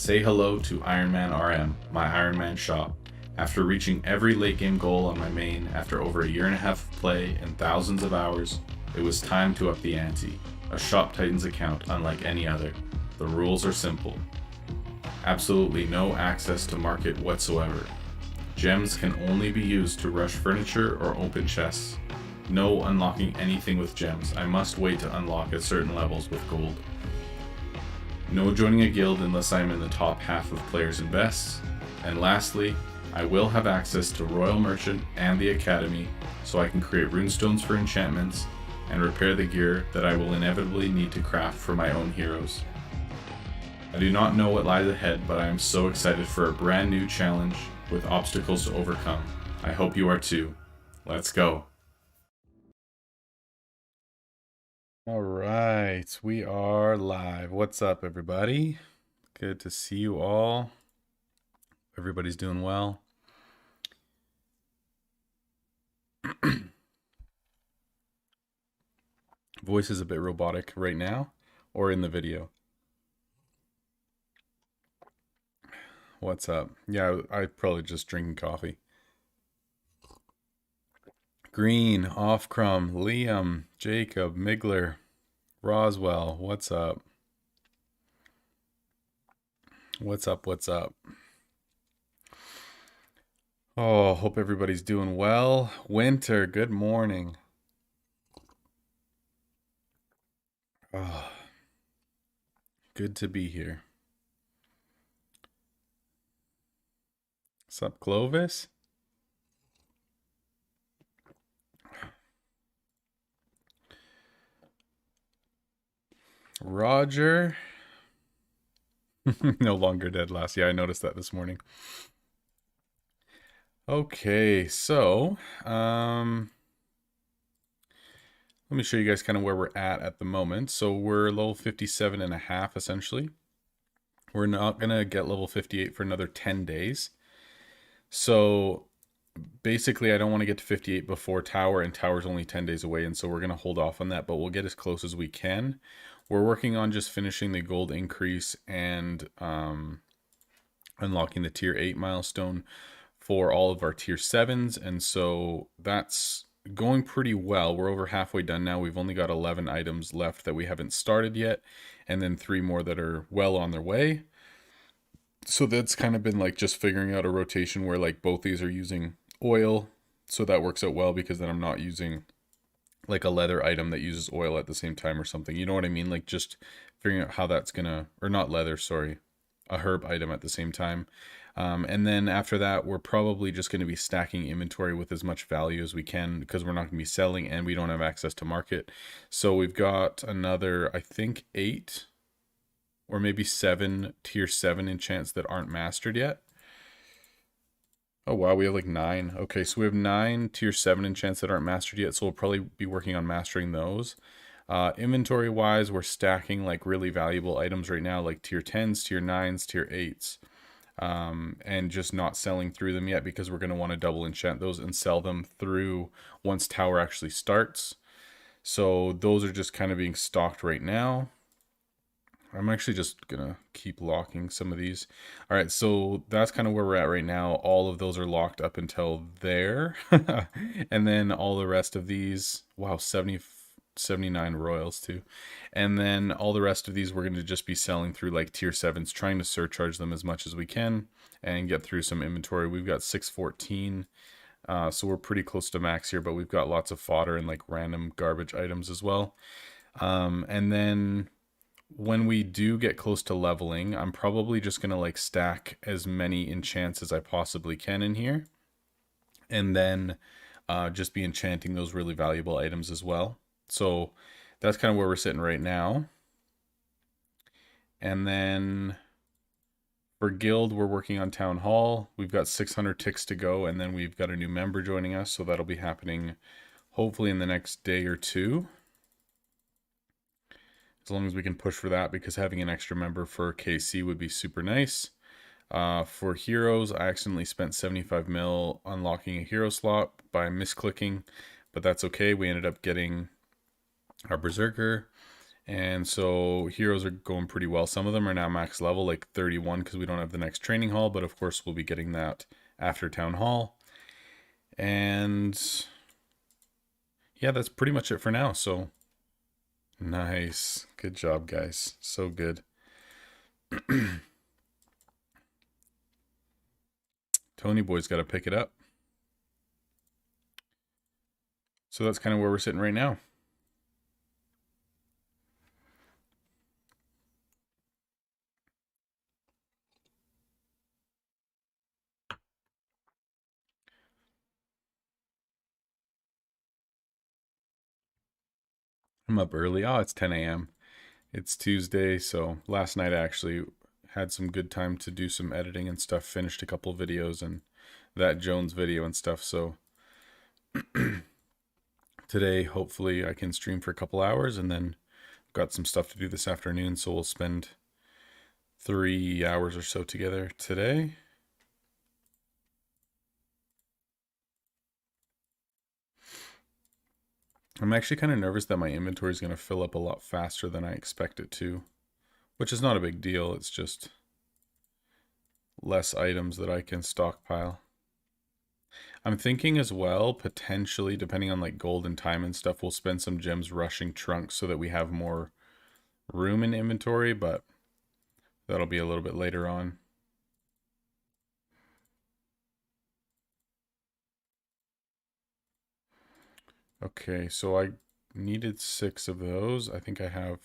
Say hello to Ironman RM, my Ironman shop. After reaching every late game goal on my main after over a year and a half of play and thousands of hours, it was time to up the ante. A Shop Titans account unlike any other. The rules are simple. Absolutely no access to market whatsoever. Gems can only be used to rush furniture or open chests. No unlocking anything with gems. I must wait to unlock at certain levels with gold. No joining a guild unless I'm in the top half of players and bests. And lastly, I will have access to Royal Merchant and the Academy so I can create runestones for enchantments and repair the gear that I will inevitably need to craft for my own heroes. I do not know what lies ahead, but I am so excited for a brand new challenge with obstacles to overcome. I hope you are too. Let's go. All right, we are live. What's up, everybody? Good to see you all. Everybody's doing well. Voice is a bit robotic right now, or in the video. What's up? Yeah, I probably just drinking coffee. Green, Offcrum, Liam, Jacob, Migler, Roswell, what's up? What's up, what's up? Oh, hope everybody's doing well. Winter, good morning. Oh, good to be here. What's up, Clovis? Roger. No longer dead last. Yeah, I noticed that this morning. Okay, so let me show you guys kind of where we're at the moment. So we're level 57 and a half essentially. We're not gonna get level 58 for another 10 days. So basically I don't want to get to 58 before Tower, and Tower's only 10 days away, and so we're gonna hold off on that, but we'll get as close as we can. We're working on just finishing the gold increase and unlocking the tier 8 milestone for all of our tier 7s, and so that's going pretty well. We're over halfway done now. We've only got 11 items left that we haven't started yet, and then 3 more that are well on their way. So that's kind of been like just figuring out a rotation where like both these are using oil, so that works out well because then I'm not using like a leather item that uses oil at the same time or something. You know what I mean? Like just figuring out how that's gonna, or not leather, sorry, a herb item at the same time. And then after that, we're probably just going to be stacking inventory with as much value as we can because we're not going to be selling and we don't have access to market. So we've got another, I think 8 or maybe 7 tier 7 enchants that aren't mastered yet. Oh wow, we have like 9. Okay, so we have 9 tier 7 enchants that aren't mastered yet, so we'll probably be working on mastering those. Inventory wise, we're stacking like really valuable items right now, like tier 10s, tier 9s, tier 8s. And just not selling through them yet because we're going to want to double enchant those and sell them through once Tower actually starts. So those are just kind of being stocked right now. I'm actually just gonna keep locking some of these. All right, so that's kind of where we're at right now. All of those are locked up until there. And then all the rest of these, wow, 79 royals too. And then all the rest of these we're going to just be selling through like tier 7s, trying to surcharge them as much as we can and get through some inventory. We've got 614, so we're pretty close to max here, but we've got lots of fodder and like random garbage items as well. And then when we do get close to leveling, I'm probably just going to like stack as many enchants as I possibly can in here, and then just be enchanting those really valuable items as well. So that's kind of where we're sitting right now. And then for guild, we're working on town hall. We've got 600 ticks to go, and then we've got a new member joining us, so that'll be happening hopefully in the next day or two, as long as we can push for that, because having an extra member for KC would be super nice. For heroes, I accidentally spent 75 mil unlocking a hero slot by misclicking, but that's okay. We ended up getting our berserker And so heroes are going pretty well. Some of them are now max level, like 31, because we don't have the next training hall. But of course, we'll be getting that after town hall. And yeah, that's pretty much it for now. So nice. Good job, guys. So good. Tony Boy's got to pick it up. So that's kind of where we're sitting right now. I'm up early. Oh, it's 10 a.m. It's Tuesday, so last night I actually had some good time to do some editing and stuff, finished a couple videos and that Jones video and stuff. So today, hopefully I can stream for a couple hours and then got some stuff to do this afternoon. So we'll spend 3 hours or so together today. I'm actually kind of nervous that my inventory is going to fill up a lot faster than I expect it to, which is not a big deal. It's just less items that I can stockpile. I'm thinking as well, potentially, depending on like gold and time and stuff, we'll spend some gems rushing trunks so that we have more room in inventory, but that'll be a little bit later on. Okay, so I needed 6 of those. I think I have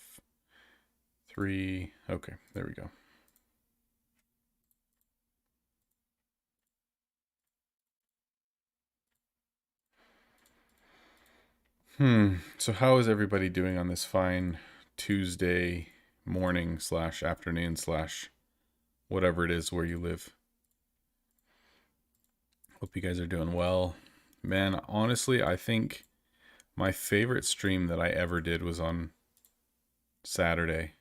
3. Okay, there we go. So how is everybody doing on this fine Tuesday morning slash afternoon slash whatever it is where you live? Hope you guys are doing well. Man, honestly, I think my favorite stream that I ever did was on Saturday.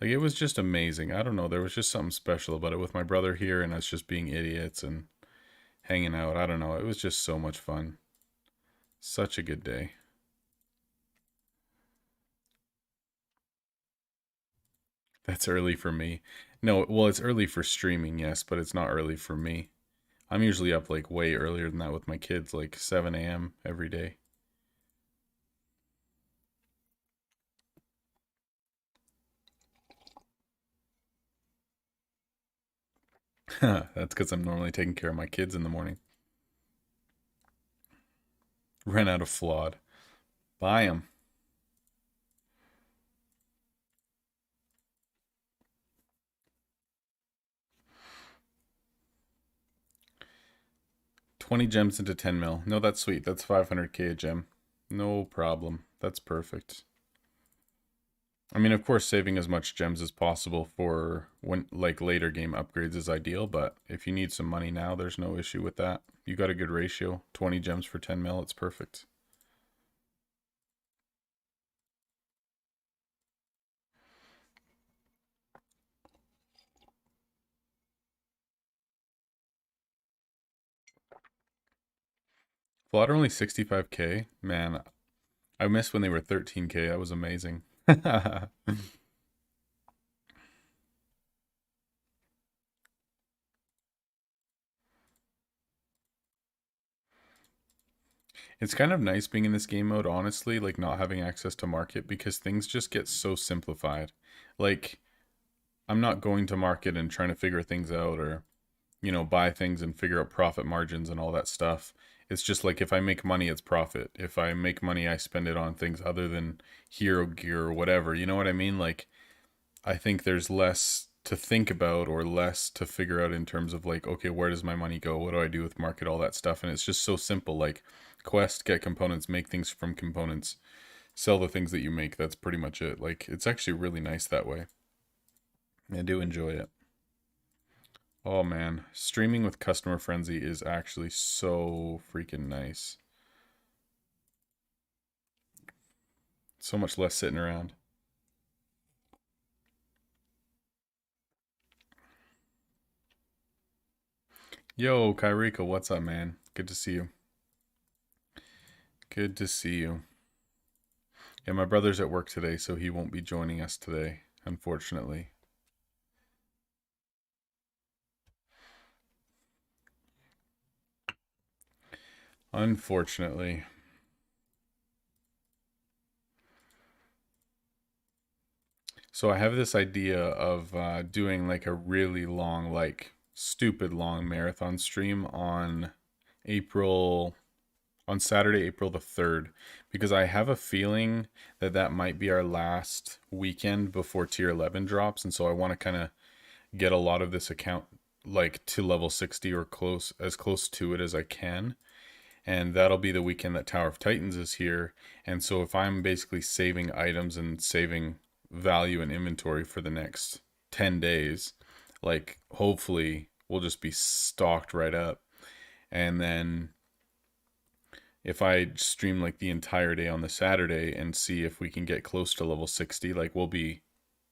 Like, it was just amazing. I don't know, there was just something special about it with my brother here and us just being idiots and hanging out. I don't know, it was just so much fun. Such a good day. That's early for me. No, well, it's early for streaming, yes, but it's not early for me. I'm usually up like way earlier than that with my kids, like 7 a.m. every day. That's because I'm normally taking care of my kids in the morning. Ran out of flawed. Buy them. $20 gems into 10 mil. No, that's sweet. That's 500k a gem. No problem. That's perfect. I mean, of course, saving as much gems as possible for when like later game upgrades is ideal, but if you need some money now, there's no issue with that. You got a good ratio. 20 gems for 10 mil. It's perfect. Flawed are only 65k. Man, I missed when they were 13k. That was amazing. It's kind of nice being in this game mode, honestly, like not having access to market because things just get so simplified. Like, I'm not going to market and trying to figure things out or, buy things and figure out profit margins and all that stuff. It's just like if I make money, it's profit. If I make money, I spend it on things other than hero gear or whatever. You know what I mean? Like, I think there's less to think about or less to figure out in terms of like, okay, where does my money go? What do I do with market? All that stuff. And it's just so simple. Like, quest, get components, make things from components, sell the things that you make. That's pretty much it. Like, it's actually really nice that way. I do enjoy it. Oh man, streaming with Customer Frenzy is actually so freaking nice. So much less sitting around. Yo, Kairika, what's up, man? Good to see you. Good to see you. Yeah, my brother's at work today, so he won't be joining us today, unfortunately. Unfortunately. So I have this idea of doing like a really long, like stupid long marathon stream on April, on Saturday, April the 3rd, because I have a feeling that that might be our last weekend before tier 11 drops. And so I want to kind of get a lot of this account like to level 60 or close to it as I can. And that'll be the weekend that Tower of Titans is here. And so if I'm basically saving items and saving value and inventory for the next 10 days, like hopefully we'll just be stocked right up. And then if I stream like the entire day on the Saturday and see if we can get close to level 60, like we'll be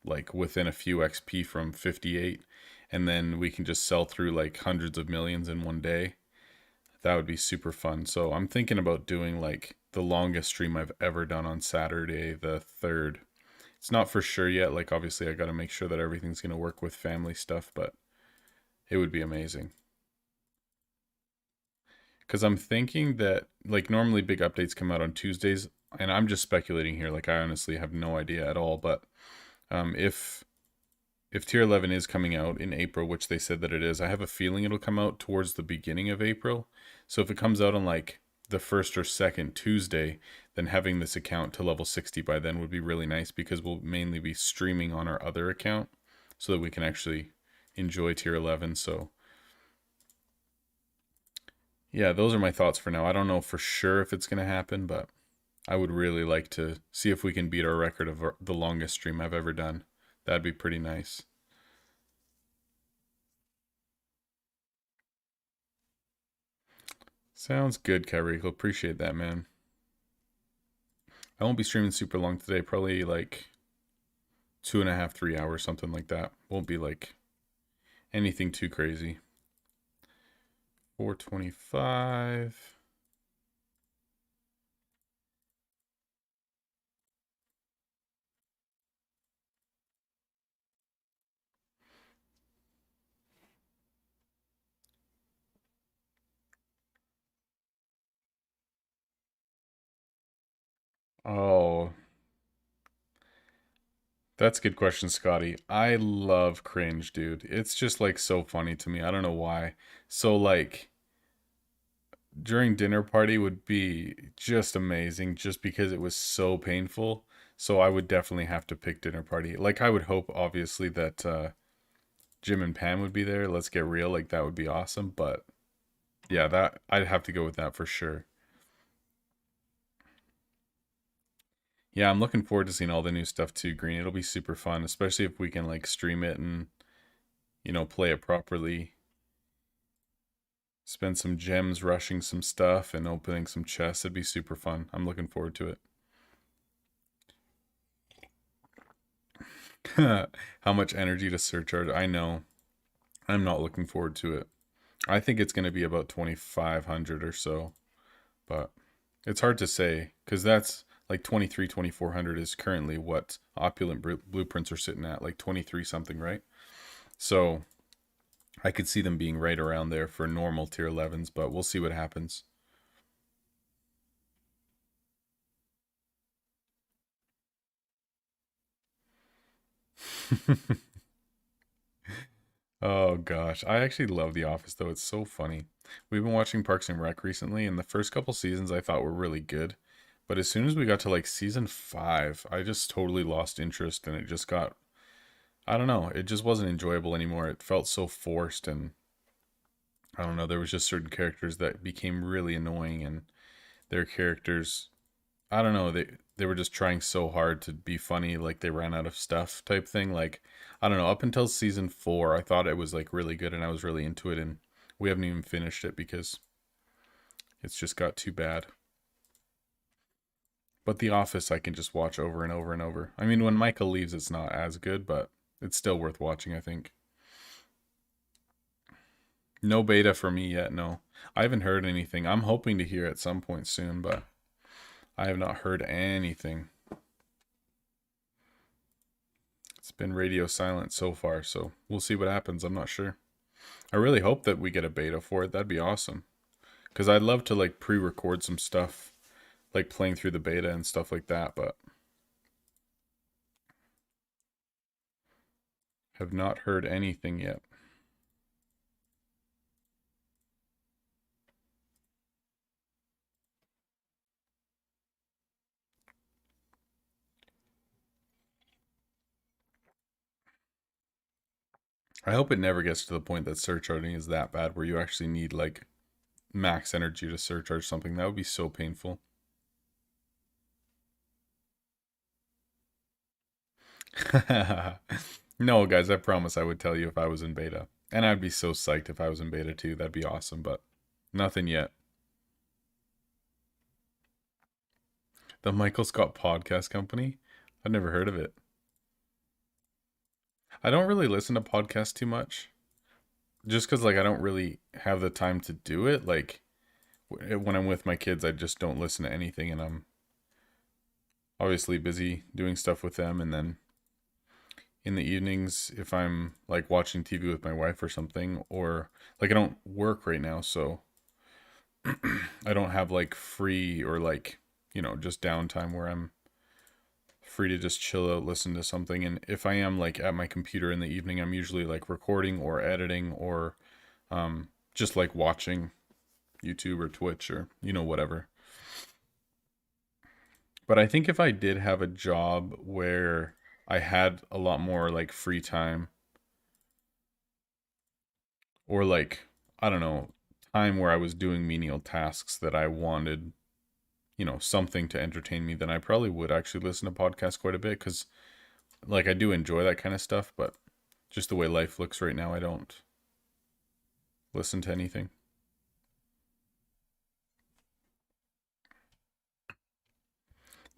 like within a few XP from 58, and then we can just sell through like hundreds of millions in one day. That would be super fun. So I'm thinking about doing like the longest stream I've ever done on Saturday the 3rd. It's not for sure yet. Like obviously I got to make sure that everything's going to work with family stuff, but it would be amazing. Cuz I'm thinking that like normally big updates come out on Tuesdays, and I'm just speculating here, like I honestly have no idea at all, but if tier 11 is coming out in April, which they said that it is, I have a feeling it'll come out towards the beginning of April. So if it comes out on like the first or second Tuesday, then having this account to level 60 by then would be really nice, because we'll mainly be streaming on our other account so that we can actually enjoy tier 11. So yeah, those are my thoughts for now. I don't know for sure if it's going to happen, but I would really like to see if we can beat our record of the longest stream I've ever done. That'd be pretty nice. Sounds good, Kyrico. Appreciate that, man. I won't be streaming super long today. Probably like 2.5, 3 hours, something like that. Won't be like anything too crazy. 425. Oh, that's a good question, Scotty. I love cringe, dude. It's just like so funny to me. I don't know why. So like during dinner party would be just amazing just because it was so painful. So I would definitely have to pick dinner party. Like I would hope obviously that Jim and Pam would be there. Let's get real. Like that would be awesome, but yeah, that I'd have to go with that for sure. Yeah, I'm looking forward to seeing all the new stuff too, Green. It'll be super fun, especially if we can like stream it and play it properly. Spend some gems rushing some stuff and opening some chests. It'd be super fun. I'm looking forward to it. How much energy to surcharge? I know. I'm not looking forward to it. I think it's going to be about 2,500 or so, but it's hard to say because that's like 23, 2,400 is currently what opulent blueprints are sitting at, like 23 something, right? So I could see them being right around there for normal tier 11s, but we'll see what happens. Oh gosh, I actually love The Office though. It's so funny. We've been watching Parks and Rec recently, and the first couple seasons I thought were really good, but as soon as we got to like season 5, I just totally lost interest, and it just got, I don't know, it just wasn't enjoyable anymore. It felt so forced, and I don't know, there was just certain characters that became really annoying, and their characters, I don't know, they were just trying so hard to be funny, like they ran out of stuff type thing. Like I don't know, up until season 4, I thought it was like really good and I was really into it, and we haven't even finished it because it's just got too bad. But The Office I can just watch over and over and over. I mean, when Michael leaves it's not as good, but it's still worth watching, I think. No beta for me yet, no. I haven't heard anything. I'm hoping to hear at some point soon, but I have not heard anything. been radio silent so far, so we'll see what happens. I'm not sure. I really hope that we get a beta for it. That'd be awesome. Because I'd love to like pre-record some stuff, like playing through the beta and stuff like that, but have not heard anything yet. I hope it never gets to the point that surcharging is that bad where you actually need like max energy to surcharge something. That would be so painful. No, guys, I promise I would tell you if I was in beta. And I'd be so psyched if I was in beta too. That'd be awesome, but nothing yet. The Michael Scott Podcast Company? I've never heard of it. I don't really listen to podcasts too much. Just because, like, I don't really have the time to do it. Like, when I'm with my kids, I just don't listen to anything. And I'm obviously busy doing stuff with them. And then in the evenings, if I'm, like, watching TV with my wife or something, or, like, I don't work right now. So I don't have, like, free or, like, just downtime where I'm free to just chill out, listen to something. And if I am like at my computer in the evening, I'm usually like recording or editing or just like watching YouTube or Twitch or whatever. But I think if I did have a job where I had a lot more like free time or like I don't know, time where I was doing menial tasks that I wanted, something to entertain me, then I probably would actually listen to podcasts quite a bit because like I do enjoy that kind of stuff, but just the way life looks right now, I don't listen to anything.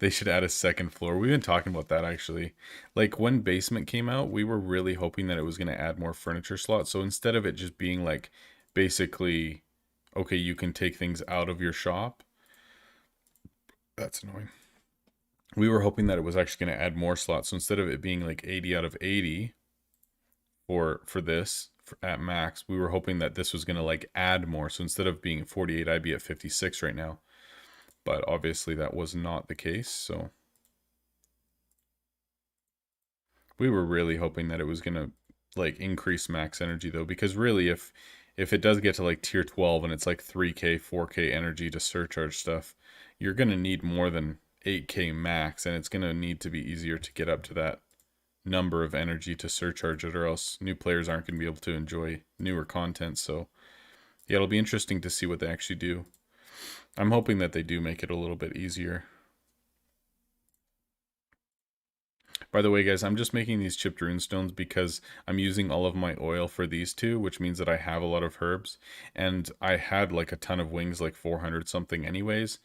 They should add a second floor. We've been talking about that actually. Like when Basement came out, we were really hoping that it was going to add more furniture slots. So instead of it just being like basically, okay, you can take things out of your shop. That's annoying. We were hoping that it was actually going to add more slots. So instead of it being like 80 out of 80 for this at max, we were hoping that this was going to like add more. So instead of being 48, I'd be at 56 right now. But obviously that was not the case. So we were really hoping that it was going to like increase max energy though, because really if it does get to like tier 12 and it's like 3k 4k energy to surcharge stuff, you're going to need more than 8k max, and it's going to need to be easier to get up to that number of energy to surcharge it, or else new players aren't going to be able to enjoy newer content. So yeah, it'll be interesting to see what they actually do. I'm hoping that they do make it a little bit easier. By the way, guys, I'm just making these chipped rune stones because I'm using all of my oil for these two, which means that I have a lot of herbs. And I had like a ton of wings, like 400 something anyways.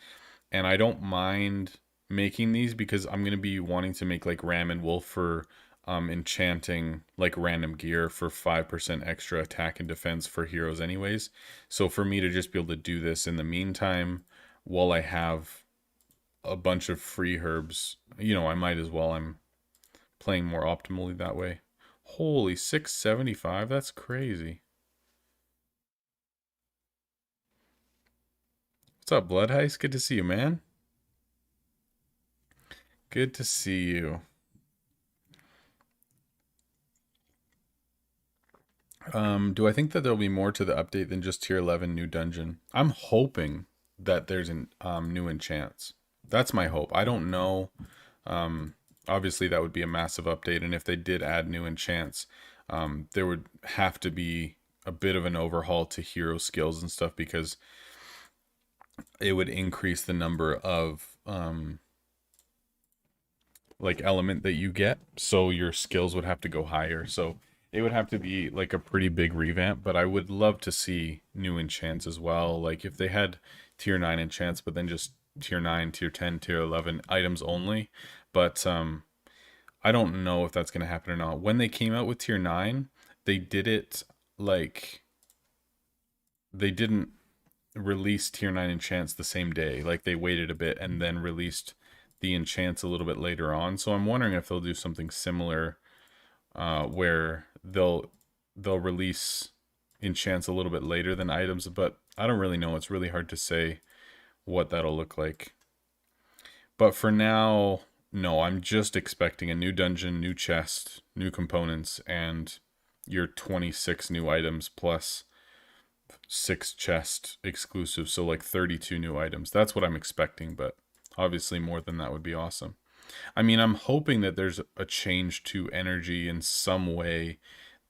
And I don't mind making these because I'm going to be wanting to make like ram and wolf for enchanting like random gear for 5% extra attack and defense for heroes anyways. So for me to just be able to do this in the meantime while I have a bunch of free herbs, I might as well. I'm playing more optimally that way. Holy 675, that's crazy. What's up, Blood Heist? Good to see you, man. Good to see you. Do I think that there'll be more to the update than just tier 11 new dungeon? I'm hoping that there's an new enchants. That's my hope. I don't know. Obviously, that would be a massive update, and if they did add new enchants, there would have to be a bit of an overhaul to hero skills and stuff because it would increase the number of like element that you get, so your skills would have to go higher. So it would have to be like a pretty big revamp, but I would love to see new enchants as well. Like if they had tier 9 enchants, but then just tier 9, tier 10, tier 11 items only. But I don't know if that's going to happen or not. When they came out with tier 9, they did it like they didn't release tier 9 enchants the same day. Like they waited a bit and then released the enchants a little bit later on. So I'm wondering if they'll do something similar where they'll release enchants a little bit later than items, but I don't really know. It's really hard to say what that'll look like. But for now, no, I'm just expecting a new dungeon, new chest, new components, and your 26 new items plus 6 chest exclusives, so like 32 new items. That's what I'm expecting, but obviously more than that would be awesome. I mean, I'm hoping that there's a change to energy in some way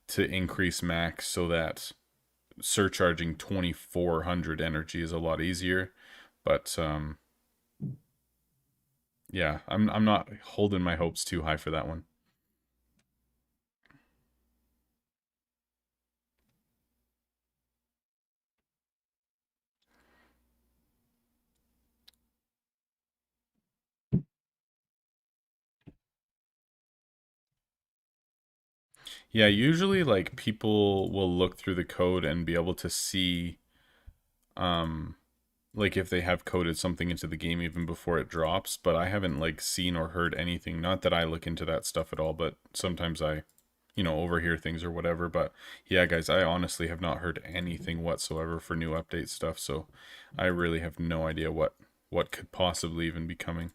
to increase max so that surcharging 2400 energy is a lot easier. But yeah, I'm not holding my hopes too high for that one. Yeah, usually like people will look through the code and be able to see um like if they have coded something into the game even before it drops, but I haven't like seen or heard anything. Not that I look into that stuff at all, but sometimes I, overhear things or whatever. But yeah, guys, I honestly have not heard anything whatsoever for new update stuff, so I really have no idea what could possibly even be coming.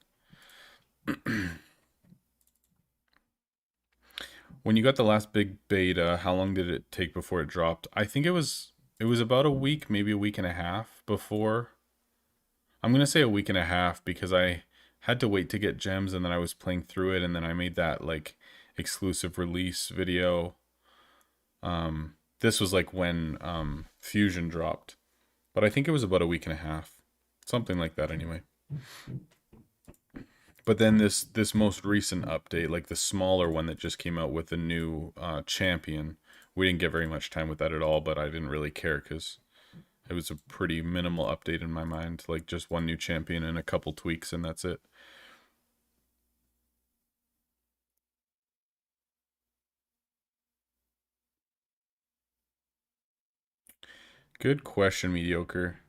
When you got the last big beta, how long did it take before it dropped? I think it was about a week, maybe a week and a half before. I'm gonna say a week and a half because I had to wait to get gems and then I was playing through it and then I made that like exclusive release video. This was like when Fusion dropped, but I think it was about a week and a half, something like that anyway. But then this most recent update, like the smaller one that just came out with the new champion, we didn't get very much time with that at all. But I didn't really care because it was a pretty minimal update in my mind, like just one new champion and a couple tweaks, and that's it. Good question, mediocre.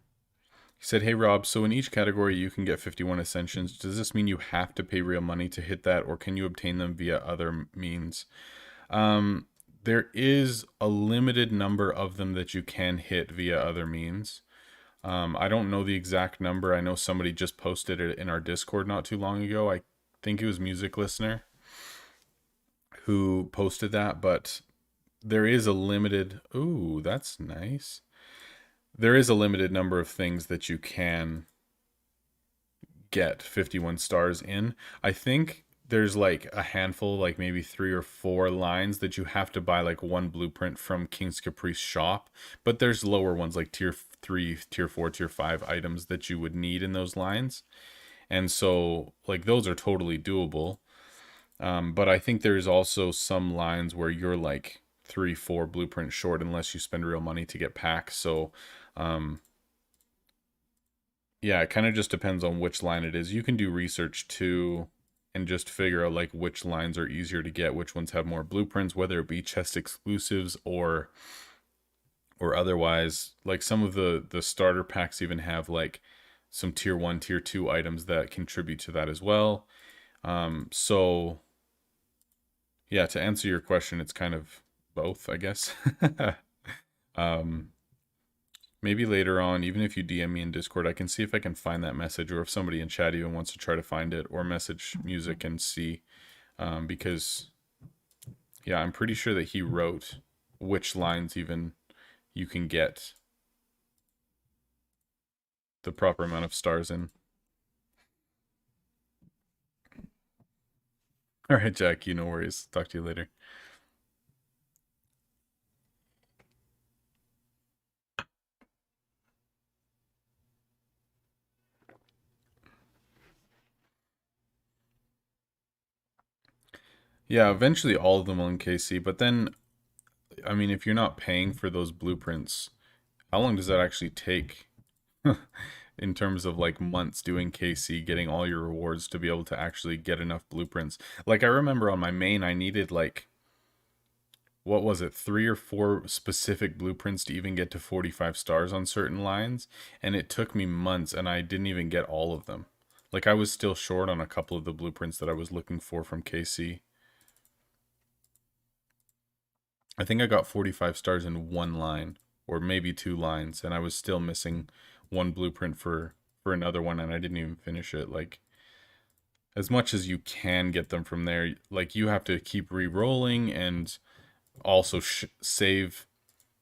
He said, "Hey Rob, so in each category you can get 51 ascensions. Does this mean you have to pay real money to hit that, or can you obtain them via other means?" Um, there is a limited number of them that you can hit via other means. I don't know the exact number. I know somebody just posted it in our Discord not too long ago. I think it was Music Listener who posted that, but there is a limited. Ooh, that's nice. There is a limited number of things that you can get 51 stars in. I think there's like a handful, like maybe 3 or 4 lines that you have to buy like one blueprint from King's Caprice shop, but there's lower ones like tier 3, tier 4, tier 5 items that you would need in those lines. And so like those are totally doable. But I think there's also some lines where you're like 3, 4 blueprints short unless you spend real money to get packs. So um, yeah, it kind of just depends on which line it is. You can do research too and just figure out like which lines are easier to get, which ones have more blueprints, whether it be chest exclusives or otherwise. Like some of the starter packs even have like some tier 1, tier 2 items that contribute to that as well. So yeah, to answer your question, it's kind of both, I guess. um Maybe later on, even if you DM me in Discord, I can see if I can find that message, or if somebody in chat even wants to try to find it, or message music and see. Because, yeah, I'm pretty sure that he wrote which lines even you can get the proper amount of stars in. All right, Jack, no worries. Talk to you later. Yeah, eventually all of them will in KC, but then, I mean, if you're not paying for those blueprints, how long does that actually take? In terms of like months doing KC, getting all your rewards to be able to actually get enough blueprints. Like I remember on my main, I needed like, what was it, 3 or 4 specific blueprints to even get to 45 stars on certain lines. And it took me months and I didn't even get all of them. Like I was still short on a couple of the blueprints that I was looking for from KC. I think I got 45 stars in one line or maybe two lines, and I was still missing one blueprint for another one, and I didn't even finish it. Like, as much as you can get them from there, like you have to keep re-rolling and also save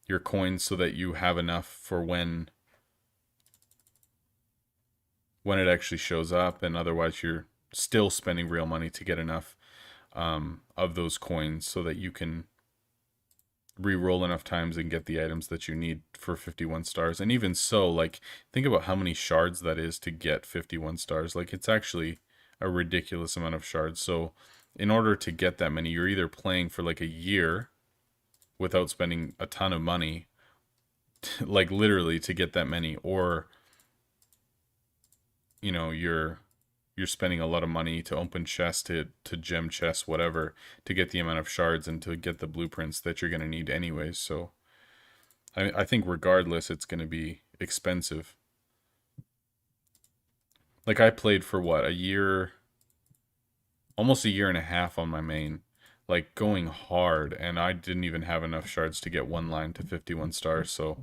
your coins so that you have enough for when it actually shows up, and otherwise you're still spending real money to get enough of those coins so that you can re-roll enough times and get the items that you need for 51 stars. And even so, like, think about how many shards that is to get 51 stars. Like, it's actually a ridiculous amount of shards. So in order to get that many, you're either playing for like a year without spending a ton of money, like literally to get that many, or you're spending a lot of money to open chests, to gem chests, whatever, to get the amount of shards and to get the blueprints that you're going to need anyways. So I think regardless, it's going to be expensive. Like, I played for what, a year, almost a year and a half on my main, like going hard, and I didn't even have enough shards to get one line to 51 stars. So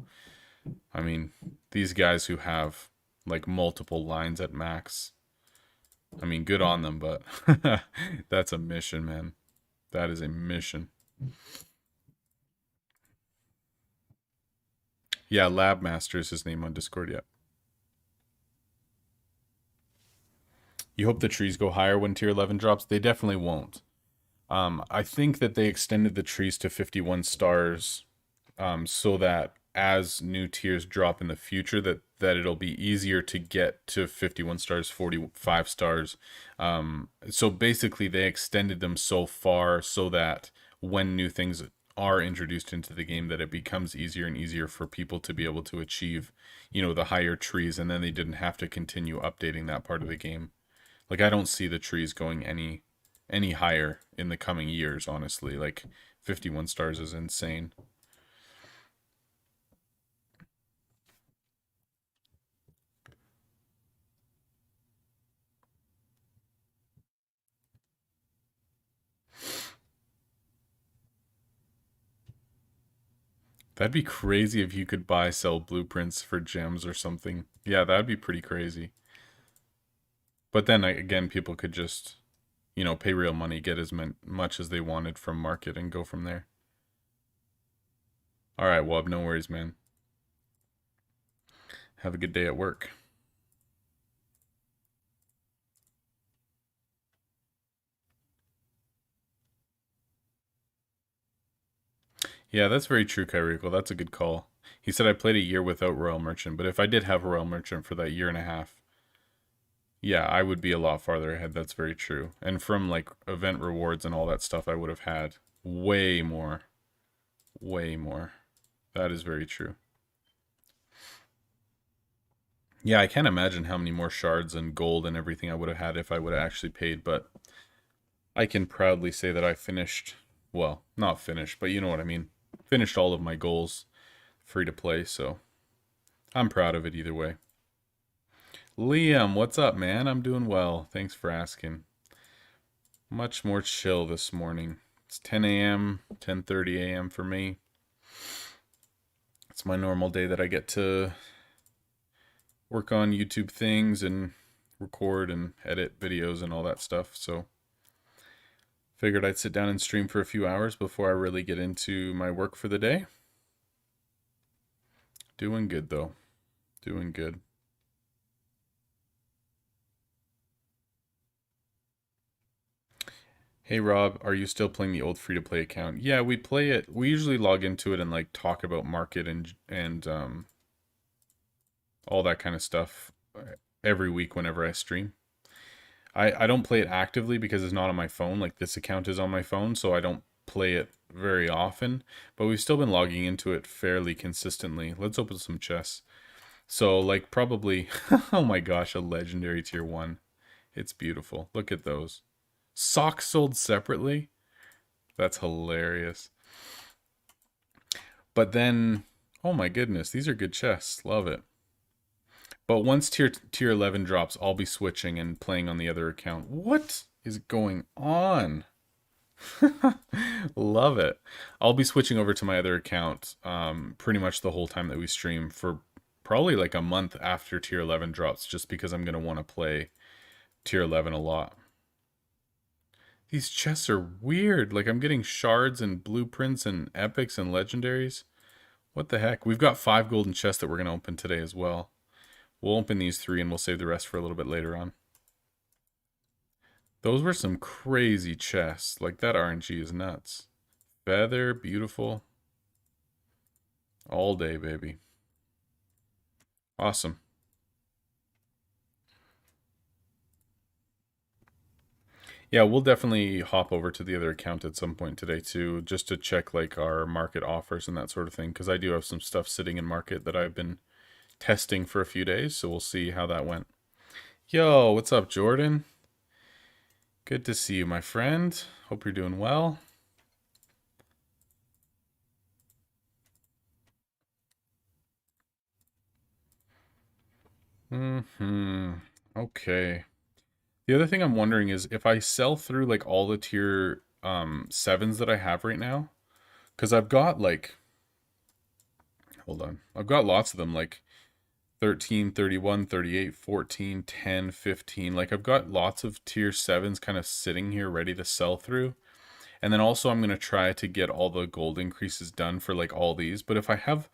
I mean, these guys who have like multiple lines at max, I mean, good on them, but that's a mission, man. That is a mission. Yeah, Lab Master is his name on Discord. Yeah. You hope the trees go higher when tier 11 drops? They definitely won't. I think that they extended the trees to 51 stars, so that as new tiers drop in the future, that it'll be easier to get to 51 stars, 45 stars. So basically, they extended them so far so that when new things are introduced into the game, that it becomes easier and easier for people to be able to achieve, the higher trees, and then they didn't have to continue updating that part of the game. Like, I don't see the trees going any higher in the coming years, honestly. Like, 51 stars is insane. That'd be crazy if you could sell blueprints for gems or something. Yeah, that'd be pretty crazy. But then again, people could just, pay real money, get as much as they wanted from market, and go from there. All right, Wub, no worries, man. Have a good day at work. Yeah, that's very true, Kyrico. That's a good call. He said I played a year without Royal Merchant, but if I did have a Royal Merchant for that year and a half, yeah, I would be a lot farther ahead. That's very true. And from like event rewards and all that stuff, I would have had way more. Way more. That is very true. Yeah, I can't imagine how many more shards and gold and everything I would have had if I would have actually paid, but I can proudly say that I finished, well, not finished, but you know what I mean. Finished all of my goals free to play, so I'm proud of it either way. Liam, what's up, man? I'm doing well. Thanks for asking. Much more chill this morning. It's 10 a.m., 10:30 a.m. for me. It's my normal day that I get to work on YouTube things and record and edit videos and all that stuff. So figured I'd sit down and stream for a few hours before I really get into my work for the day. Doing good though. Doing good. Hey Rob, are you still playing the old free-to-play account? Yeah, we play it. We usually log into it and like talk about market and all that kind of stuff every week whenever I stream. I don't play it actively because it's not on my phone. Like, this account is on my phone, so I don't play it very often. But we've still been logging into it fairly consistently. Let's open some chests. So like probably, oh my gosh, a legendary tier 1. It's beautiful. Look at those. Socks sold separately? That's hilarious. But then, oh my goodness, these are good chests. Love it. But once tier 11 drops, I'll be switching and playing on the other account. What is going on? Love it. I'll be switching over to my other account pretty much the whole time that we stream for probably like a month after tier 11 drops, just because I'm going to want to play tier 11 a lot. These chests are weird. Like I'm getting shards and blueprints and epics and legendaries. What the heck? We've got 5 golden chests that we're going to open today as well. We'll open these 3 and we'll save the rest for a little bit later on. Those were some crazy chests. Like that RNG is nuts. Feather, beautiful. All day, baby. Awesome. Yeah, we'll definitely hop over to the other account at some point today too, just to check like our market offers and that sort of thing, because I do have some stuff sitting in market that I've been testing for a few days, so we'll see how that went. Yo, what's up, Jordan? Good to see you, my friend. Hope you're doing well. Okay. The other thing I'm wondering is if I sell through like all the tier 7s that I have right now, because I've got like, hold on, I've got lots of them like 13, 31, 38, 14, 10, 15. Like I've got lots of tier 7s kind of sitting here ready to sell through. And then also I'm going to try to get all the gold increases done for like all these. But if I have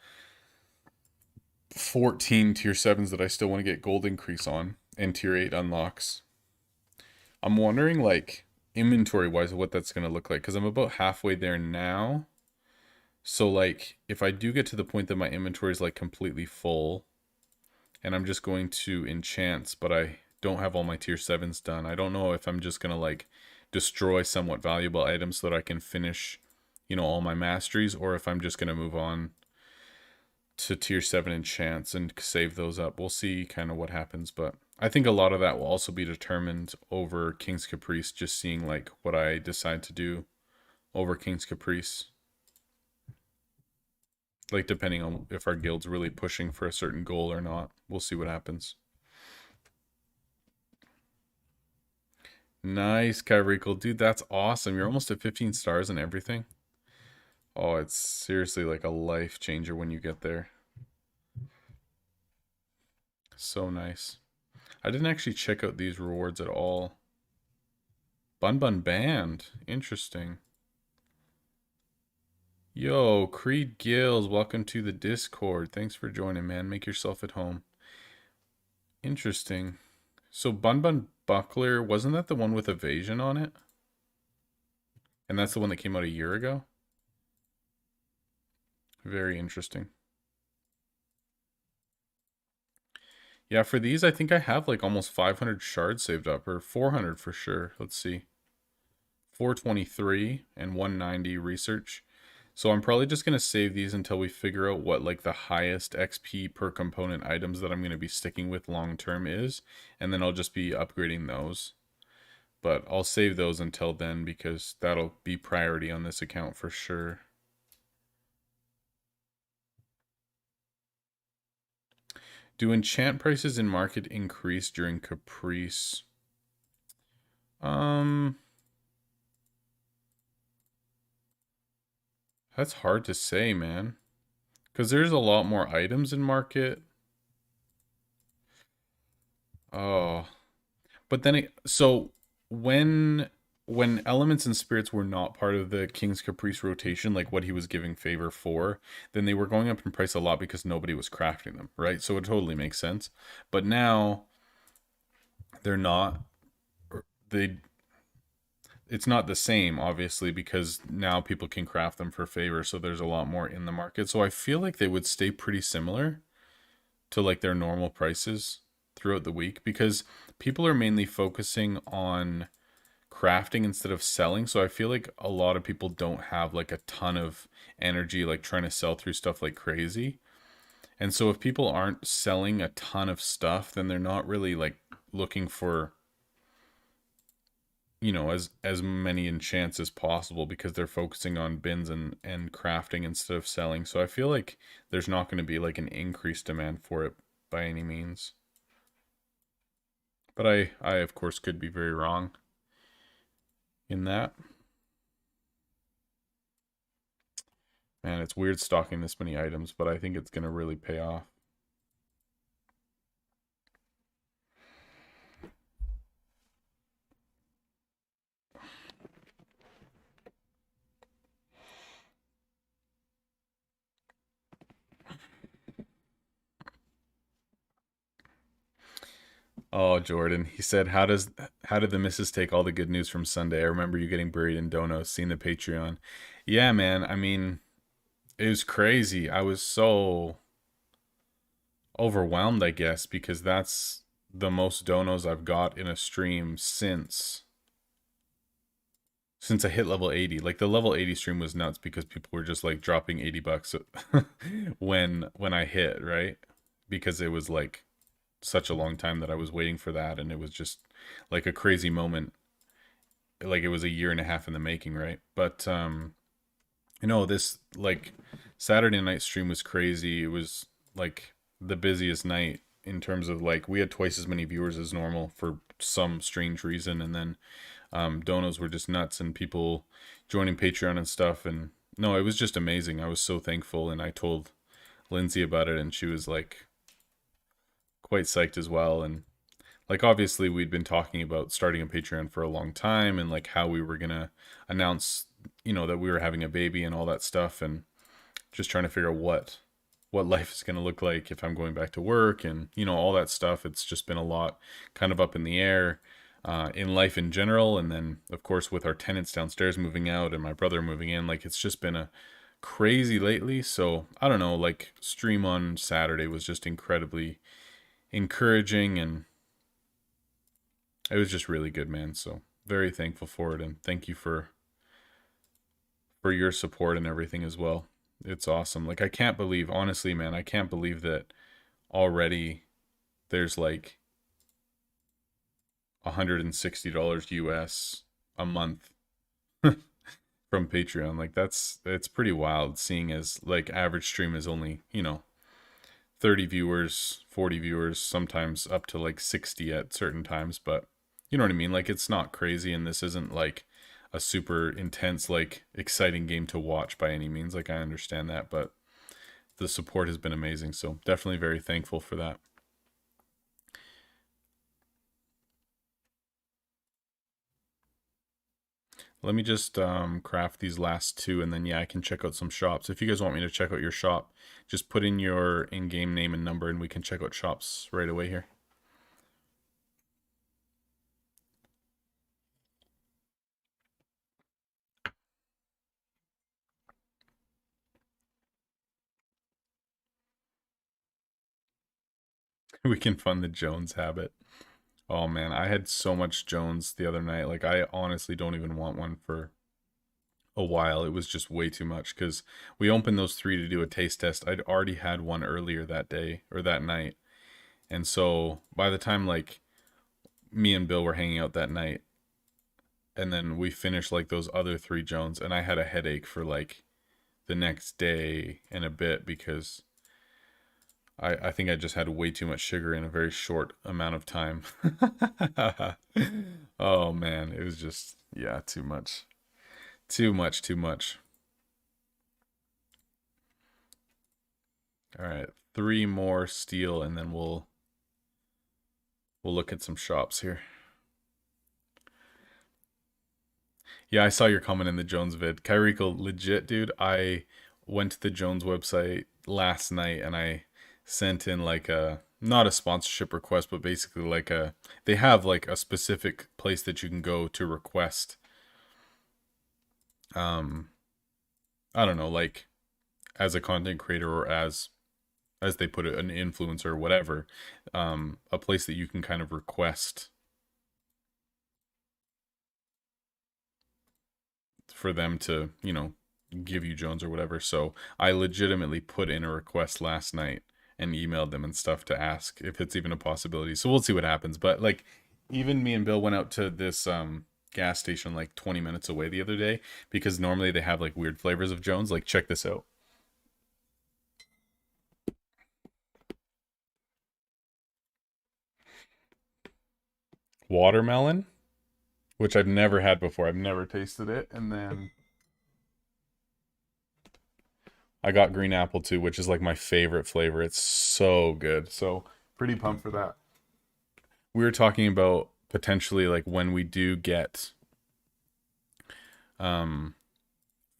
14 tier 7s that I still want to get gold increase on and tier 8 unlocks, I'm wondering like inventory wise what that's going to look like, because I'm about halfway there now. So like if I do get to the point that my inventory is like completely full and I'm just going to enchant, but I don't have all my tier 7s done, I don't know if I'm just going to like destroy somewhat valuable items so that I can finish, all my masteries, or if I'm just going to move on to tier 7 enchants and save those up. We'll see kind of what happens, but I think a lot of that will also be determined over King's Caprice, just seeing like what I decide to do over King's Caprice. Like depending on if our guild's really pushing for a certain goal or not. We'll see what happens. Nice, Kyrico. Dude, that's awesome. You're almost at 15 stars and everything. Oh, it's seriously like a life changer when you get there. So nice. I didn't actually check out these rewards at all. Bun Bun Band. Interesting. Yo, Creed Gills, welcome to the Discord. Thanks for joining, man. Make yourself at home. Interesting. So Bun Bun Buckler, wasn't that the one with evasion on it? And that's the one that came out a year ago? Very interesting. Yeah, for these, I think I have like almost 500 shards saved up, or 400 for sure. Let's see. 423 and 190 research. So I'm probably just going to save these until we figure out what like the highest XP per component items that I'm going to be sticking with long term is. And then I'll just be upgrading those. But I'll save those until then because that'll be priority on this account for sure. Do enchant prices in market increase during Caprice? That's hard to say, man. Because there's a lot more items in market. Oh. But then so when elements and spirits were not part of the King's Caprice rotation, like what he was giving favor for, then they were going up in price a lot because nobody was crafting them, right? So it totally makes sense. But now they're not they it's not the same, obviously, because now people can craft them for favor, so there's a lot more in the market. So I feel like they would stay pretty similar to like their normal prices throughout the week, because people are mainly focusing on crafting instead of selling. So I feel like a lot of people don't have like a ton of energy like trying to sell through stuff like crazy. And so if people aren't selling a ton of stuff, then they're not really like looking for as many enchants as possible, because they're focusing on bins and crafting instead of selling. So I feel like there's not going to be like an increased demand for it by any means. But I of course could be very wrong in that. Man, it's weird stocking this many items, but I think it's going to really pay off. Oh, Jordan. He said, how did the missus take all the good news from Sunday? I remember you getting buried in donuts, seeing the Patreon. Yeah, man. I mean, it was crazy. I was so overwhelmed, I guess, because that's the most donos I've got in a stream since I hit level 80. Like the level 80 stream was nuts because people were just like dropping $80 when I hit, right? Because it was like such a long time that I was waiting for that, and it was just like a crazy moment. Like it was a year and a half in the making, right? But this like Saturday night stream was crazy. It was like the busiest night in terms of like we had twice as many viewers as normal for some strange reason, and then donos were just nuts and people joining Patreon and stuff. And no, it was just amazing. I was so thankful, and I told Lindsay about it, and she was like quite psyched as well. And like obviously we'd been talking about starting a Patreon for a long time, and like how we were gonna announce, that we were having a baby and all that stuff, and just trying to figure out what life is gonna look like if I'm going back to work, and all that stuff. It's just been a lot kind of up in the air. In life in general, and then of course with our tenants downstairs moving out and my brother moving in, like it's just been a crazy lately. So I don't know, like stream on Saturday was just incredibly encouraging, and it was just really good, man. So very thankful for it, and thank you for your support and everything as well. It's awesome. Like I can't believe, honestly, man, I can't believe that already there's like $160 US a month from Patreon. Like it's pretty wild, seeing as like average stream is only, 30 viewers, 40 viewers, sometimes up to like 60 at certain times, but you know what I mean? Like it's not crazy, and this isn't like a super intense, like exciting game to watch by any means. Like I understand that, but the support has been amazing. So definitely very thankful for that. Let me just craft these last two, and then yeah, I can check out some shops. If you guys want me to check out your shop, just put in your in-game name and number, and we can check out shops right away here. We can fund the Jones habit. Oh man, I had so much Jones the other night. Like I honestly don't even want one for a while. It was just way too much because we opened those three to do a taste test. I'd already had one earlier that day or that night. And so by the time like me and Bill were hanging out that night, and then we finished like those other three Jones, and I had a headache for like the next day and a bit because I think I just had way too much sugar in a very short amount of time. Oh man, it was just, yeah, too much. Too much, too much. All right, three more steel, and then we'll look at some shops here. Yeah, I saw your comment in the Jones vid. Kyrico, legit, dude. I went to the Jones website last night, and I sent in like a not a sponsorship request, but basically like they have like a specific place that you can go to request um I don't know, like as a content creator, or as they put it, an influencer or whatever, a place that you can kind of request for them to, give you Jones or whatever. So I legitimately put in a request last night and emailed them and stuff to ask if it's even a possibility. So we'll see what happens. But like even me and Bill went out to this gas station like 20 minutes away the other day because normally they have like weird flavors of Jones. Like check this out. Watermelon, which I've never had before. I've never tasted it. And then I got green apple too, which is like my favorite flavor. It's so good. So pretty pumped for that. We were talking about potentially like when we do get um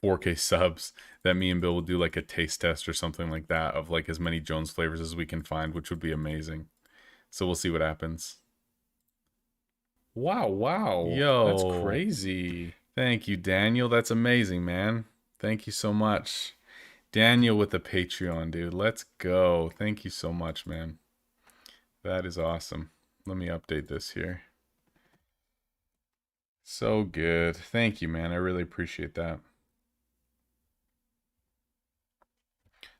4K subs that me and Bill will do like a taste test or something like that of like as many Jones flavors as we can find, which would be amazing. So we'll see what happens. Wow, wow. That's Yo, crazy. thank you, Daniel. That's amazing, man. Thank you so much. Daniel with the Patreon, dude. Let's go. Thank you so much, man. That is awesome. Let me update this here. So good. Thank you, man. I really appreciate that.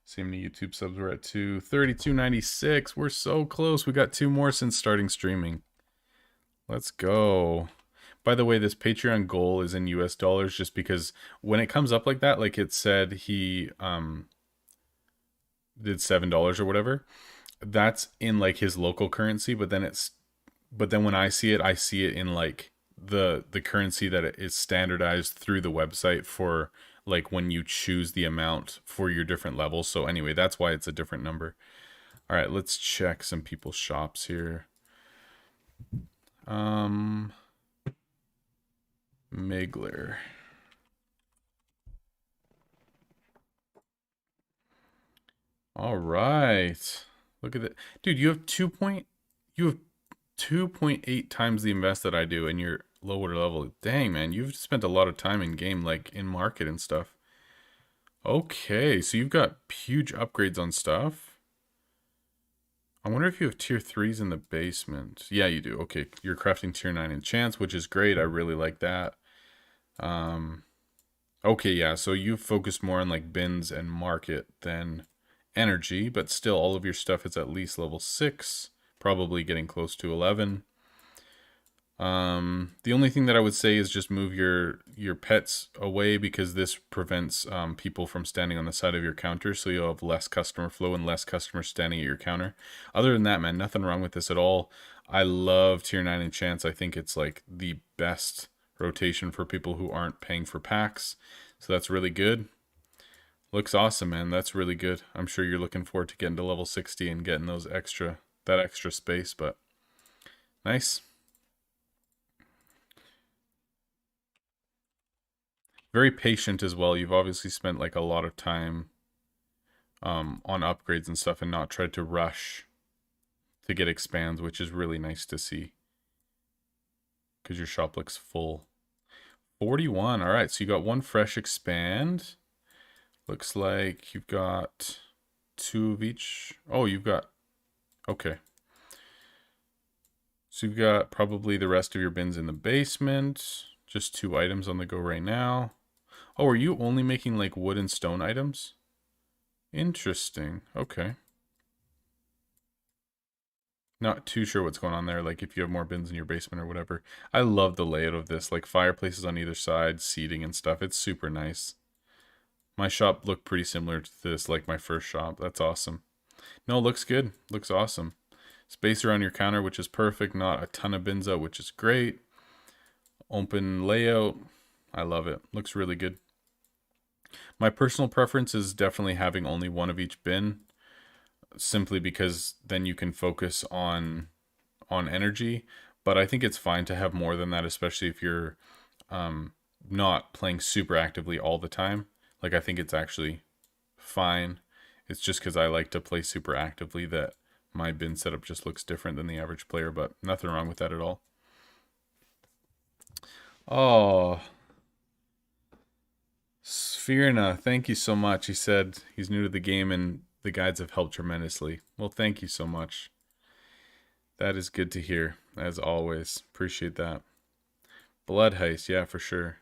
See how many YouTube subs we're at 3296. We're so close. We got 2 more since starting streaming. Let's go. By the way, this Patreon goal is in US dollars just because when it comes up like that, like it said he did $7 or whatever, that's in like his local currency, but then when I see it in like the currency that is standardized through the website for like when you choose the amount for your different levels. So anyway, that's why it's a different number. All right, let's check some people's shops here. Migler. All right. Look at that. Dude, you have 2.8 times the invest that I do and you're lower level. Dang, man, you've spent a lot of time in game like in market and stuff. Okay, so you've got huge upgrades on stuff. I wonder if you have tier 3s in the basement. Yeah, you do. Okay, you're crafting tier 9 enchants, which is great. I really like that. Okay, yeah, so you focus more on like bins and market than energy, but still all of your stuff is at least level 6, probably getting close to 11. The only thing that I would say is just move your pets away because this prevents people from standing on the side of your counter, so you'll have less customer flow and less customers standing at your counter. Other than that, man, nothing wrong with this at all. I love tier 9 enchants. I think it's like the best rotation for people who aren't paying for packs. So that's really good. Looks awesome, man. That's really good. I'm sure you're looking forward to getting to level 60 and getting that extra space, but nice. Very patient as well. You've obviously spent like a lot of time on upgrades and stuff and not tried to rush to get expands, which is really nice to see because your shop looks full. 41. All right, so you got one fresh expand. Looks like you've got 2 of each. Oh, you've got... Okay. So you've got probably the rest of your bins in the basement. Just 2 items on the go right now. Oh, are you only making like wood and stone items? Interesting. Okay. Not too sure what's going on there, like if you have more bins in your basement or whatever. I love the layout of this, like fireplaces on either side, seating and stuff. It's super nice. My shop looked pretty similar to this, like my first shop. That's awesome. No, it looks good. Looks awesome. Space around your counter, which is perfect. Not a ton of bins out, which is great. Open layout. I love it. Looks really good. My personal preference is definitely having only one of each bin, simply because then you can focus on energy. But I think it's fine to have more than that, especially if you're not playing super actively all the time. Like I think it's actually fine. It's just because I like to play super actively that my bin setup just looks different than the average player, but nothing wrong with that at all. Oh, Sphirna, thank you so much. He said he's new to the game and the guides have helped tremendously. Well, thank you so much. That is good to hear, as always. Appreciate that. Blood Heist, yeah, for sure.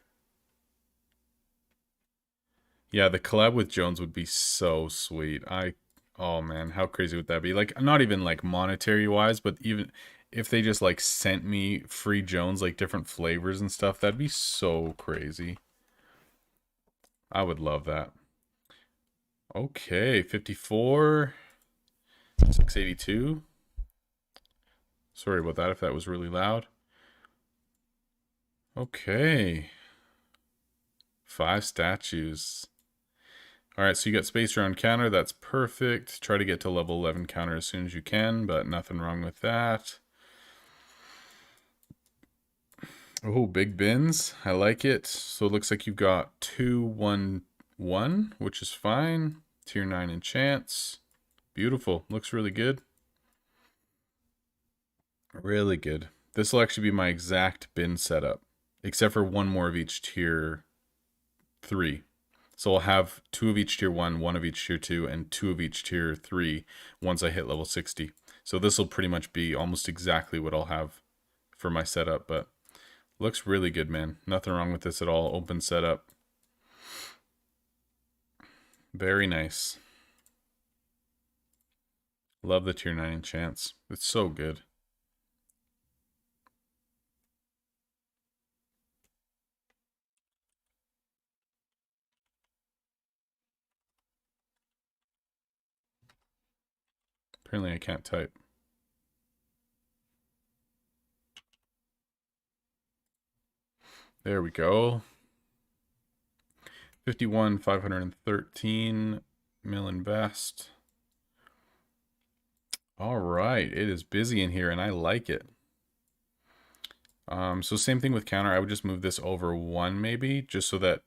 Yeah, the collab with Jones would be so sweet. Oh man, how crazy would that be? Like, not even like monetary wise, but even if they just like sent me free Jones, like different flavors and stuff, that'd be so crazy. I would love that. Okay, 54, 682. Sorry about that if that was really loud. Okay. 5 statues. All right, so you got space around counter. That's perfect. Try to get to level 11 counter as soon as you can, but nothing wrong with that. Oh, big bins. I like it. So it looks like you've got 2, 1, 1, which is fine. Tier 9 enchants. Beautiful. Looks really good. Really good. This will actually be my exact bin setup, except for one more of each tier 3. So I'll have 2 of each tier 1, 1 of each tier 2, and 2 of each tier 3 once I hit level 60. So this will pretty much be almost exactly what I'll have for my setup, but looks really good, man. Nothing wrong with this at all. Open setup. Very nice. Love the tier 9 enchants. It's so good. Apparently I can't type. There we go. 51, 513 mil invest. All right, it is busy in here and I like it. So same thing with counter. I would just move this over 1 maybe, just so that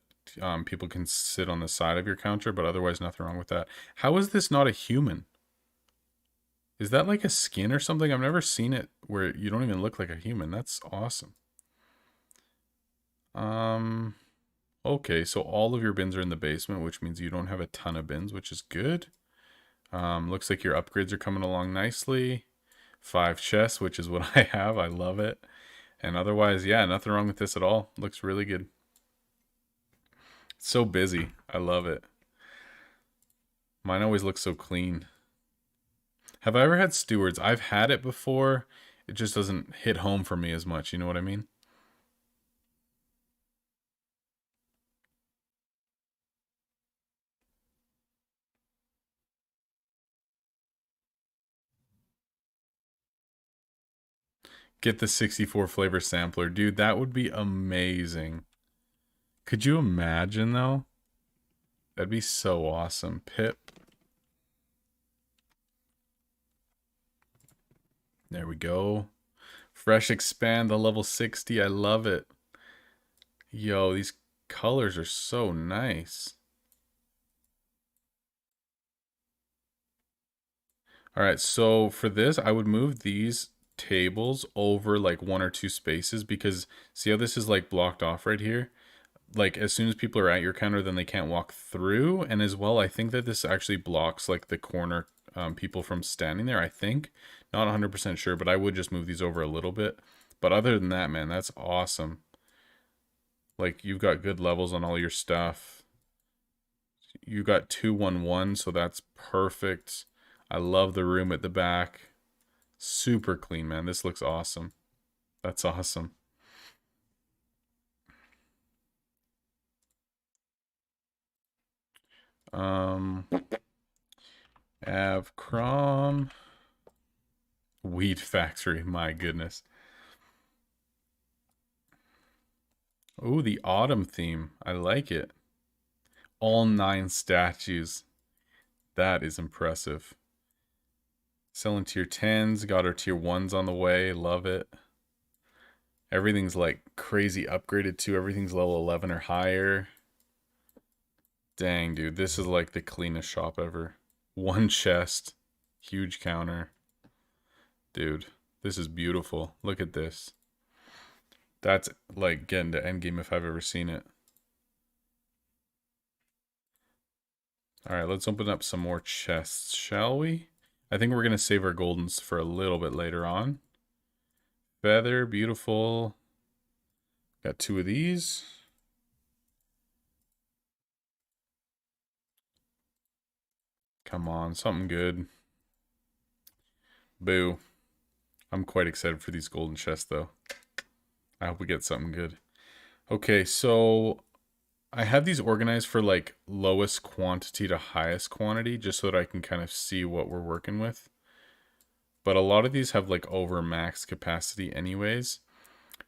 people can sit on the side of your counter, but otherwise nothing wrong with that. How is this not a human? Is that like a skin or something? I've never seen it where you don't even look like a human. That's awesome. Okay, so all of your bins are in the basement, which means you don't have a ton of bins, which is good. Looks like your upgrades are coming along nicely. 5 chests, which is what I have. I love it. And otherwise, yeah, nothing wrong with this at all. Looks really good. It's so busy. I love it. Mine always looks so clean. Have I ever had stewards? I've had it before. It just doesn't hit home for me as much. You know what I mean? Get the 64 flavor sampler. Dude, that would be amazing. Could you imagine, though? That'd be so awesome. Pip. There we go. Fresh expand the level 60. I love it. Yo, these colors are so nice. All right, so for this, I would move these tables over like 1 or 2 spaces because see how this is like blocked off right here? Like as soon as people are at your counter, then they can't walk through. And as well, I think that this actually blocks like the corner people from standing there, I think. Not 100% sure, but I would just move these over a little bit. But other than that, man, that's awesome. Like you've got good levels on all your stuff. You got 211, so that's perfect. I love the room at the back. Super clean, man. This looks awesome. That's awesome. Avcrom. Weed Factory, my goodness. Oh, the autumn theme. I like it. All 9 statues. That is impressive. Selling tier 10s. Got our tier 1s on the way. Love it. Everything's like crazy upgraded too. Everything's level 11 or higher. Dang, dude. This is like the cleanest shop ever. 1 chest. Huge counter. Dude, this is beautiful. Look at this. That's like getting to endgame if I've ever seen it. Alright, let's open up some more chests, shall we? I think we're going to save our goldens for a little bit later on. Feather, beautiful. Got 2 of these. Come on, something good. Boo. I'm quite excited for these golden chests, though. I hope we get something good. Okay, so I have these organized for like lowest quantity to highest quantity, just so that I can kind of see what we're working with. But a lot of these have like over max capacity anyways.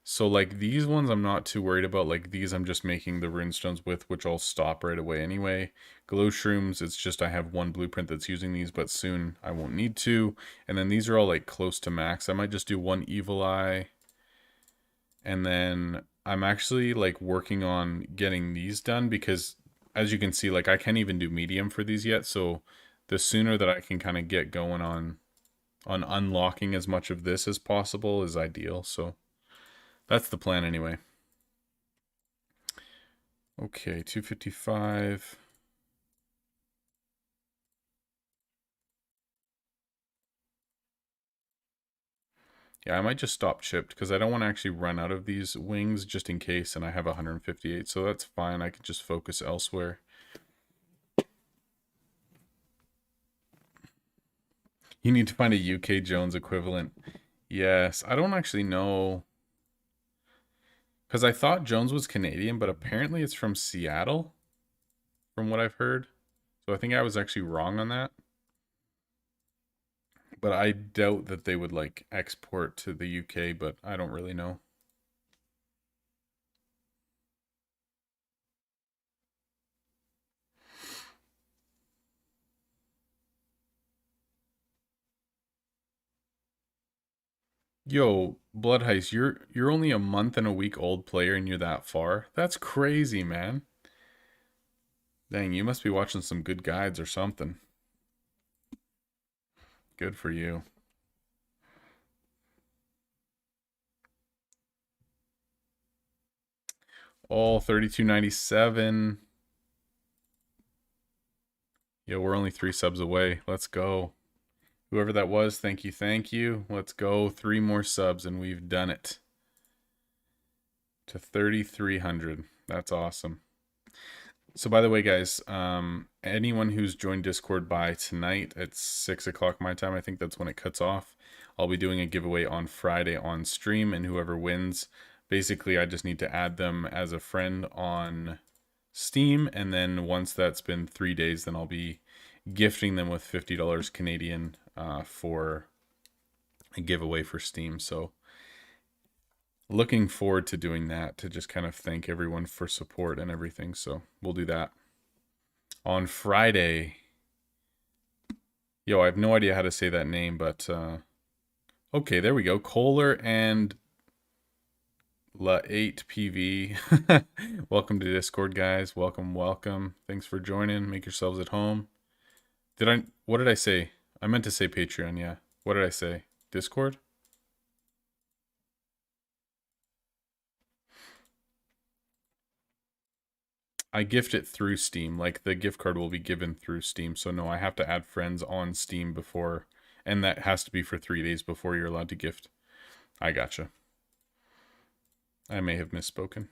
So like these ones I'm not too worried about. Like these I'm just making the runestones with, which I'll stop right away anyway. Glow shrooms, it's just I have one blueprint that's using these, but soon I won't need to. And then these are all like close to max. I might just do one evil eye. And then I'm actually like working on getting these done because as you can see, like I can't even do medium for these yet. So the sooner that I can kind of get going on unlocking as much of this as possible is ideal. So that's the plan anyway. Okay, 255. Yeah, I might just stop chipped because I don't want to actually run out of these wings just in case, and I have 158, so that's fine. I can just focus elsewhere. You need to find a UK Jones equivalent. Yes, I don't actually know. Because I thought Jones was Canadian, but apparently it's from Seattle, from what I've heard. So I think I was actually wrong on that. But I doubt that they would like export to the UK, but I don't really know. Yo, Blood Heist, you're only a month and a week old player and you're that far? That's crazy, man. Dang, you must be watching some good guides or something. Good for you. Oh, 32.97. Yo, we're only 3 subs away. Let's go. Whoever that was, thank you, thank you. Let's go. 3 more subs and we've done it. To 3,300. That's awesome. So by the way, guys, anyone who's joined Discord by tonight at 6 o'clock my time, I think that's when it cuts off, I'll be doing a giveaway on Friday on stream, and whoever wins, basically I just need to add them as a friend on Steam, and then once that's been 3 days, then I'll be gifting them with $50 Canadian for a giveaway for Steam. So looking forward to doing that, to just kind of thank everyone for support and everything. So we'll do that on Friday. Yo, I have no idea how to say that name, but okay, there we go. Kohler and La8PV. Welcome to Discord, guys. Welcome, welcome. Thanks for joining. Make yourselves at home. What did I say? I meant to say Patreon, yeah. What did I say? Discord? I gift it through Steam. Like the gift card will be given through Steam. So no, I have to add friends on Steam before, and that has to be for 3 days before you're allowed to gift. I gotcha. I may have misspoken.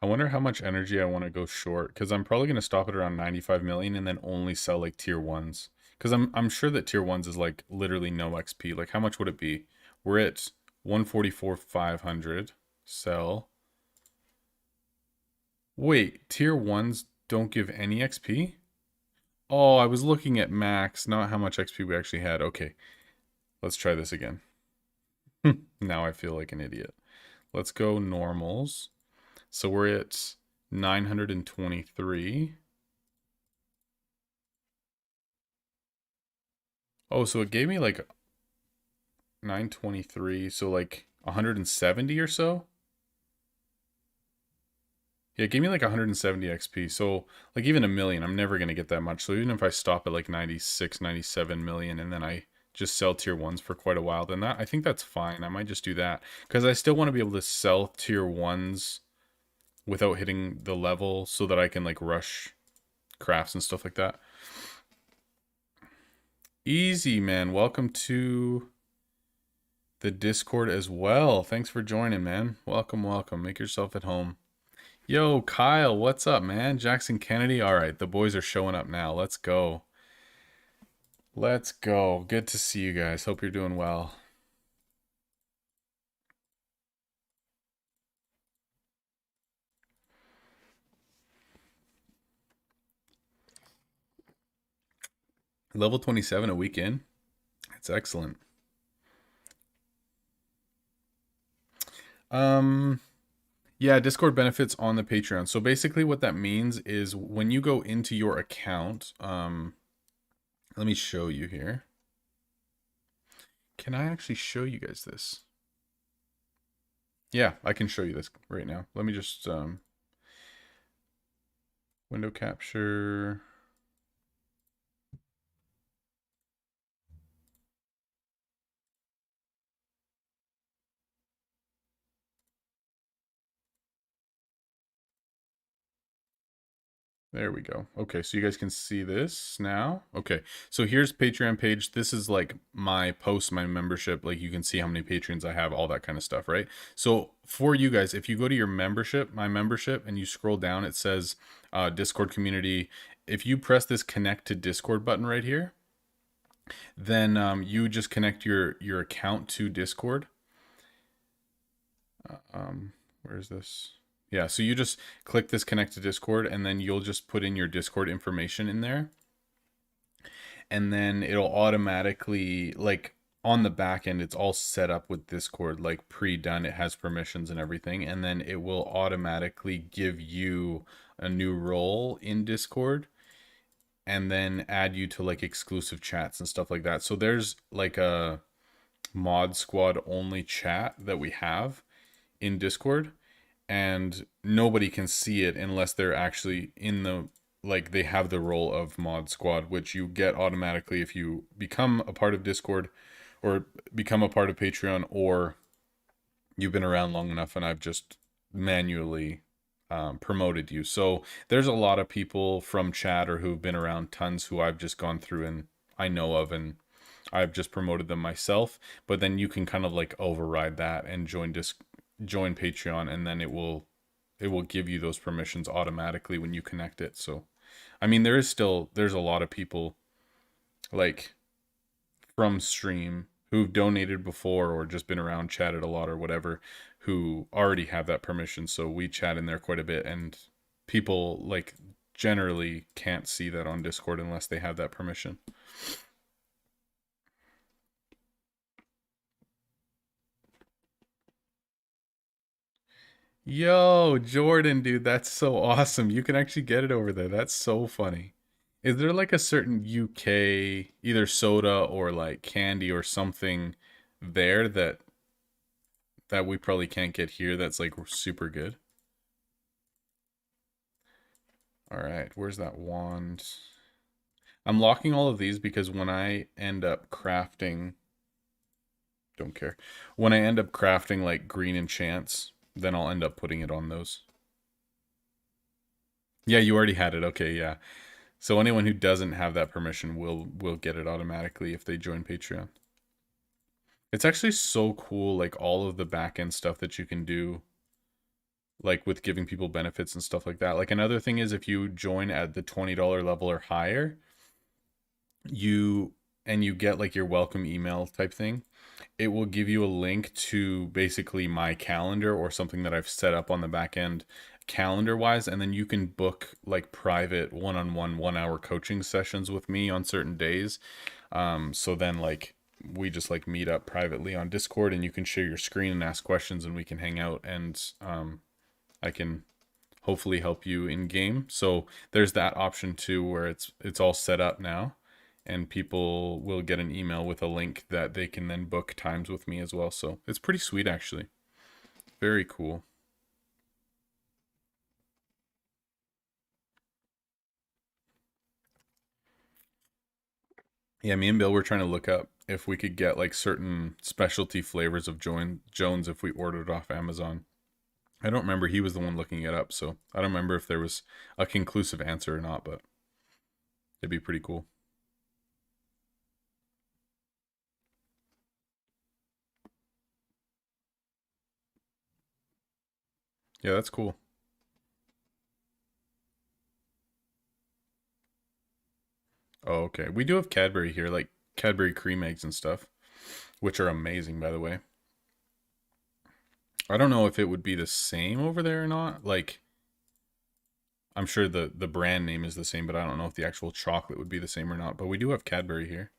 I wonder how much energy I want to go short, because I'm probably going to stop at around 95 million and then only sell like tier 1s. Because I'm sure that tier 1s is like literally no XP. Like how much would it be? We're at 144,500. Sell. Wait, tier 1s don't give any XP? Oh, I was looking at max, not how much XP we actually had. Okay, let's try this again. Now I feel like an idiot. Let's go normals. So we're at 923. Oh, so it gave me like 923, so like 170 or so? Yeah, it gave me like 170 XP. So like even a million, I'm never going to get that much. So even if I stop at like 96, 97 million and then I just sell tier 1s for quite a while, then I think that's fine. I might just do that because I still want to be able to sell tier 1s without hitting the level so that I can like rush crafts and stuff like that. Easy, man. Welcome to the Discord as well. Thanks for joining, man. Welcome, welcome. Make yourself at home. Yo, Kyle, what's up, man? Jackson Kennedy. All right, the boys are showing up now. Let's go. Let's go. Good to see you guys. Hope you're doing well. Level 27 a week in. That's excellent. Um yeah, Discord benefits on the Patreon. So basically what that means is when you go into your account, let me show you here. Can I actually show you guys this? Yeah, I can show you this right now. Let me just window capture. There we go. Okay, so you guys can see this now. Okay, so here's Patreon page. This is like my post, my membership. Like you can see how many patrons I have, all that kind of stuff, right? So for you guys, if you go to your membership, my membership, and you scroll down, it says Discord community. If you press this connect to Discord button right here, then you just connect your account to Discord. Where is this? Yeah, so you just click this connect to Discord, and then you'll just put in your Discord information in there, and then it'll automatically, like, on the back end, it's all set up with Discord, like pre-done. It has permissions and everything, and then it will automatically give you a new role in Discord, and then add you to like exclusive chats and stuff like that. So there's like a mod squad only chat that we have in Discord, and nobody can see it unless they're actually in the, like, they have the role of mod squad, which you get automatically if you become a part of Discord or become a part of Patreon, or you've been around long enough and I've just manually promoted you. So there's a lot of people from chat or who've been around tons who I've just gone through and I know of, and I've just promoted them myself. But then you can kind of like override that and join Patreon, and then it will give you those permissions automatically when you connect it. So I mean, there's a lot of people like from stream who've donated before or just been around, chatted a lot or whatever, who already have that permission. So we chat in there quite a bit, and people like generally can't see that on Discord unless they have that permission. Yo, Jordan, dude, that's so awesome. You can actually get it over there. That's so funny. Is there like a certain UK either soda or like candy or something there that we probably can't get here that's like super good? All right, where's that wand? I'm locking all of these because when I end up crafting, don't care. When I end up crafting like green enchants, then I'll end up putting it on those. Yeah, you already had it. Okay, yeah. So anyone who doesn't have that permission will get it automatically if they join Patreon. It's actually so cool, like all of the back end stuff that you can do, like with giving people benefits and stuff like that. Like another thing is if you join at the $20 level or higher, you and you get like your welcome email type thing, it will give you a link to basically my calendar or something that I've set up on the back end calendar wise, and then you can book like private one-on-one 1 hour coaching sessions with me on certain days. So then like we just like meet up privately on Discord, and you can share your screen and ask questions, and we can hang out, and I can hopefully help you in game. So there's that option too, where it's all set up now, and people will get an email with a link that they can then book times with me as well. So it's pretty sweet actually. Very cool. Yeah, me and Bill were trying to look up if we could get like certain specialty flavors of Jones if we ordered off Amazon. I don't remember. He was the one looking it up, so I don't remember if there was a conclusive answer or not, but it'd be pretty cool. Yeah, that's cool. Oh, okay. We do have Cadbury here, like Cadbury cream eggs and stuff, which are amazing, by the way. I don't know if it would be the same over there or not. Like, I'm sure the brand name is the same, but I don't know if the actual chocolate would be the same or not. But we do have Cadbury here.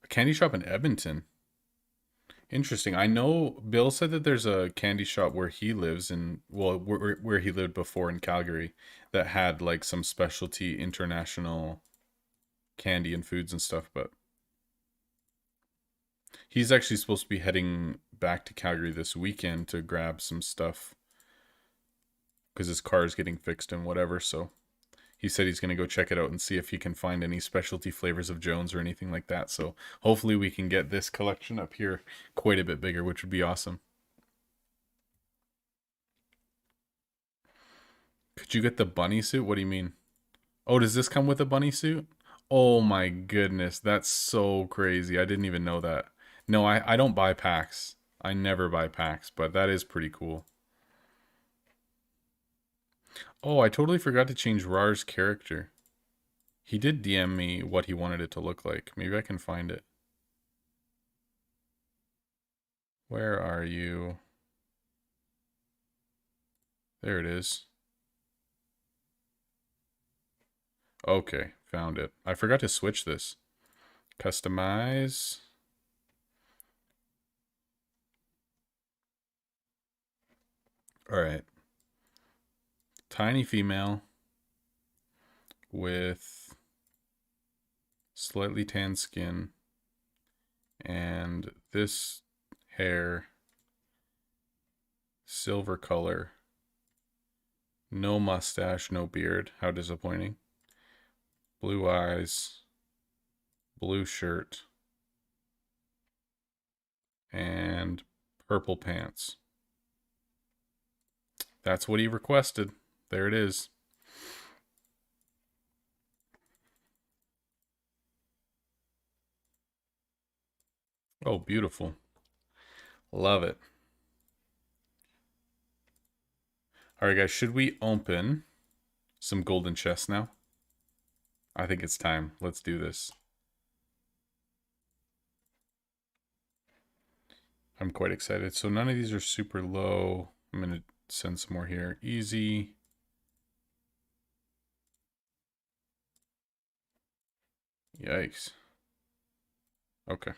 A candy shop in Edmonton. Interesting. I know Bill said that there's a candy shop where he lives in, well, where he lived before in Calgary, that had like some specialty international candy and foods and stuff. But he's actually supposed to be heading back to Calgary this weekend to grab some stuff because his car is getting fixed and whatever. So he said he's going to go check it out and see if he can find any specialty flavors of Jones or anything like that. So hopefully we can get this collection up here quite a bit bigger, which would be awesome. Could you get the bunny suit? What do you mean? Oh, does this come with a bunny suit? Oh my goodness, that's so crazy. I didn't even know that. No, I don't buy packs. I never buy packs, but that is pretty cool. Oh, I totally forgot to change Rar's character. He did DM me what he wanted it to look like. Maybe I can find it. Where are you? There it is. Okay, found it. I forgot to switch this. Customize. All right. Tiny female with slightly tan skin and this hair, silver color, no mustache, no beard. How disappointing. Blue eyes, blue shirt, and purple pants. That's what he requested. There it is. Oh, beautiful. Love it. All right, guys, should we open some golden chests now? I think it's time. Let's do this. I'm quite excited. So none of these are super low. I'm going to send some more here. Easy. Yikes. Okay.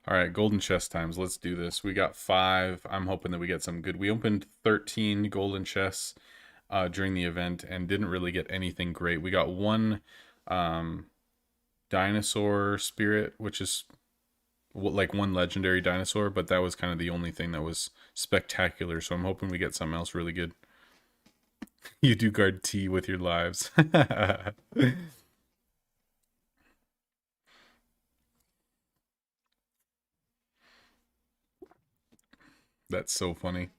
All right, golden chest times. Let's do this. We got 5. I'm hoping that we get some good. We opened 13 golden chests during the event and didn't really get anything great. We got one dinosaur spirit, which is like one legendary dinosaur, but that was kind of the only thing that was spectacular. So I'm hoping we get something else really good. You do guard T with your lives. That's so funny.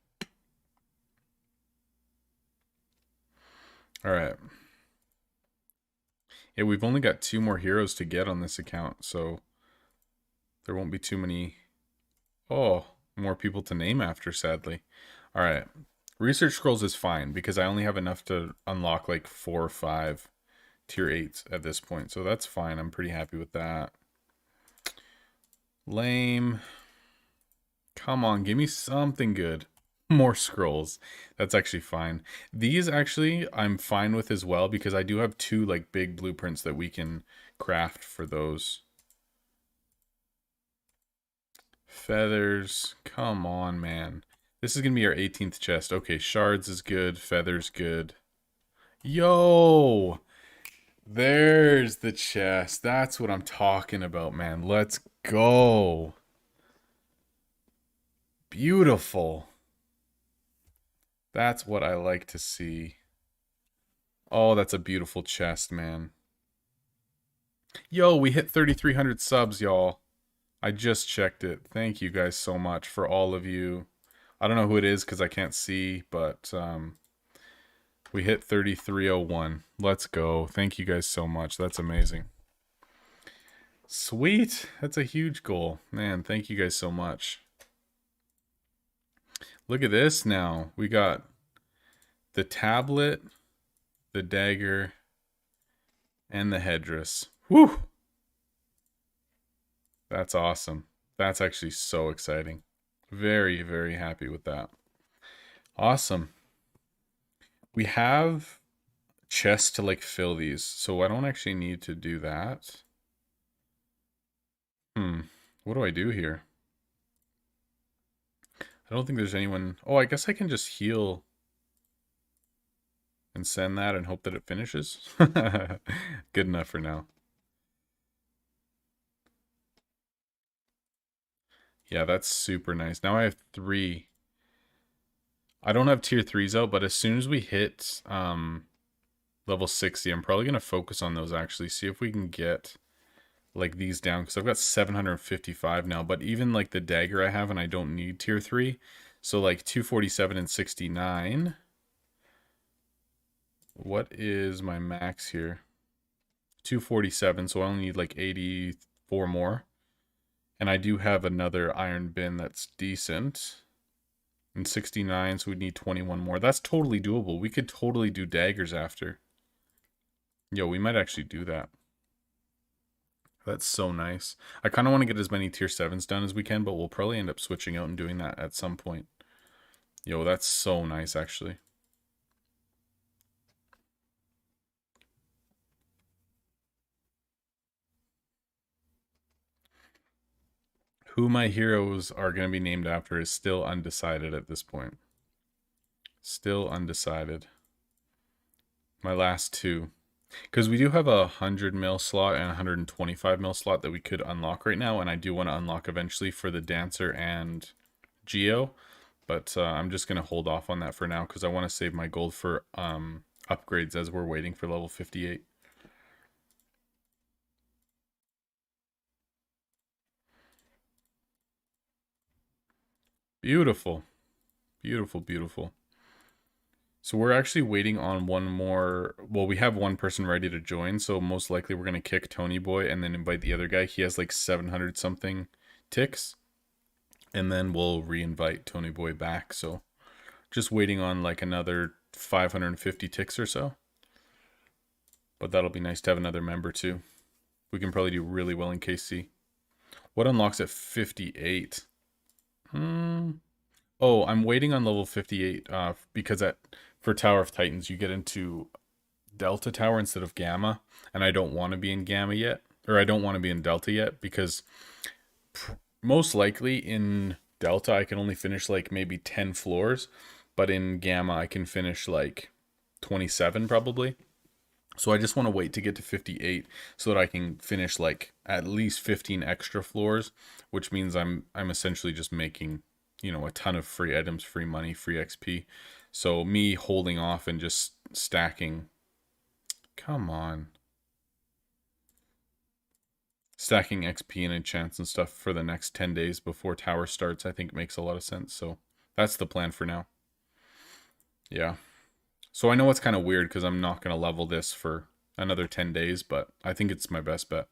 All right. Yeah, we've only got 2 more heroes to get on this account, so there won't be too many. Oh, more people to name after, sadly. All right. Research scrolls is fine because I only have enough to unlock like 4 or 5 tier 8s at this point. So that's fine. I'm pretty happy with that. Lame. Come on, give me something good. More scrolls. That's actually fine. These actually I'm fine with as well because I do have 2 like big blueprints that we can craft for those. Feathers. Come on, man. This is going to be our 18th chest. Okay, shards is good. Feathers good. Yo! There's the chest. That's what I'm talking about, man. Let's go. Beautiful. That's what I like to see. Oh, that's a beautiful chest, man. Yo, we hit 3,300 subs, y'all. I just checked it. Thank you guys so much for all of you. I don't know who it is because I can't see, but we hit 3,301. Let's go. Thank you guys so much. That's amazing. Sweet. That's a huge goal. Man, thank you guys so much. Look at this now. We got the tablet, the dagger, and the headdress. Whew. That's awesome. That's actually so exciting. Very, very happy with that. Awesome. We have chests to like fill these, so I don't actually need to do that. What do I do here? I don't think there's anyone. Oh, I guess I can just heal and send that and hope that it finishes. Good enough for now. Yeah, that's super nice. Now I have 3. I don't have tier 3s out, but as soon as we hit level 60, I'm probably going to focus on those actually. See if we can get like these down, because I've got 755 now, but even like the dagger I have and I don't need tier 3. So like 247 and 69. What is my max here? 247, so I only need like 84 more. And I do have another iron bin that's decent. And 69, so we need 21 more. That's totally doable. We could totally do daggers after. Yo, we might actually do that. That's so nice. I kind of want to get as many tier 7s done as we can, but we'll probably end up switching out and doing that at some point. Yo, that's so nice, actually. Who my heroes are going to be named after is still undecided at this point. Still undecided. My last 2. Because we do have a 100 mil slot and a 125 mil slot that we could unlock right now, and I do want to unlock eventually for the Dancer and Geo, but I'm just going to hold off on that for now because I want to save my gold for upgrades as we're waiting for level 58. Beautiful. Beautiful, beautiful. So we're actually waiting on one more. Well, we have one person ready to join, so most likely we're going to kick Tony Boy and then invite the other guy. He has like 700 something ticks. And then we'll re-invite Tony Boy back. So just waiting on like another 550 ticks or so. But that'll be nice to have another member too. We can probably do really well in KC. What unlocks at 58? Oh, I'm waiting on level 58 because for Tower of Titans you get into Delta Tower instead of Gamma, and I don't want to be in Gamma yet, or I don't want to be in Delta yet, because most likely in Delta I can only finish like maybe 10 floors, but in Gamma I can finish like 27 probably. So I just want to wait to get to 58 so that I can finish like at least 15 extra floors, which means I'm essentially just making, you know, a ton of free items, free money, free XP. So me holding off and just stacking. Come on. Stacking XP and enchants and stuff for the next 10 days before tower starts, I think makes a lot of sense. So that's the plan for now. Yeah. So I know it's kind of weird because I'm not going to level this for another 10 days, but I think it's my best bet.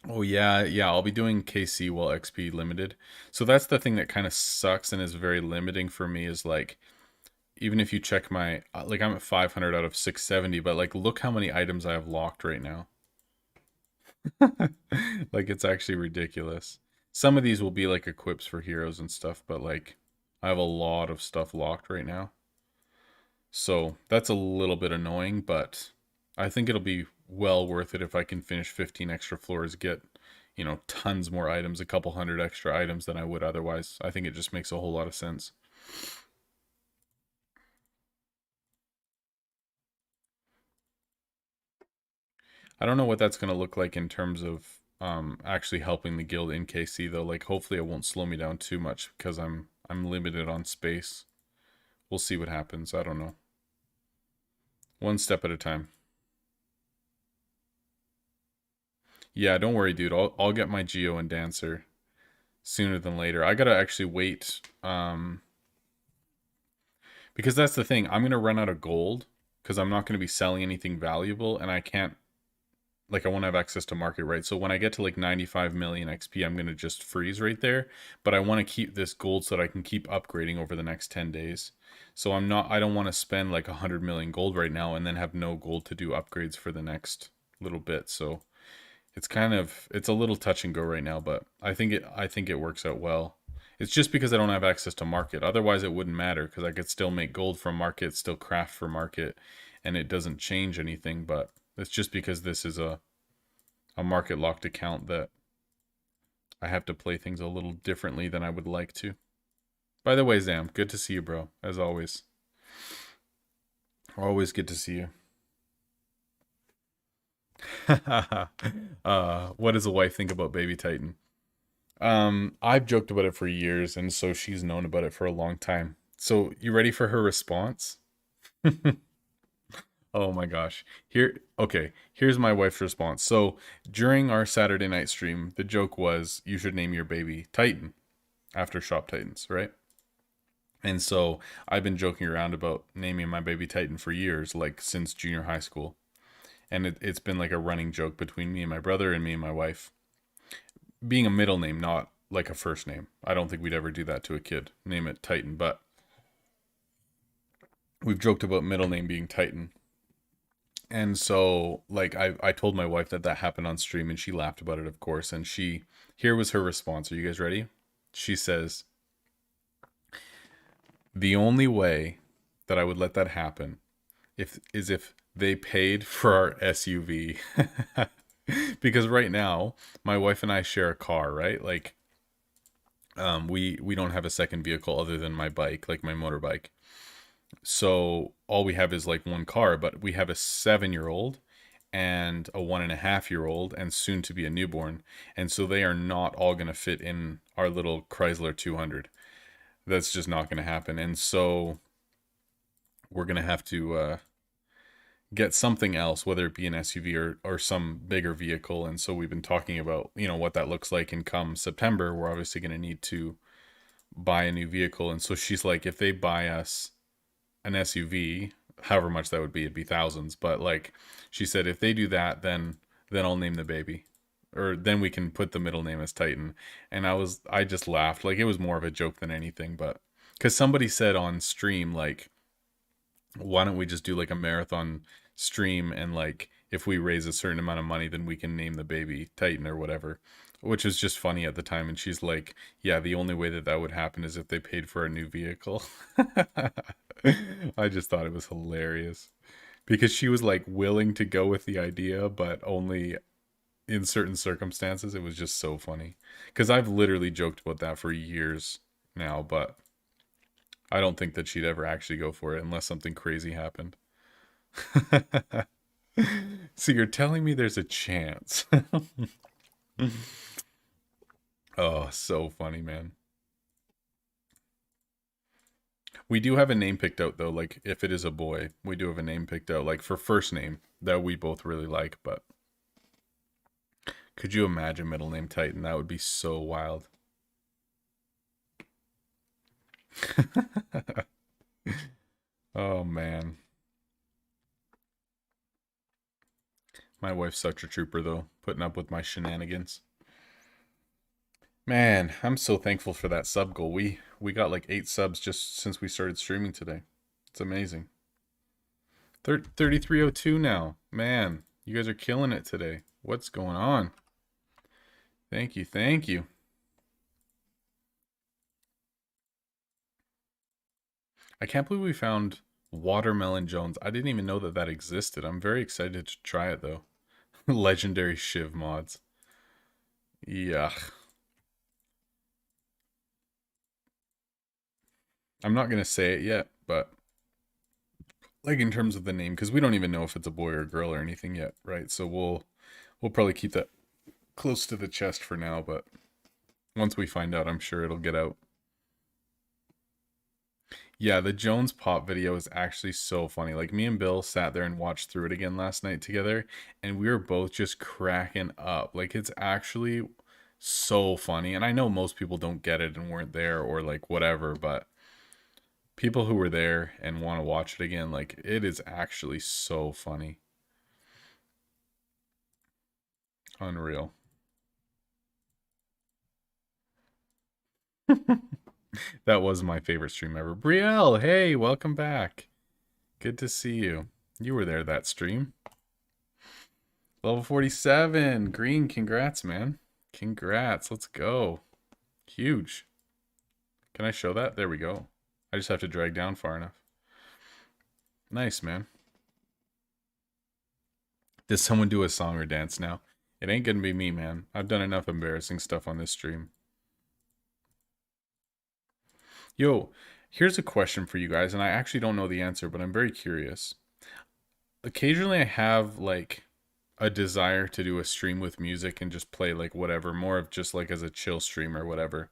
Oh yeah, yeah, I'll be doing KC while XP limited. So that's the thing that kind of sucks and is very limiting for me is like, even if you check my, like I'm at 500 out of 670, but like look how many items I have locked right now. Like it's actually ridiculous. Some of these will be like equips for heroes and stuff, but like I have a lot of stuff locked right now. So that's a little bit annoying, but I think it'll be well worth it if I can finish 15 extra floors, get, you know, tons more items, a couple hundred extra items than I would otherwise. I think it just makes a whole lot of sense. I don't know what that's going to look like in terms of actually helping the guild in KC though. Like hopefully it won't slow me down too much because I'm limited on space. We'll see what happens. I don't know. One step at a time. Yeah, don't worry, dude. I'll get my Geo and Dancer sooner than later. I gotta actually wait, because that's the thing. I'm gonna run out of gold because I'm not gonna be selling anything valuable, and I can't like I won't have access to market, right? So when I get to like 95 million XP, I'm going to just freeze right there. But I want to keep this gold so that I can keep upgrading over the next 10 days. So I don't want to spend like 100 million gold right now and then have no gold to do upgrades for the next little bit. So it's a little touch and go right now, but I think it works out well. It's just because I don't have access to market. Otherwise it wouldn't matter because I could still make gold from market, still craft for market, and it doesn't change anything, but it's just because this is a market locked account that I have to play things a little differently than I would like to. By the way, Zam, good to see you, bro. As always. Always good to see you. What does a wife think about Baby Titan? I've joked about it for years, and so she's known about it for a long time. So, you ready for her response? Oh my gosh. Okay, here's my wife's response. So, during our Saturday night stream, the joke was you should name your baby Titan after Shop Titans, right? And so, I've been joking around about naming my baby Titan for years, like since junior high school. And it's been like a running joke between me and my brother and me and my wife. Being a middle name, not like a first name. I don't think we'd ever do that to a kid. Name it Titan, but we've joked about middle name being Titan. And so, like, I told my wife that that happened on stream, and she laughed about it, of course. And here was her response. Are you guys ready? She says, "The only way that I would let that happen if they paid for our SUV, because right now my wife and I share a car, right? Like, we don't have a second vehicle other than my bike, like my motorbike. So all we have is like one car, but we have a 7 year old and a 1.5 year old and soon to be a newborn. And so they are not all going to fit in our little Chrysler 200. That's just not going to happen. And so we're going to have to get something else, whether it be an SUV or some bigger vehicle. And so we've been talking about, what that looks like. And come September, we're obviously going to need to buy a new vehicle. And so she's like, if they buy us an SUV, however much that would be, it'd be thousands. But like she said, if they do that, then I'll name the baby, or then we can put the middle name as Titan. And I just laughed, like it was more of a joke than anything, but because somebody said on stream, like, why don't we just do like a marathon stream, and like if we raise a certain amount of money, then we can name the baby Titan or whatever, which was just funny at the time. And she's like, yeah, the only way that that would happen is if they paid for a new vehicle. I just thought it was hilarious because she was like willing to go with the idea, but only in certain circumstances. It was just so funny because I've literally joked about that for years now, but I don't think that she'd ever actually go for it unless something crazy happened. So you're telling me there's a chance? Oh, so funny, man. We do have a name picked out though, like if it is a boy, we do have a name picked out, like for first name that we both really like, but could you imagine middle name Titan? That would be so wild. Oh man. My wife's such a trooper though, putting up with my shenanigans. Man, I'm so thankful for that sub goal. We got like 8 subs just since we started streaming today. It's amazing. 3302 now. Man, you guys are killing it today. What's going on? Thank you. Thank you. I can't believe we found Watermelon Jones. I didn't even know that that existed. I'm very excited to try it though. Legendary Shiv mods. Yeah. I'm not going to say it yet, but like in terms of the name, because we don't even know if it's a boy or a girl or anything yet, right? So we'll probably keep that close to the chest for now, but once we find out, I'm sure it'll get out. Yeah, the Jones Pop video is actually so funny. Like me and Bill sat there and watched through it again last night together, and we were both just cracking up. Like it's actually so funny. And I know most people don't get it and weren't there or like whatever, but people who were there and want to watch it again, like it is actually so funny. Unreal. That was my favorite stream ever. Brielle, hey, welcome back. Good to see you. You were there that stream. Level 47. Green, congrats, man. Congrats. Let's go. Huge. Can I show that? There we go. I just have to drag down far enough. Nice, man. Does someone do a song or dance now? It ain't gonna be me, man. I've done enough embarrassing stuff on this stream. Yo, here's a question for you guys, and I actually don't know the answer, but I'm very curious. Occasionally I have like a desire to do a stream with music and just play like whatever, more of just like as a chill stream or whatever.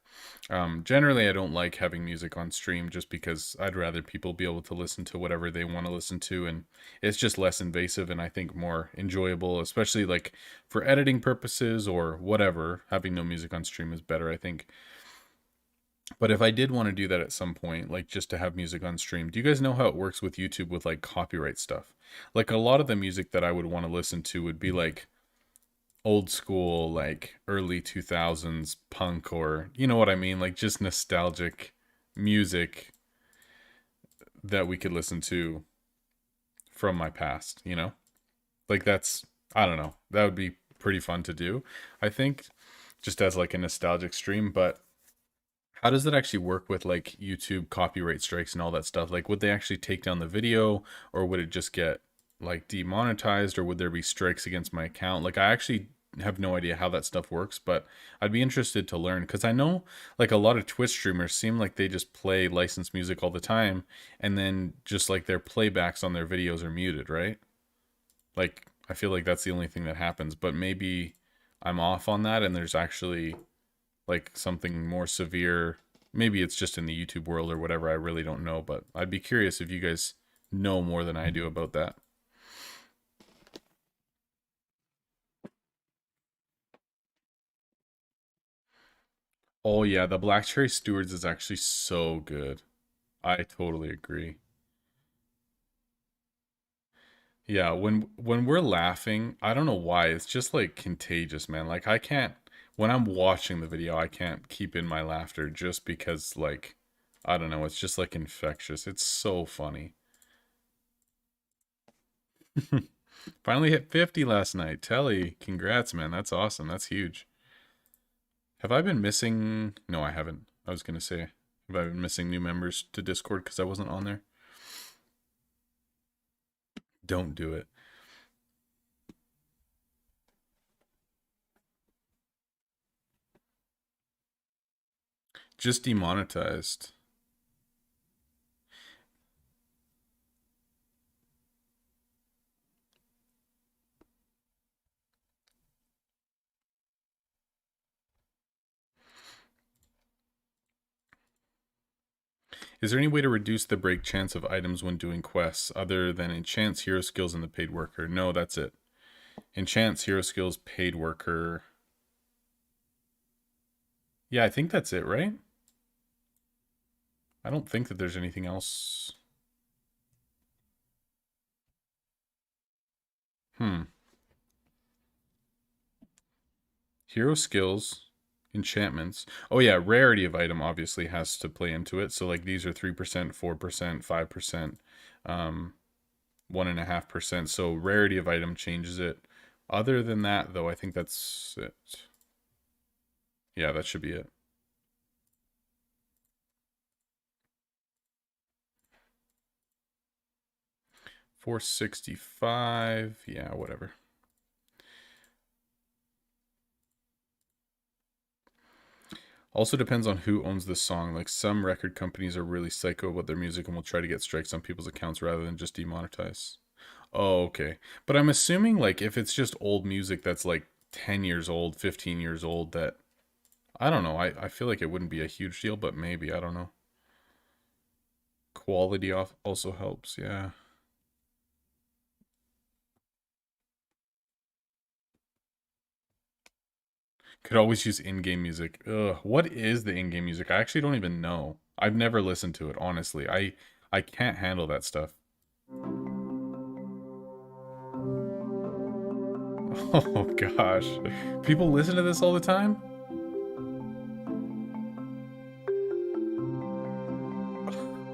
Generally, I don't like having music on stream just because I'd rather people be able to listen to whatever they want to listen to, and it's just less invasive and I think more enjoyable, especially like for editing purposes or whatever. Having no music on stream is better, I think. But if I did want to do that at some point, like just to have music on stream, do you guys know how it works with YouTube with like copyright stuff? Like a lot of the music that I would want to listen to would be like old school, like early 2000s punk, or you know what I mean? Like just nostalgic music that we could listen to from my past, you know? Like that's, I don't know, that would be pretty fun to do, I think, just as like a nostalgic stream. But how does that actually work with like YouTube copyright strikes and all that stuff? Like, would they actually take down the video, or would it just get like demonetized, or would there be strikes against my account? Like, I actually have no idea how that stuff works, but I'd be interested to learn because I know like a lot of Twitch streamers seem like they just play licensed music all the time, and then just like their playbacks on their videos are muted, right? Like, I feel like that's the only thing that happens, but maybe I'm off on that and there's actually like something more severe. Maybe it's just in the YouTube world or whatever. I really don't know, but I'd be curious if you guys know more than I do about that. Oh yeah, the Black Cherry Stewards is actually so good. I totally agree. Yeah, when we're laughing, I don't know why, it's just like contagious, man. Like I can't, when I'm watching the video, I can't keep in my laughter just because like I don't know, it's just like infectious. It's so funny. Finally hit 50 last night. Telly, congrats, man. That's awesome. That's huge. Have I been missing? No, I haven't. I was gonna say, have I been missing new members to Discord because I wasn't on there? Don't do it. Just demonetized. Is there any way to reduce the break chance of items when doing quests other than enchants, hero skills, and the paid worker? No, that's it. Enchants, hero skills, paid worker. Yeah, I think that's it, right? I don't think that there's anything else. Hmm. Hero skills, enchantments. Oh yeah, rarity of item obviously has to play into it. So like these are 3%, 4%, 5%, 1.5%. So rarity of item changes it. Other than that, though, I think that's it. Yeah, that should be it. 465. Yeah, whatever. Also depends on who owns the song. Like some record companies are really psycho about their music and will try to get strikes on people's accounts rather than just demonetize. Oh, okay. But I'm assuming like if it's just old music that's like 10 years old, 15 years old, that I don't know. I feel like it wouldn't be a huge deal, but maybe, I don't know. Quality off also helps, yeah. Could always use in-game music. Ugh, what is the in-game music? I actually don't even know. I've never listened to it, honestly. I can't handle that stuff. Oh gosh. People listen to this all the time?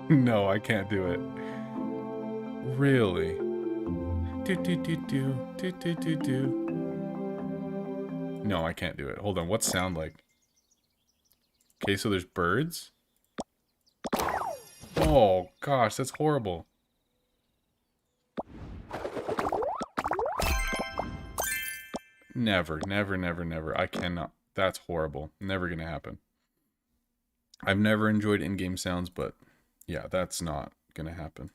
No, I can't do it. Really? Do do do do do do do do. No, I can't do it. Hold on, what's sound like? Okay, so there's birds. Oh gosh, that's horrible. Never, never, never, never. I cannot. That's horrible. Never gonna happen. I've never enjoyed in-game sounds, but yeah, that's not gonna happen.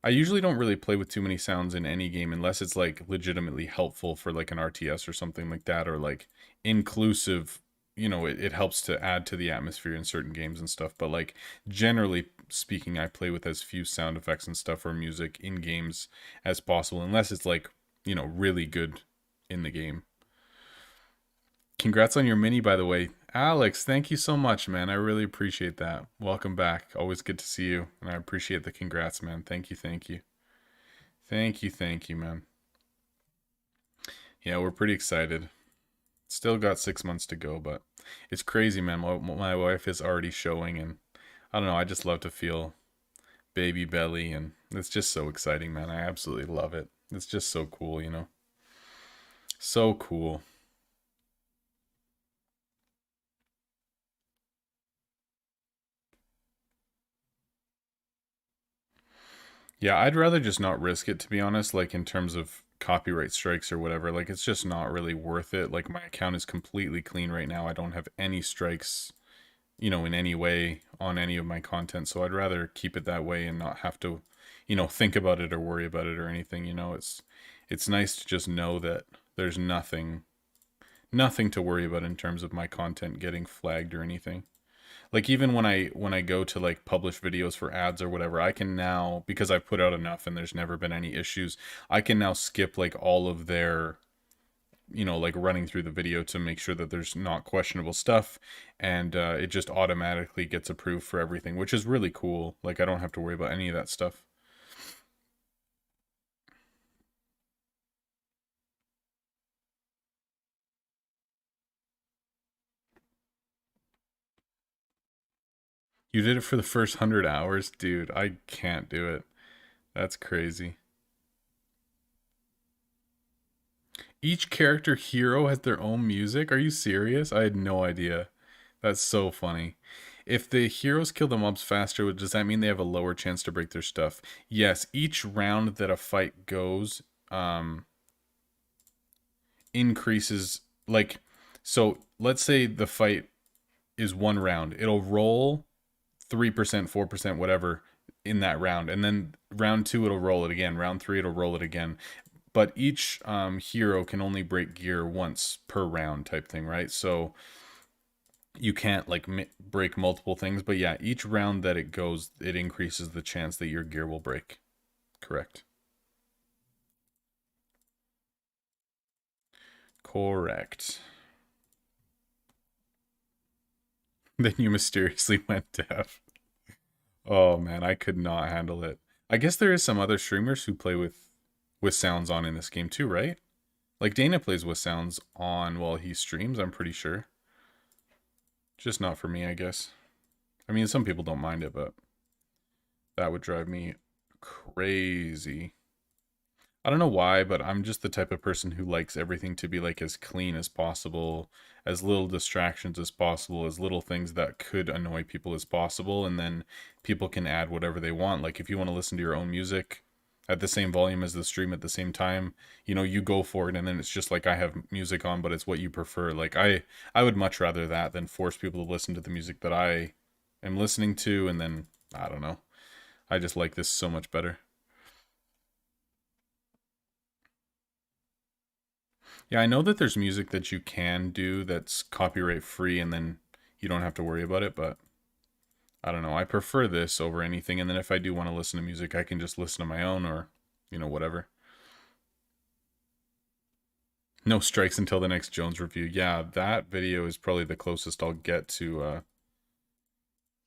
I usually don't really play with too many sounds in any game unless it's like legitimately helpful for like an RTS or something like that, or like inclusive, you know, it helps to add to the atmosphere in certain games and stuff. But like generally speaking, I play with as few sound effects and stuff or music in games as possible, unless it's like, you know, really good in the game. Congrats on your mini, by the way. Alex, thank you so much, man. I really appreciate that. Welcome back. Always good to see you. And I appreciate the congrats, man. Thank you, thank you. Thank you, man. Yeah, we're pretty excited. Still got 6 months to go, but it's crazy, man. My wife is already showing, and I don't know. I just love to feel baby belly, and it's just so exciting, man. I absolutely love it. It's just so cool, you know? So cool. Yeah, I'd rather just not risk it, to be honest, like in terms of copyright strikes or whatever. Like, it's just not really worth it. Like, my account is completely clean right now. I don't have any strikes, you know, in any way on any of my content. So I'd rather keep it that way and not have to, you know, think about it or worry about it or anything. You know, it's nice to just know that there's nothing to worry about in terms of my content getting flagged or anything. Like even when I go to like publish videos for ads or whatever, I can now, because I've put out enough and there's never been any issues, I can now skip like all of their, you know, like running through the video to make sure that there's not questionable stuff, and it just automatically gets approved for everything, which is really cool. Like I don't have to worry about any of that stuff. You did it for the first 100 hours, dude. I can't do it. That's crazy. Each character hero has their own music. Are you serious? I had no idea. That's so funny. If the heroes kill the mobs faster, does that mean they have a lower chance to break their stuff? Yes, each round that a fight goes increases, like, so let's say the fight is 1 round. It'll roll 3%, 4%, whatever in that round. And then round two, it'll roll it again. Round three, it'll roll it again. But each hero can only break gear once per round type thing, right? So you can't like break multiple things, but yeah, each round that it goes, it increases the chance that your gear will break. Correct. Correct. Then you mysteriously went deaf. Oh man, I could not handle it. I guess there is some other streamers who play with sounds on in this game too, right? Like Dana plays with sounds on while he streams, I'm pretty sure. Just not for me, I guess. I mean, some people don't mind it, but that would drive me crazy. I don't know why, but I'm just the type of person who likes everything to be like as clean as possible, as little distractions as possible, as little things that could annoy people as possible, and then people can add whatever they want. Like if you want to listen to your own music at the same volume as the stream at the same time, you know, you go for it, and then it's just like I have music on, but it's what you prefer. Like I would much rather that than force people to listen to the music that I am listening to, and then I don't know. I just like this so much better. Yeah, I know that there's music that you can do that's copyright free and then you don't have to worry about it, but I don't know. I prefer this over anything. And then if I do want to listen to music, I can just listen to my own or, you know, whatever. No strikes until the next Jones review. Yeah, that video is probably the closest I'll get to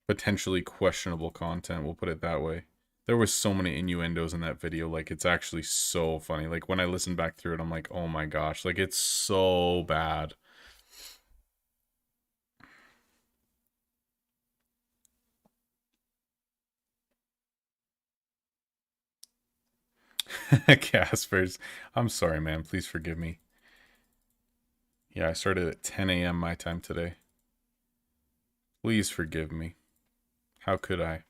potentially questionable content. We'll put it that way. There was so many innuendos in that video. Like, it's actually so funny. Like, when I listen back through it, I'm like, oh my gosh. Like, it's so bad. Casper's. I'm sorry, man. Please forgive me. Yeah, I started at 10 a.m. my time today. Please forgive me. How could I?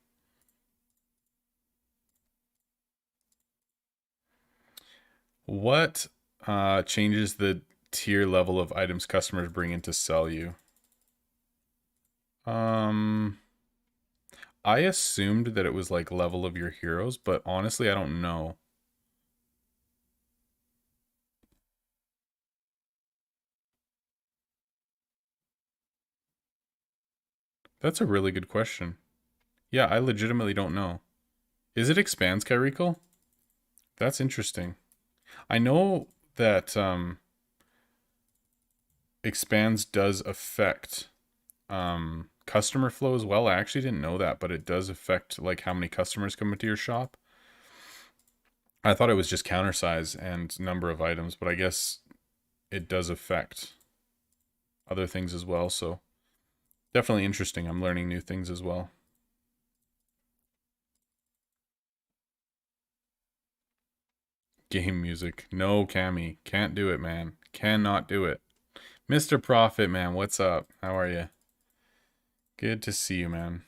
What changes the tier level of items customers bring in to sell you? Um, I assumed that it was like level of your heroes, but honestly, I don't know. That's a really good question. Yeah, I legitimately don't know. Is it expands, Kyrico? That's interesting. I know that expands does affect customer flow as well. I actually didn't know that, but it does affect like how many customers come into your shop. I thought it was just counter size and number of items, but I guess it does affect other things as well. So definitely interesting. I'm learning new things as well. Game music. No, Cammy. Can't do it, man. Cannot do it. Mr. Profit, man. What's up? How are you? Good to see you, man.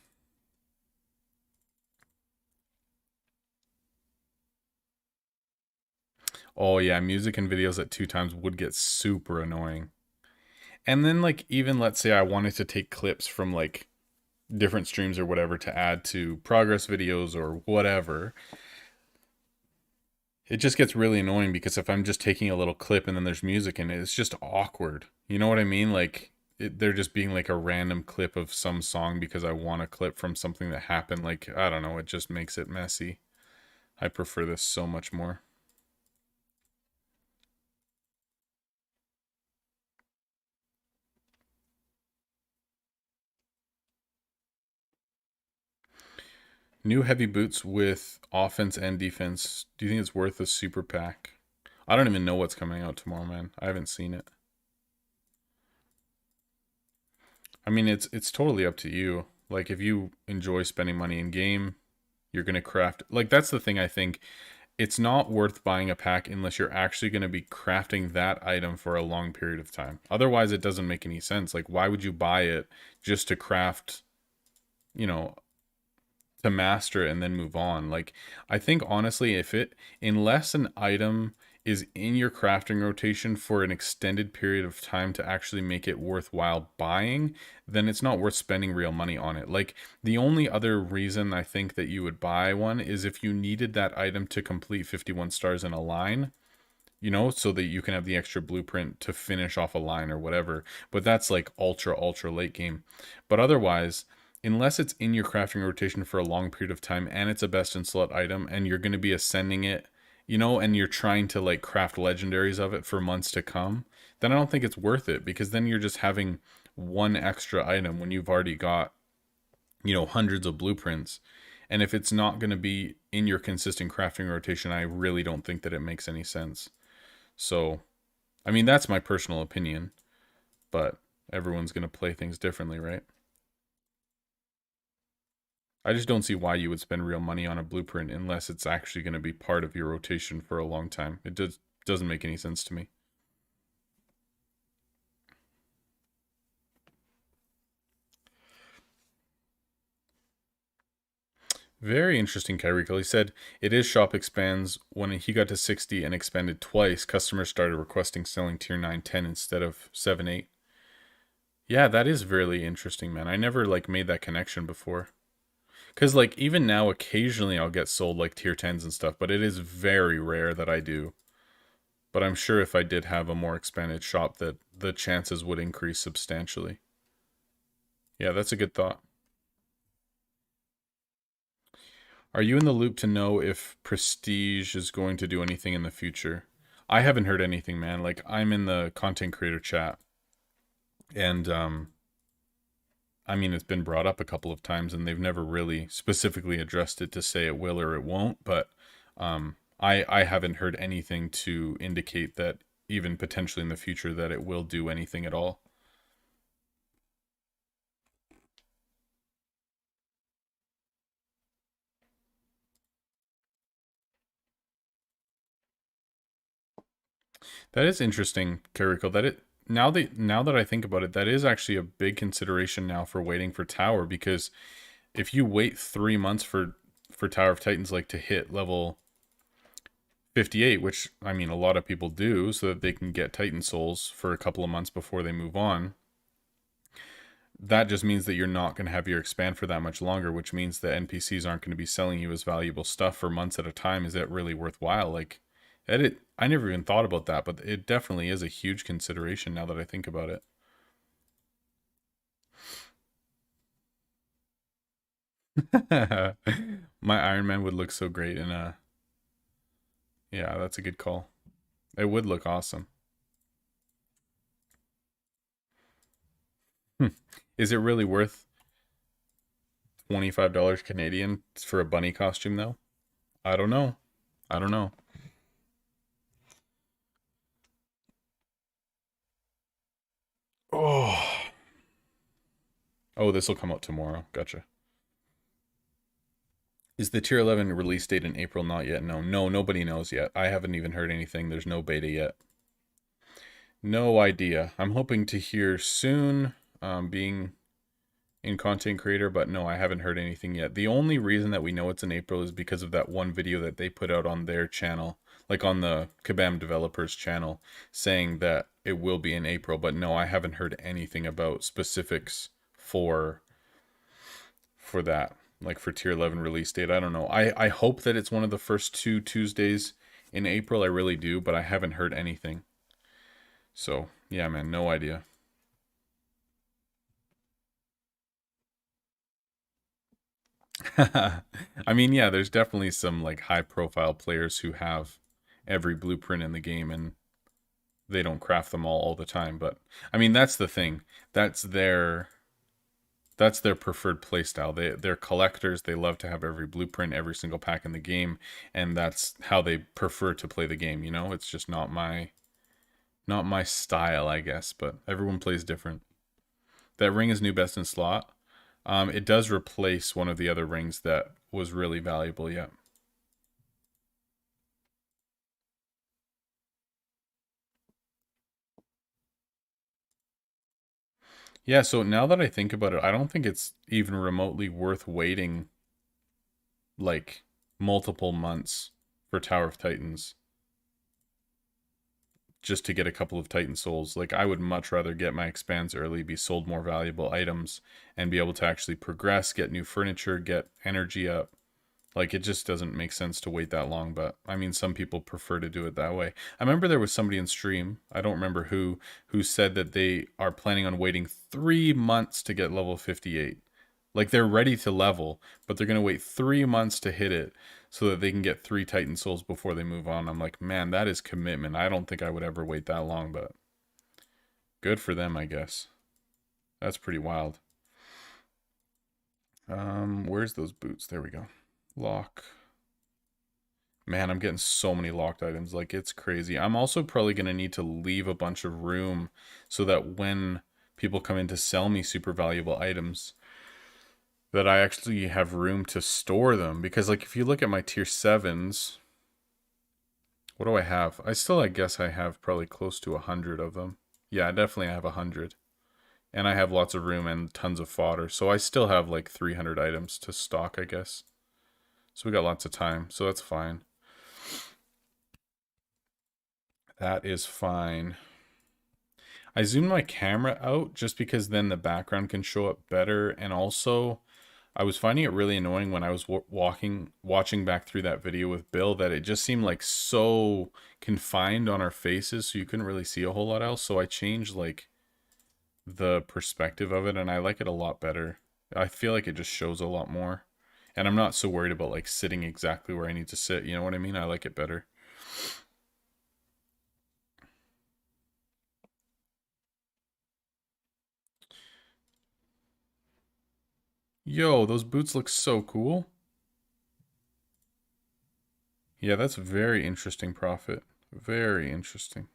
Oh, yeah. Music and videos at 2 times would get super annoying. And then, like, even let's say I wanted to take clips from, like, different streams or whatever to add to progress videos or whatever. It just gets really annoying because if I'm just taking a little clip and then there's music in it, it's just awkward. You know what I mean? Like they're just being like a random clip of some song because I want a clip from something that happened. Like, I don't know, it just makes it messy. I prefer this so much more. New heavy boots with offense and defense. Do you think it's worth a super pack? I don't even know what's coming out tomorrow, man. I haven't seen it. I mean, it's totally up to you. Like if you enjoy spending money in game, you're going to craft. Like that's the thing I think it's not worth buying a pack unless you're actually going to be crafting that item for a long period of time. Otherwise, it doesn't make any sense. Like, why would you buy it just to craft, you know, to master it and then move on? Like, I think honestly, unless an item is in your crafting rotation for an extended period of time to actually make it worthwhile buying, then it's not worth spending real money on it. Like, the only other reason I think that you would buy one is if you needed that item to complete 51 stars in a line, so that you can have the extra blueprint to finish off a line or whatever. But that's like ultra late game. But otherwise, unless it's in your crafting rotation for a long period of time and it's a best in slot item and you're going to be ascending it, and you're trying to like craft legendaries of it for months to come, then I don't think it's worth it because then you're just having one extra item when you've already got, hundreds of blueprints. And if it's not going to be in your consistent crafting rotation, I really don't think that it makes any sense. So, I mean, that's my personal opinion, but everyone's going to play things differently, right? I just don't see why you would spend real money on a blueprint unless it's actually going to be part of your rotation for a long time. It doesn't make any sense to me. Very interesting, Kyrico. He said it is shop expands. When he got to 60 and expanded twice, customers started requesting selling tier 9, 10 instead of 7, 8. Yeah, that is really interesting, man. I never like made that connection before. Cause like even now occasionally I'll get sold like tier 10s and stuff, but it is very rare that I do. But I'm sure if I did have a more expanded shop that the chances would increase substantially. Yeah, that's a good thought. Are you in the loop to know if Prestige is going to do anything in the future? I haven't heard anything, man. Like I'm in the content creator chat and I mean, it's been brought up a couple of times, and they've never really specifically addressed it to say it will or it won't. But I haven't heard anything to indicate that even potentially in the future that it will do anything at all. That is interesting, Kariko. Now that I think about it, that is actually a big consideration now for waiting for Tower, because if you wait 3 months for Tower of Titans like to hit level 58, which I mean a lot of people do, so that they can get Titan souls for a couple of months before they move on, that just means that you're not going to have your expand for that much longer, which means that NPCs aren't going to be selling you as valuable stuff for months at a time. Is that really worthwhile? Like, I never even thought about that, but it definitely is a huge consideration now that I think about it. My Ironman would look so great in a. Yeah, that's a good call. It would look awesome. Is it really worth $25 Canadian for a bunny costume though? I don't know. I don't know. Oh. Oh, this will come out tomorrow. Gotcha. Is the tier 11 release date in April? Not yet. No, nobody knows yet. I haven't even heard anything. There's no beta yet. No idea. I'm hoping to hear soon, being in content creator, but no, I haven't heard anything yet. The only reason that we know it's in April is because of that one video that they put out on their channel, like on the Kabam developers channel, saying that it will be in April. But no, I haven't heard anything about specifics for that, like for tier 11 release date. I don't know. I hope that it's one of the first 2 Tuesdays in April. I really do, but I haven't heard anything. So yeah, man, no idea. I mean, yeah, there's definitely some like high profile players who have every blueprint in the game, and they don't craft them all the time. But I mean, that's the thing. That's their that's their preferred playstyle. They're collectors. They love to have every blueprint, every single pack in the game, and that's how they prefer to play the game. You know, it's just not my style, I guess. But everyone plays different. That ring is new best in slot. It does replace one of the other rings that was really valuable. Yeah. Yeah, so now that I think about it, I don't think it's even remotely worth waiting like multiple months for Tower of Titans just to get a couple of Titan souls. Like I would much rather get my expands early, be sold more valuable items, and be able to actually progress, get new furniture, get energy up. Like it just doesn't make sense to wait that long, but I mean some people prefer to do it that way. I remember there was somebody in stream, I don't remember who said that they are planning on waiting 3 months to get level 58. Like they're ready to level, but they're going to wait 3 months to hit it so that they can get 3 Titan souls before they move on. I'm like, "Man, that is commitment. I don't think I would ever wait that long, but good for them, I guess." That's pretty wild. Where's those boots? There we go. Lock. Man, I'm getting so many locked items. Like, it's crazy. I'm also probably going to need to leave a bunch of room so that when people come in to sell me super valuable items, that I actually have room to store them. Because, like, if you look at my tier 7s, what do I have? I guess I have probably close to 100 of them. Yeah, definitely I have 100. And I have lots of room and tons of fodder. So I still have like 300 items to stock, I guess. So we got lots of time. So that's fine. That is fine. I zoomed my camera out just because then the background can show up better. And also, I was finding it really annoying when I was watching back through that video with Bill that it just seemed like so confined on our faces, so you couldn't really see a whole lot else. So I changed like the perspective of it, and I like it a lot better. I feel like it just shows a lot more. And I'm not so worried about like sitting exactly where I need to sit. You know what I mean? I like it better. Yo, those boots look so cool. Yeah, that's very interesting profit. Very interesting.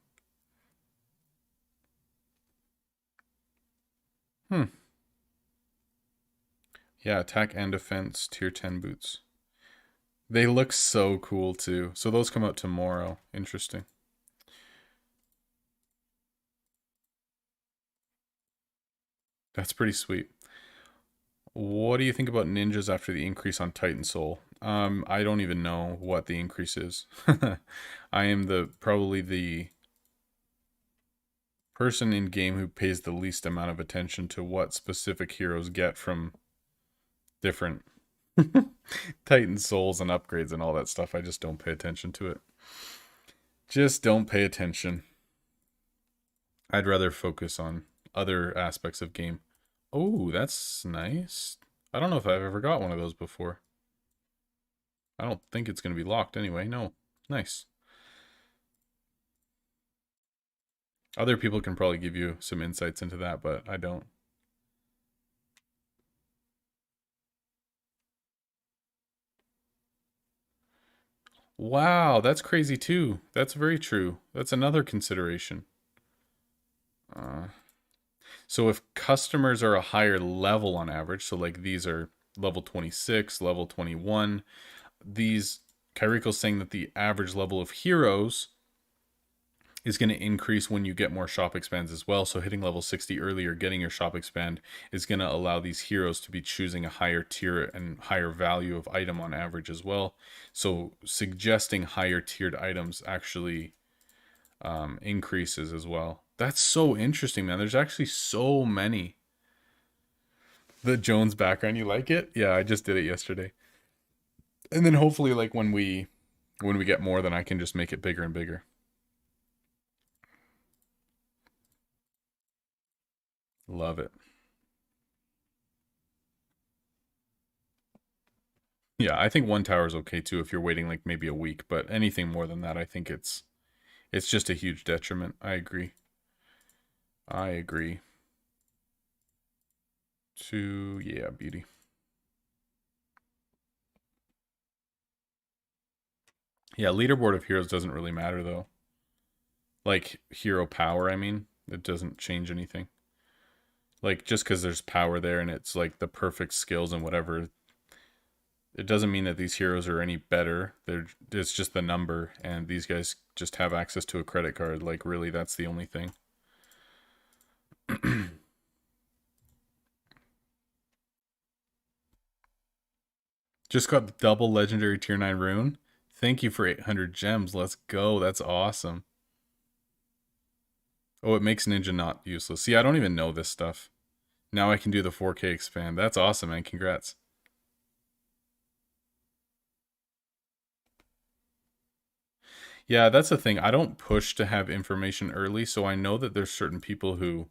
Hmm. Yeah, attack and defense tier 10 boots. They look so cool too. So those come out tomorrow. Interesting. That's pretty sweet. What do you think about ninjas after the increase on Titan Soul? I don't even know what the increase is. I am the probably the person in game who pays the least amount of attention to what specific heroes get from different Titan souls and upgrades and all that stuff. I just don't pay attention to it. Just don't pay attention. I'd rather focus on other aspects of game. Oh, that's nice. I don't know if I've ever got one of those before. I don't think it's going to be locked anyway. No. Nice. Other people can probably give you some insights into that, but I don't. Wow, that's crazy too. That's very true. That's another consideration. Uh, so if customers are a higher level on average, so like these are level 26, level 21, these Kairiko's saying that the average level of heroes is going to increase when you get more shop expands as well. So hitting level 60 earlier, getting your shop expand is going to allow these heroes to be choosing a higher tier and higher value of item on average as well. So suggesting higher tiered items actually increases as well. That's so interesting, man. There's actually so many. The Jones background, you like it? Yeah, I just did it yesterday. And then hopefully like when we get more, then I can just make it bigger and bigger. Love it. Yeah, I think one tower is okay too if you're waiting like maybe a week, but anything more than that, I think it's just a huge detriment. I agree. I agree. Yeah, beauty. Yeah, leaderboard of heroes doesn't really matter though. Like hero power, I mean, it doesn't change anything. Like just because there's power there and it's like the perfect skills and whatever, it doesn't mean that these heroes are any better. It's just the number, and these guys just have access to a credit card. Like really, that's the only thing. Just got the double legendary tier 9 rune. Thank you for 800 gems. Let's go. That's awesome. Oh, it makes ninja not useless. See, I don't even know this stuff. Now I can do the 4K expand. That's awesome, man. Congrats. Yeah, that's the thing. I don't push to have information early, so I know that there's certain people who,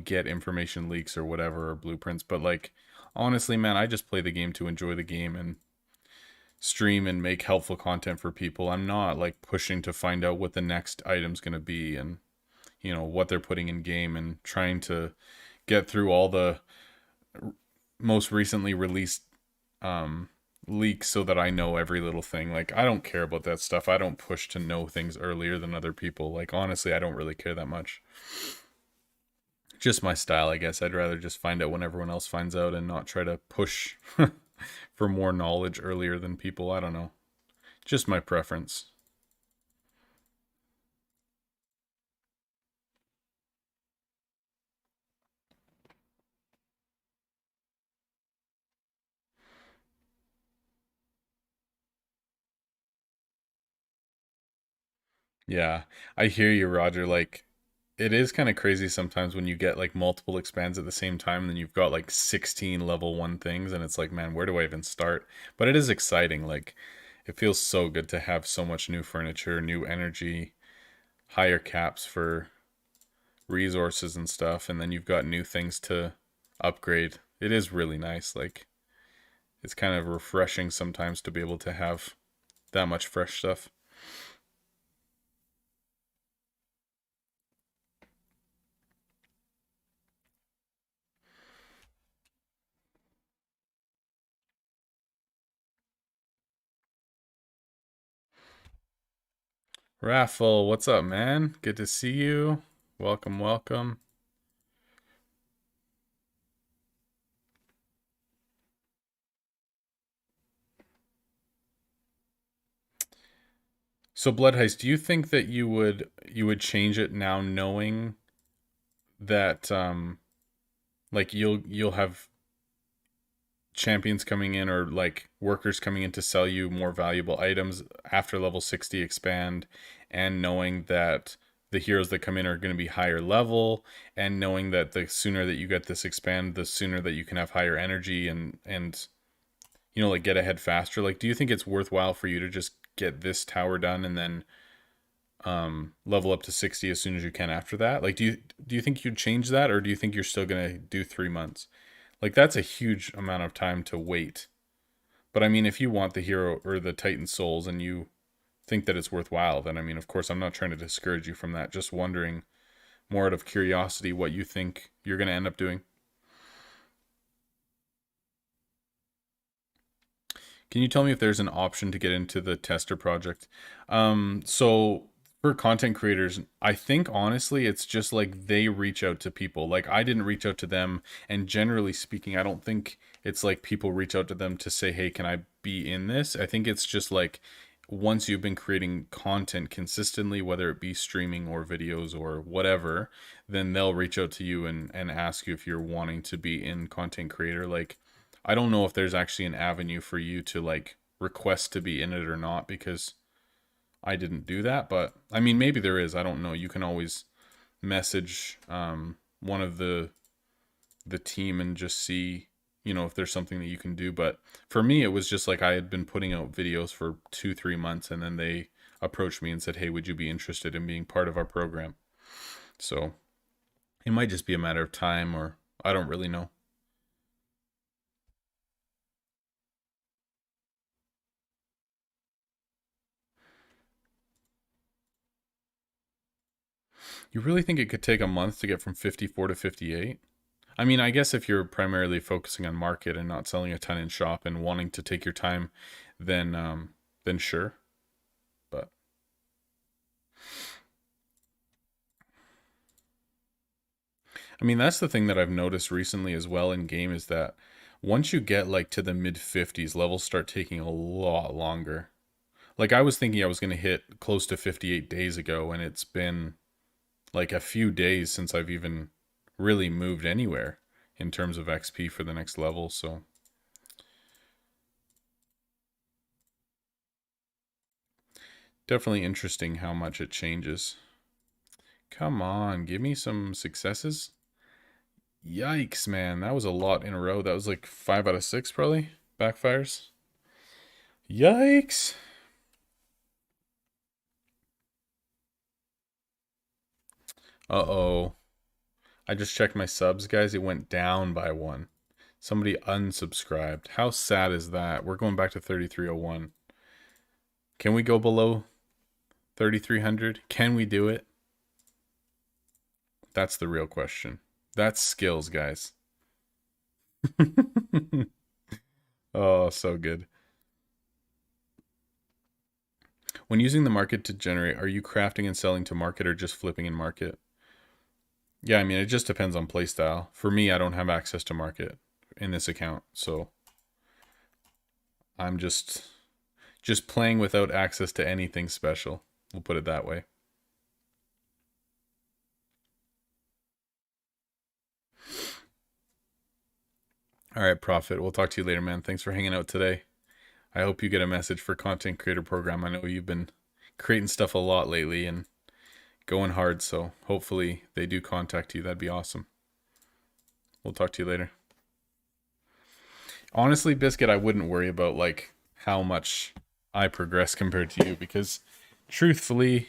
get information leaks or whatever or blueprints, but like honestly, man, I just play the game to enjoy the game and stream and make helpful content for people. I'm not like pushing to find out what the next item's going to be and what they're putting in game and trying to get through all the most recently released um leaks so that I know every little thing. Like I don't care about that stuff. I don't push to know things earlier than other people. Like honestly, I don't really care that much. Just my style, I guess. I'd rather just find out when everyone else finds out and not try to push for more knowledge earlier than people. I don't know. Just my preference. Yeah, I hear you, Roger. Like, it is kind of crazy sometimes when you get like multiple expands at the same time, and then you've got like 16 level one things, and it's like, man, where do I even start? But it is exciting. Like, it feels so good to have so much new furniture, new energy, higher caps for resources and stuff, and then you've got new things to upgrade. It is really nice. Like, it's kind of refreshing sometimes to be able to have that much fresh stuff. Raffle, what's up, man? Good to see you. Welcome, welcome. So Blood Heist, do you think that you would change it now knowing that like you'll have champions coming in or like workers coming in to sell you more valuable items after level 60 expand, and knowing that the heroes that come in are going to be higher level, and knowing that the sooner that you get this expand, the sooner that you can have higher energy and like get ahead faster? Like, do you think it's worthwhile for you to just get this tower done and then level up to 60 as soon as you can after that? Like, do you think you'd change that, or do you think you're still going to do 3 months? Like, that's a huge amount of time to wait. But I mean, if you want the hero or the Titan souls and you think that it's worthwhile, then I mean, of course, I'm not trying to discourage you from that. Just wondering, more out of curiosity, what you think you're going to end up doing. Can you tell me if there's an option to get into the tester project? So for content creators, I think honestly, it's just like they reach out to people. Like, I didn't reach out to them, and generally speaking, I don't think it's like people reach out to them to say, "Hey, can I be in this?" I think it's just like once you've been creating content consistently, whether it be streaming or videos or whatever, then they'll reach out to you and ask you if you're wanting to be in content creator. Like, I don't know if there's actually an avenue for you to like request to be in it or not, because I didn't do that. But I mean, maybe there is. I don't know. You can always message one of the team and just see, if there's something that you can do. But for me, it was just like I had been putting out videos for 2-3 months, and then they approached me and said, "Hey, would you be interested in being part of our program?" So it might just be a matter of time, or I don't really know. You really think it could take a month to get from 54 to 58? I mean, I guess if you're primarily focusing on market and not selling a ton in shop and wanting to take your time, then sure. But I mean, that's the thing that I've noticed recently as well in game, is that once you get like to the mid 50s, levels start taking a lot longer. Like, I was thinking I was going to hit close to 58 days ago, and it's been like a few days since I've even really moved anywhere in terms of XP for the next level. So definitely interesting how much it changes. Come on, give me some successes. Yikes, man. That was a lot in a row. That was like 5 out of 6 probably. Backfires. Yikes. Uh-oh. I just checked my subs, guys. It went down by one. Somebody unsubscribed. How sad is that? We're going back to 3301. Can we go below 3300? Can we do it? That's the real question. That's skills, guys. Oh, so good. When using the market to generate, are you crafting and selling to market or just flipping in market? Yeah, I mean, it just depends on playstyle. For me, I don't have access to market in this account, so I'm just playing without access to anything special. We'll put it that way. All right, Prophet. We'll talk to you later, man. Thanks for hanging out today. I hope you get a message for Content Creator Program. I know you've been creating stuff a lot lately and going hard, so hopefully they do contact you. That'd be awesome. We'll talk to you later. Honestly, Biscuit, I wouldn't worry about like how much I progress compared to you, because truthfully,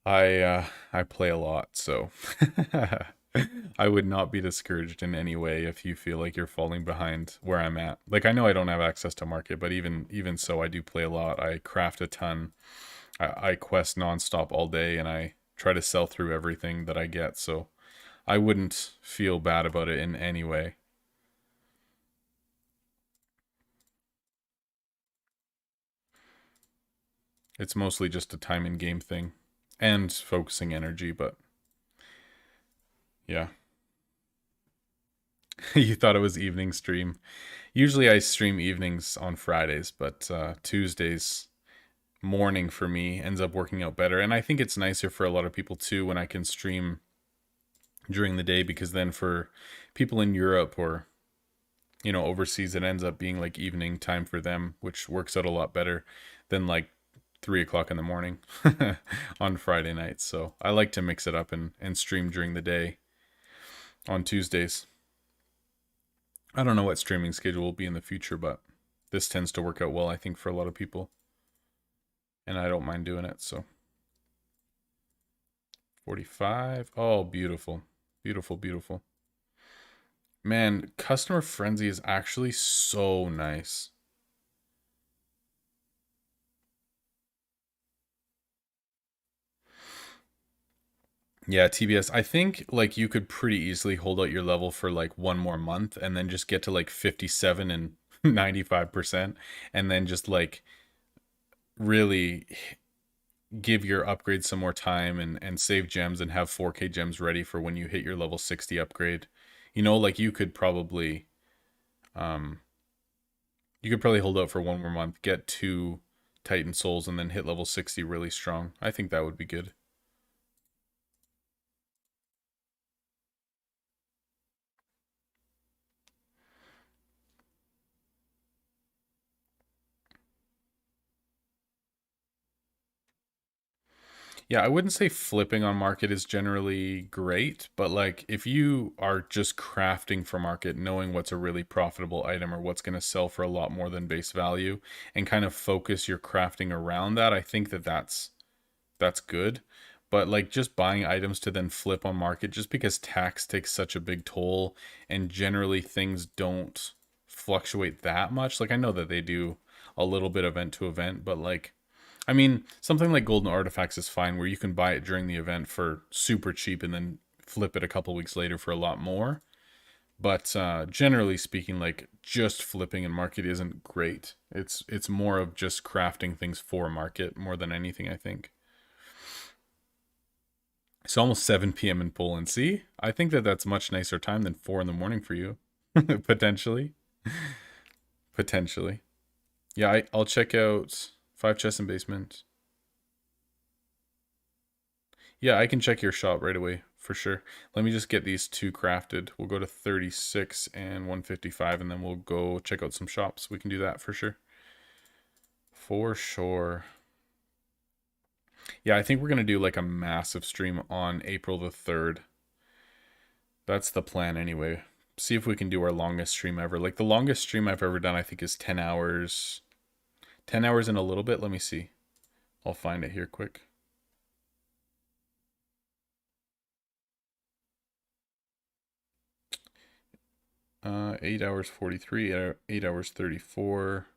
I play a lot, so I would not be discouraged in any way if you feel like you're falling behind where I'm at. Like, I know I don't have access to market, but even so, I do play a lot. I craft a ton. I quest nonstop all day, and I try to sell through everything that I get. So I wouldn't feel bad about it in any way. It's mostly just a time in game thing and focusing energy, but yeah. You thought it was evening stream. Usually I stream evenings on Fridays, but Tuesdays morning for me ends up working out better. And I think it's nicer for a lot of people too when I can stream during the day, because then for people in Europe or overseas, it ends up being like evening time for them, which works out a lot better than like 3 o'clock in the morning on Friday nights. So I like to mix it up and stream during the day on Tuesdays. I don't know what streaming schedule will be in the future, but this tends to work out well, I think, for a lot of people. And I don't mind doing it, so. 45. Oh, beautiful. Beautiful, beautiful. Man, Customer Frenzy is actually so nice. Yeah, TBS. I think like you could pretty easily hold out your level for like one more month and then just get to like 57 and 95% and then just like really give your upgrade some more time and save gems and have 4K gems ready for when you hit your level 60 upgrade. Like um you could probably hold out for one more month, get 2 Titan Souls, and then hit level 60 really strong. I think that would be good. Yeah, I wouldn't say flipping on market is generally great, but like if you are just crafting for market, knowing what's a really profitable item or what's going to sell for a lot more than base value, and kind of focus your crafting around that, I think that's good. But like just buying items to then flip on market, just because tax takes such a big toll and generally things don't fluctuate that much. Like I know that they do a little bit event to event, but like I mean, something like golden artifacts is fine where you can buy it during the event for super cheap and then flip it a couple weeks later for a lot more. But generally speaking, like just flipping in market isn't great. It's more of just crafting things for market more than anything, I think. It's almost 7 p.m. in Poland. See, I think that that's much nicer time than 4 in the morning for you, potentially. Potentially. Yeah, I'll check out 5 chests in basement. Yeah, I can check your shop right away for sure. Let me just get these 2 crafted. We'll go to 36 and 155, and then we'll go check out some shops. We can do that for sure. For sure. Yeah, I think we're going to do like a massive stream on April the 3rd. That's the plan anyway. See if we can do our longest stream ever. Like the longest stream I've ever done, I think, is 10 hours. 10 hours and a little bit. Let me see. I'll find it here quick. 8 hours 43, 8 hours 34.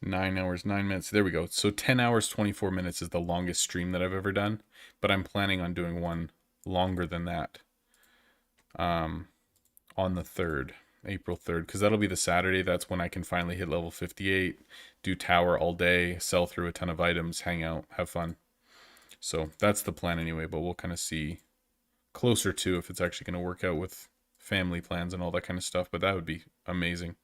9 hours 9 minutes. There we go. So 10 hours 24 minutes is the longest stream that I've ever done, but I'm planning on doing one longer than that on the 3rd, April 3rd, because that'll be the Saturday. That's when I can finally hit level 58, do tower all day, sell through a ton of items, hang out, have fun. So that's the plan anyway, but we'll kind of see closer to if it's actually going to work out with family plans and all that kind of stuff, but that would be amazing.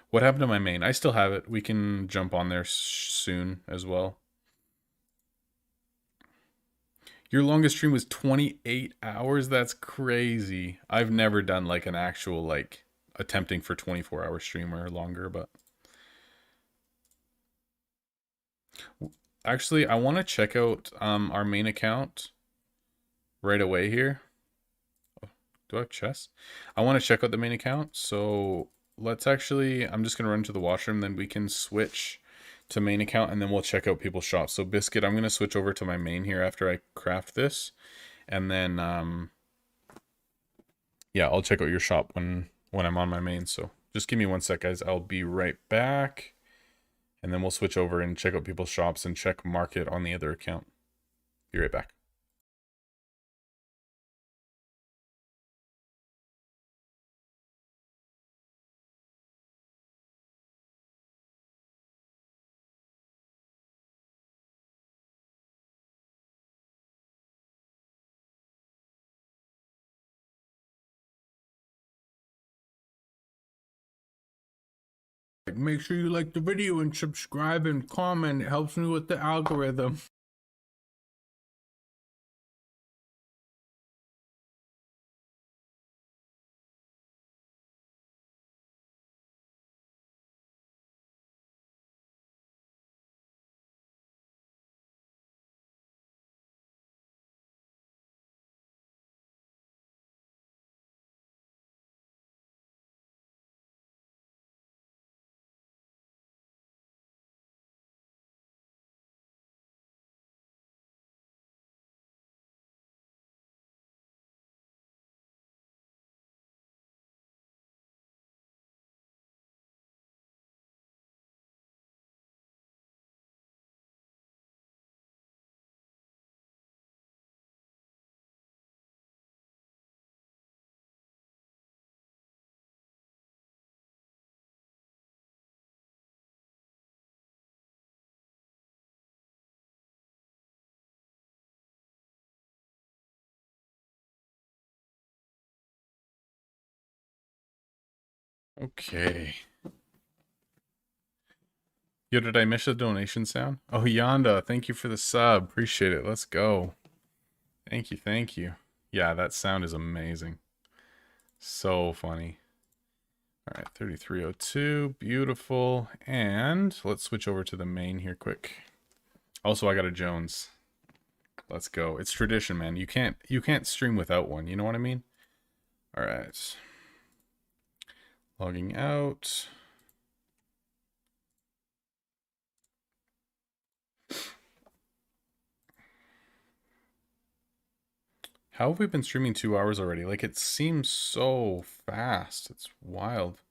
What happened to my main? I still have it. We can jump on there soon as well. Your longest stream was 28 hours? That's crazy. I've never done like an actual like attempting for 24-hour stream or longer, but actually I want to check out our main account right away here. Oh, do I have chess? I want to check out the main account, so let's actually, I'm just going to run to the washroom, then we can switch to main account and then we'll check out people's shops. So Biscuit, I'm going to switch over to my main here after I craft this. And then, yeah, I'll check out your shop when I'm on my main. So just give me 1 sec, guys. I'll be right back. And then we'll switch over and check out people's shops and check market on the other account. Be right back. Make sure you like the video and subscribe and comment. It helps me with the algorithm. Okay. Yo, did I miss a donation sound? Oh, Yonda, thank you for the sub. Appreciate it. Let's go. Thank you, thank you. Yeah, that sound is amazing. So funny. All right, 3302, beautiful. And let's switch over to the main here quick. Also, I got a Jones. Let's go. It's tradition, man. You can't stream without one. You know what I mean? All right. Logging out. How have we been streaming 2 hours already? Like, it seems so fast. It's wild.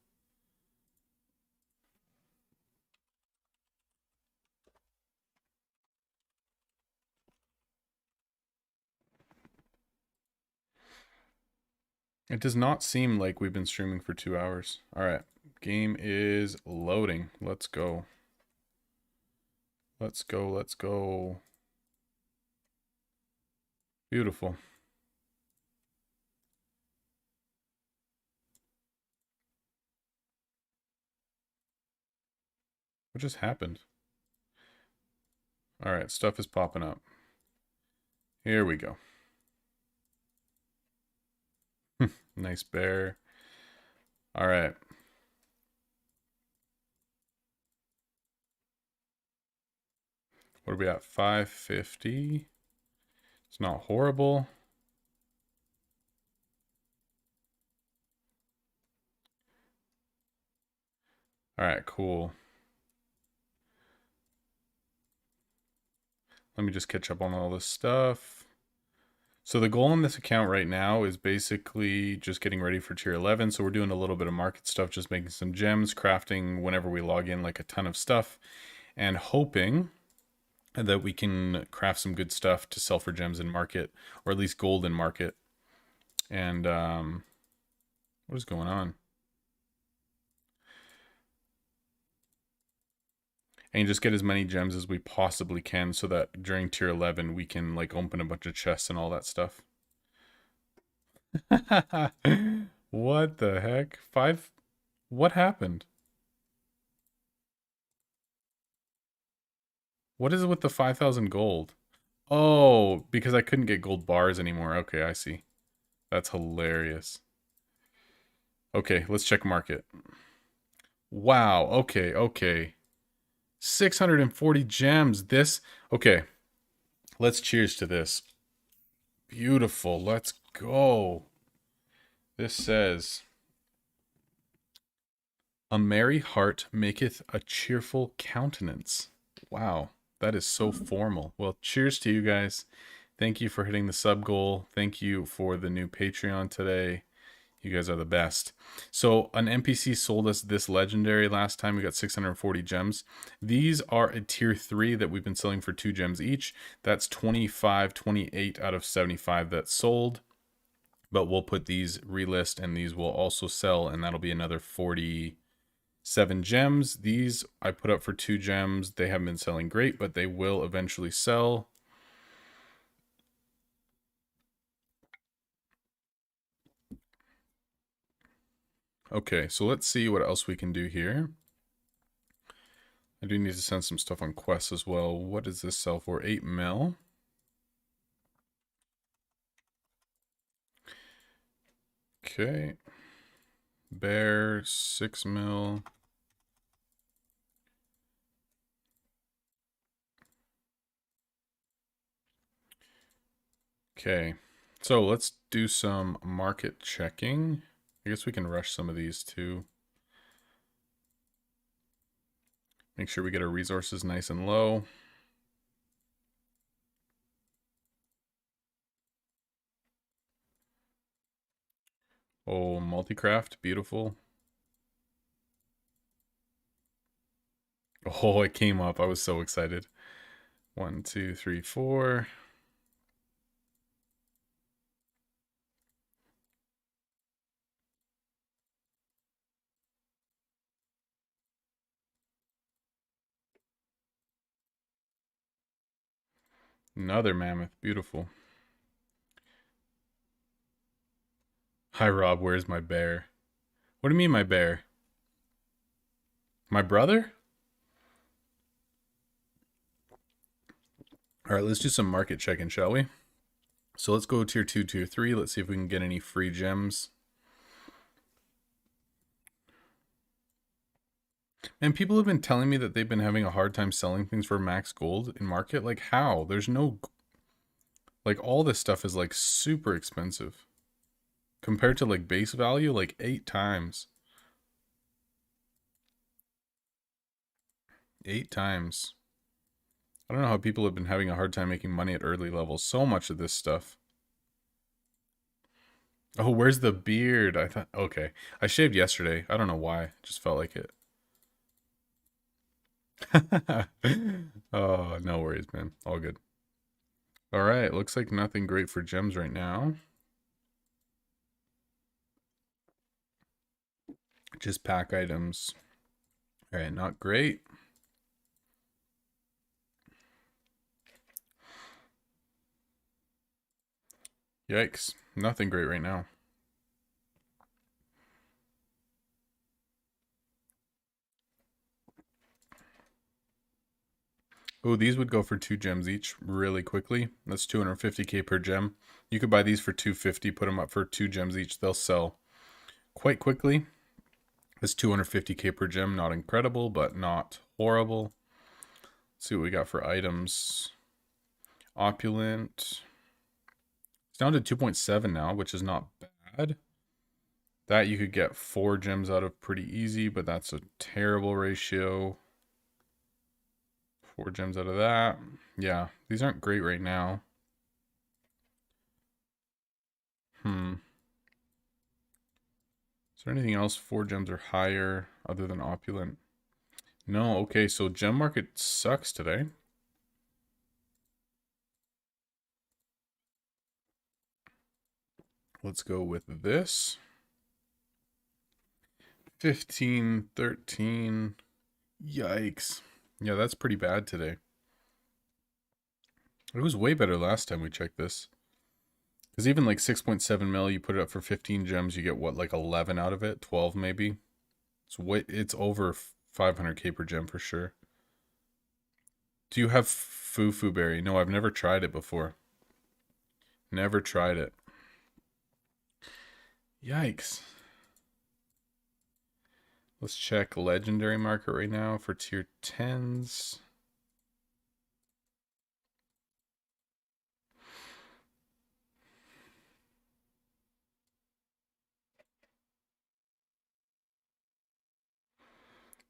It does not seem like we've been streaming for 2 hours. All right. Game is loading. Let's go. Let's go. Let's go. Beautiful. What just happened? All right. Stuff is popping up. Here we go. Nice bear. All right. What are we at? 550. It's not horrible. All right, cool. Let me just catch up on all this stuff. So the goal on this account right now is basically just getting ready for tier 11. So we're doing a little bit of market stuff, just making some gems, crafting whenever we log in, like a ton of stuff, and hoping that we can craft some good stuff to sell for gems in market, or at least gold in market. And what is going on? And just get as many gems as we possibly can so that during tier 11 we can like open a bunch of chests and all that stuff. What the heck? What happened? What is it with the 5,000 gold? Oh, because I couldn't get gold bars anymore. Okay, I see. That's hilarious. Okay, let's check market. Wow, okay, okay. 640 gems. Okay, let's cheers to this. Beautiful, let's go. This says, a merry heart maketh a cheerful countenance. Wow, that is so formal. Well, cheers to you guys. Thank you for hitting the sub goal. Thank you for the new Patreon today. You guys are the best. So an NPC sold us this legendary last time. We got 640 gems. These are a tier 3 that we've been selling for 2 gems each. That's 25, 28 out of 75 that sold. But we'll put these relist and these will also sell, and that'll be another 47 gems. These I put up for 2 gems. They haven't been selling great, but they will eventually sell. Okay, so let's see what else we can do here. I do need to send some stuff on quests as well. What does this sell for? 8 mil. Okay. Bear, 6 mil. Okay. So let's do some market checking. I guess we can rush some of these too. Make sure we get our resources nice and low. Oh, multicraft, beautiful. Oh, it came up. I was so excited. 1, 2, 3, 4. Another mammoth, beautiful. Hi, Rob. Where's my bear? What do you mean, my bear? My brother? All right, let's do some market checking, shall we? So let's go tier 2, tier 3. Let's see if we can get any free gems. And people have been telling me that they've been having a hard time selling things for max gold in market. Like, how? There's no... Like, all this stuff is, like, super expensive. Compared to, like, base value, like, 8 times. 8 times. I don't know how people have been having a hard time making money at early levels. So much of this stuff. Oh, where's the beard? I thought... Okay. I shaved yesterday. I don't know why. Just felt like it. Oh, no worries, man. All good. All right. Looks like nothing great for gems right now. Just pack items. All right. Not great. Yikes. Nothing great right now. Oh, these would go for 2 gems each really quickly. That's 250k per gem. You could buy these for 250, put them up for 2 gems each. They'll sell quite quickly. That's 250k per gem. Not incredible, but not horrible. Let's see what we got for items. Opulent. It's down to 2.7 now, which is not bad. That you could get 4 gems out of pretty easy, but that's a terrible ratio. 4 gems out of that. Yeah, these aren't great right now. Is there anything else 4 gems or higher other than opulent? No, okay, so gem market sucks today. Let's go with this. 15, 13. Yikes. Yeah, that's pretty bad today. It was way better last time we checked this. Because even like 6.7 mil, you put it up for 15 gems, you get what, like 11 out of it? 12 maybe? It's over 500k per gem for sure. Do you have Fufu Berry? No, I've never tried it before. Never tried it. Yikes. Let's check legendary market right now for tier 10s.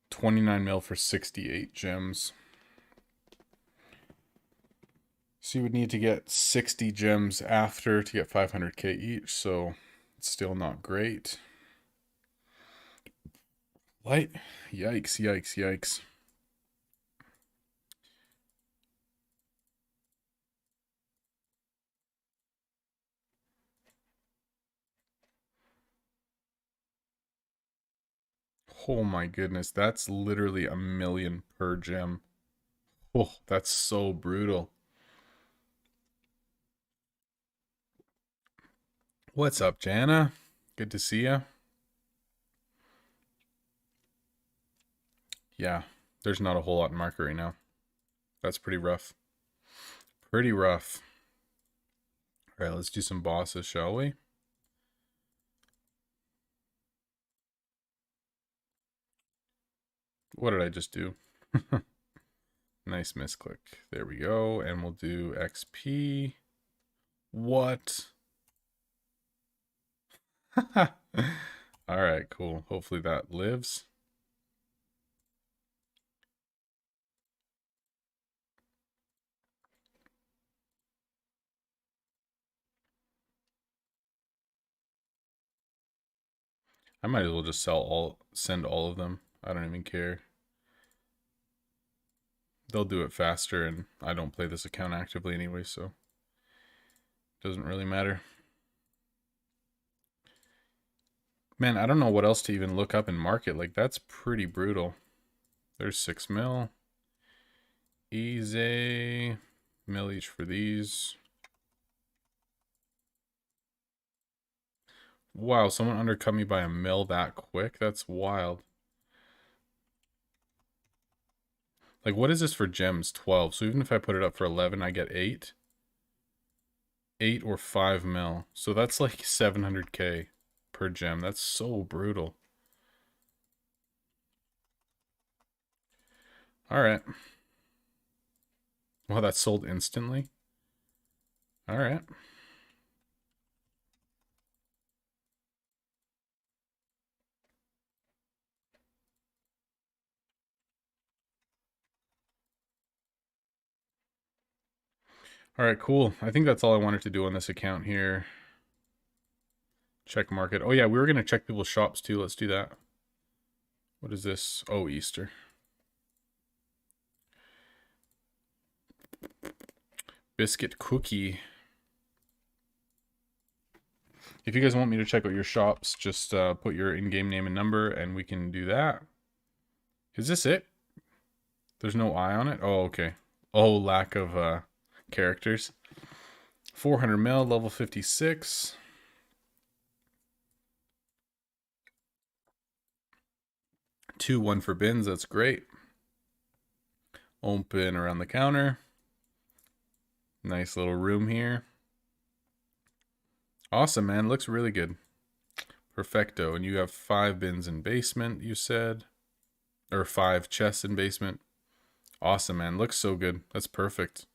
$29 mil for 68 gems. So you would need to get 60 gems after to get 500k each, so it's still not great. Light. Yikes, yikes, yikes. Oh my goodness, that's literally a million per gem. Oh, that's so brutal. What's up, Jana? Good to see ya. Yeah, There's not a whole lot in market right now. That's pretty rough. Pretty rough. All right, let's do some bosses, shall we? What did I just do? Nice misclick. There we go. And we'll do XP. What? All right, cool. Hopefully that lives. I might as well just send all of them. I don't even care. They'll do it faster, and I don't play this account actively anyway, so it doesn't really matter. Man, I don't know what else to even look up in market. Like, that's pretty brutal. There's 6 mil. Easy. Mil each for these. Wow, someone undercut me by a mil that quick? That's wild. Like, what is this for gems? 12. So even if I put it up for 11, I get 8. 8 or 5 mil. So that's like 700k per gem. That's so brutal. Alright. Well, that sold instantly. Alright. Alright, cool. I think that's all I wanted to do on this account here. Check market. Oh yeah, we were going to check people's shops too. Let's do that. What is this? Oh, Easter. Biscuit cookie. If you guys want me to check out your shops, just put your in-game name and number and we can do that. Is this it? There's no eye on it? Oh, okay. Oh, lack of characters. 400 mil, level 56. One for bins, that's great. Open around the counter. Nice little room here. Awesome, man. Looks really good. Perfecto. And you have 5 bins in basement, you said. Or 5 chests in basement. Awesome, man. Looks so good. That's perfect.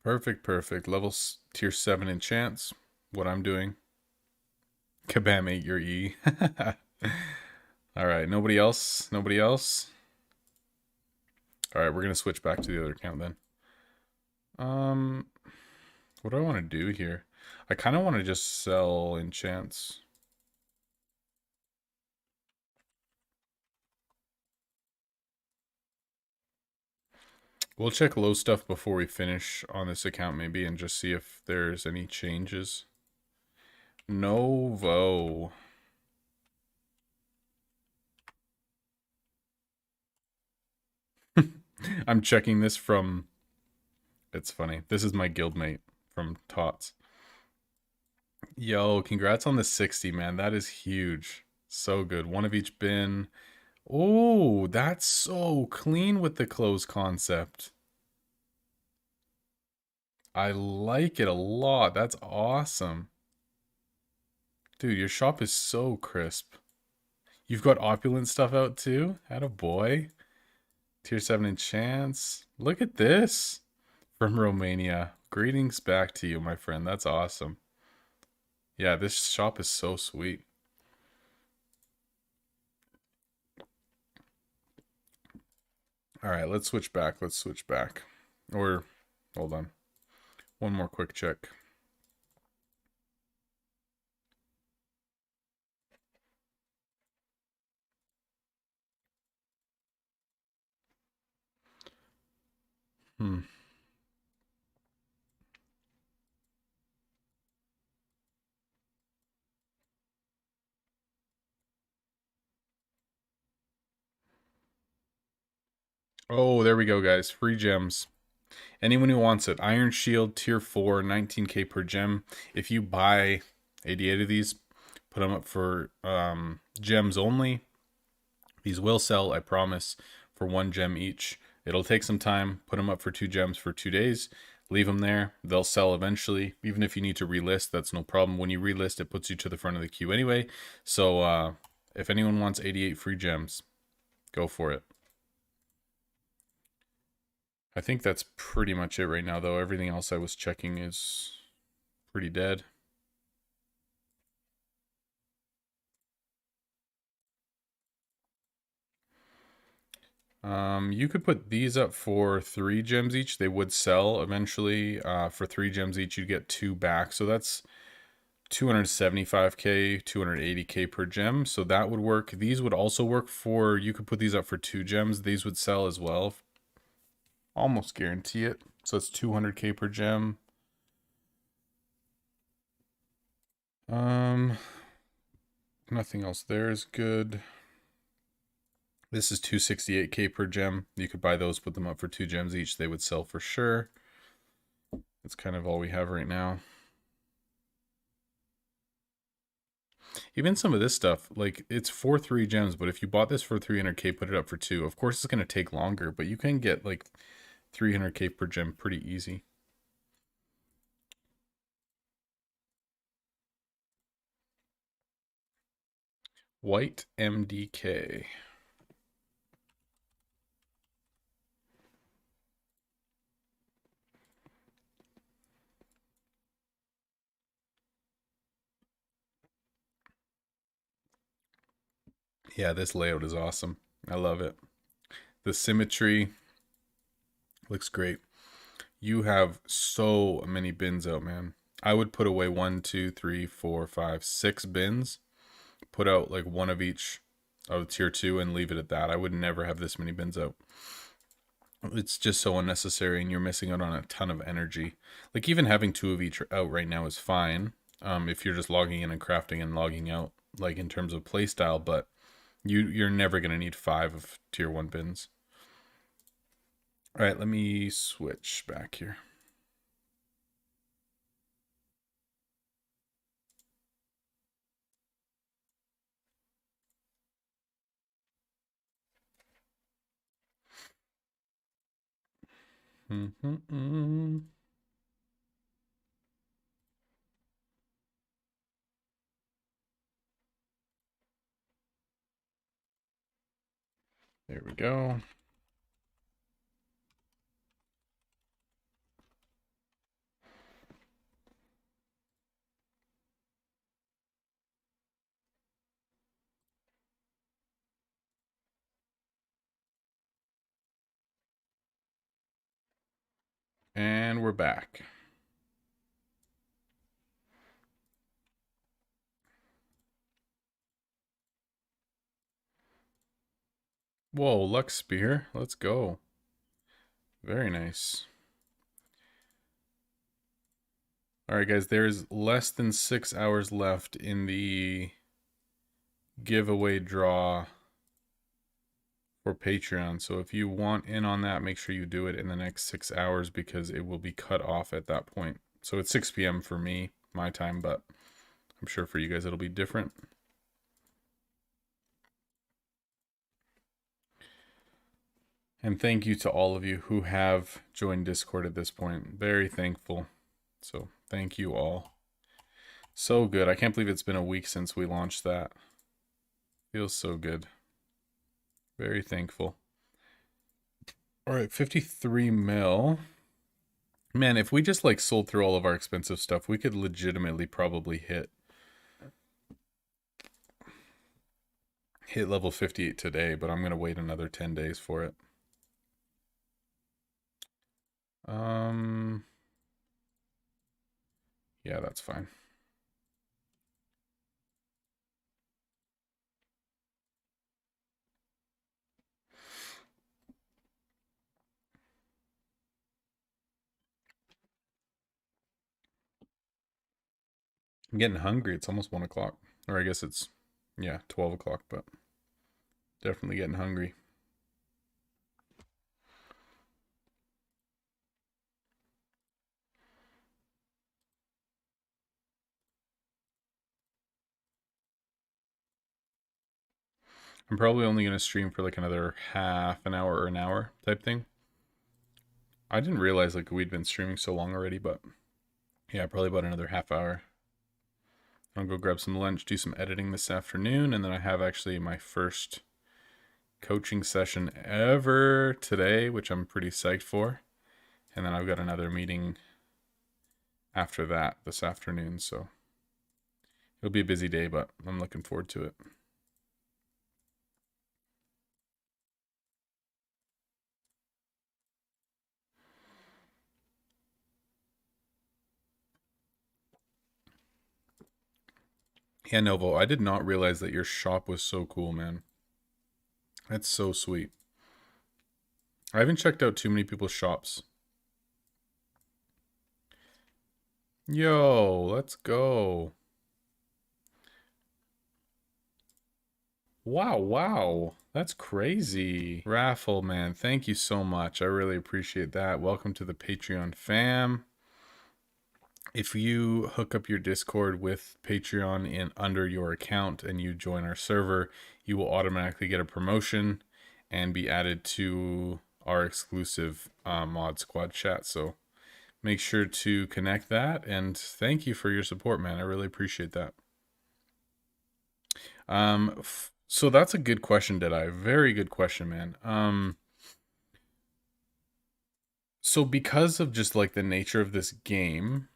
Perfect. Level tier 7 enchants. What I'm doing. Kabam ate your E. Alright, nobody else? Nobody else? Alright, we're going to switch back to the other account then. What do I want to do here? I kind of want to just sell enchants. We'll check low stuff before we finish on this account maybe and just see if there's any changes. Novo. I'm checking this from... It's funny. This is my guildmate from Tots. Yo, congrats on the 60, man. That is huge. So good. One of each bin. Oh, that's so clean with the clothes concept. I like it a lot. That's awesome. Dude, your shop is so crisp. You've got opulent stuff out too? Attaboy. Tier 7 enchants. Look at this. From Romania. Greetings back to you, my friend. That's awesome. Yeah, this shop is so sweet. Alright, let's switch back. Or, hold on. One more quick check. Oh, there we go, guys. Free gems. Anyone who wants it. Iron Shield, Tier 4, 19k per gem. If you buy 88 of these, put them up for gems only. These will sell, I promise, for 1 gem each. It'll take some time. Put them up for 2 gems for 2 days. Leave them there. They'll sell eventually. Even if you need to relist, that's no problem. When you relist, it puts you to the front of the queue anyway. So if anyone wants 88 free gems, go for it. I think that's pretty much it right now, though. Everything else I was checking is pretty dead. You could put these up for 3 gems each. They would sell eventually. For 3 gems each, you'd get 2 back. So that's 275k, 280k per gem. So that would work. These would also work for, you could put these up for 2 gems. These would sell as well. Almost guarantee it. So it's 200k per gem. Nothing else there is good. This is 268k per gem. You could buy those, put them up for 2 gems each. They would sell for sure. That's kind of all we have right now. Even some of this stuff, like it's for 3 gems, but if you bought this for 300k, put it up for 2. Of course, it's going to take longer, but you can get like 300k per gem pretty easy. White MDK. Yeah, this layout is awesome. I love it. The symmetry looks great. You have so many bins out, man. I would put away 1, 2, 3, 4, 5, 6 bins. Put out like one of each of tier 2 and leave it at that. I would never have this many bins out. It's just so unnecessary and you're missing out on a ton of energy. Like even having 2 of each out right now is fine. If you're just logging in and crafting and logging out, like in terms of playstyle, but you're never going to need 5 of tier 1 bins. All right, let me switch back here. There we go. And we're back. Whoa, Luck Spear. Let's go. Very nice. All right, guys, there's less than 6 hours left in the giveaway draw for Patreon. So if you want in on that, make sure you do it in the next 6 hours because it will be cut off at that point. So it's 6 p.m. for me, my time, but I'm sure for you guys it'll be different. And thank you to all of you who have joined Discord at this point. Very thankful. So thank you all. So good. I can't believe it's been a week since we launched that. Feels so good. Very thankful. All right, 53 mil. Man, if we just like sold through all of our expensive stuff, we could legitimately probably hit level 58 today, but I'm going to wait another 10 days for it. Yeah, that's fine. I'm getting hungry. It's almost 1 o'clock. Or I guess it's, yeah, 12 o'clock, but definitely getting hungry. I'm probably only going to stream for like another half an hour or an hour type thing. I didn't realize like we'd been streaming so long already, but yeah, probably about another half hour. I'll go grab some lunch, do some editing this afternoon, and then I have actually my first coaching session ever today, which I'm pretty psyched for. And then I've got another meeting after that this afternoon, so it'll be a busy day, but I'm looking forward to it. Yeah, Novo, I did not realize that your shop was so cool, man. That's so sweet. I haven't checked out too many people's shops. Yo, let's go. Wow, wow. That's crazy. Raffle, man. Thank you so much. I really appreciate that. Welcome to the Patreon fam. If you hook up your Discord with Patreon in under your account and you join our server, you will automatically get a promotion and be added to our exclusive mod squad chat. So make sure to connect that, and thank you for your support, man. I really appreciate that. So that's a good question, Deadeye. Very good question, man. So because of just like the nature of this game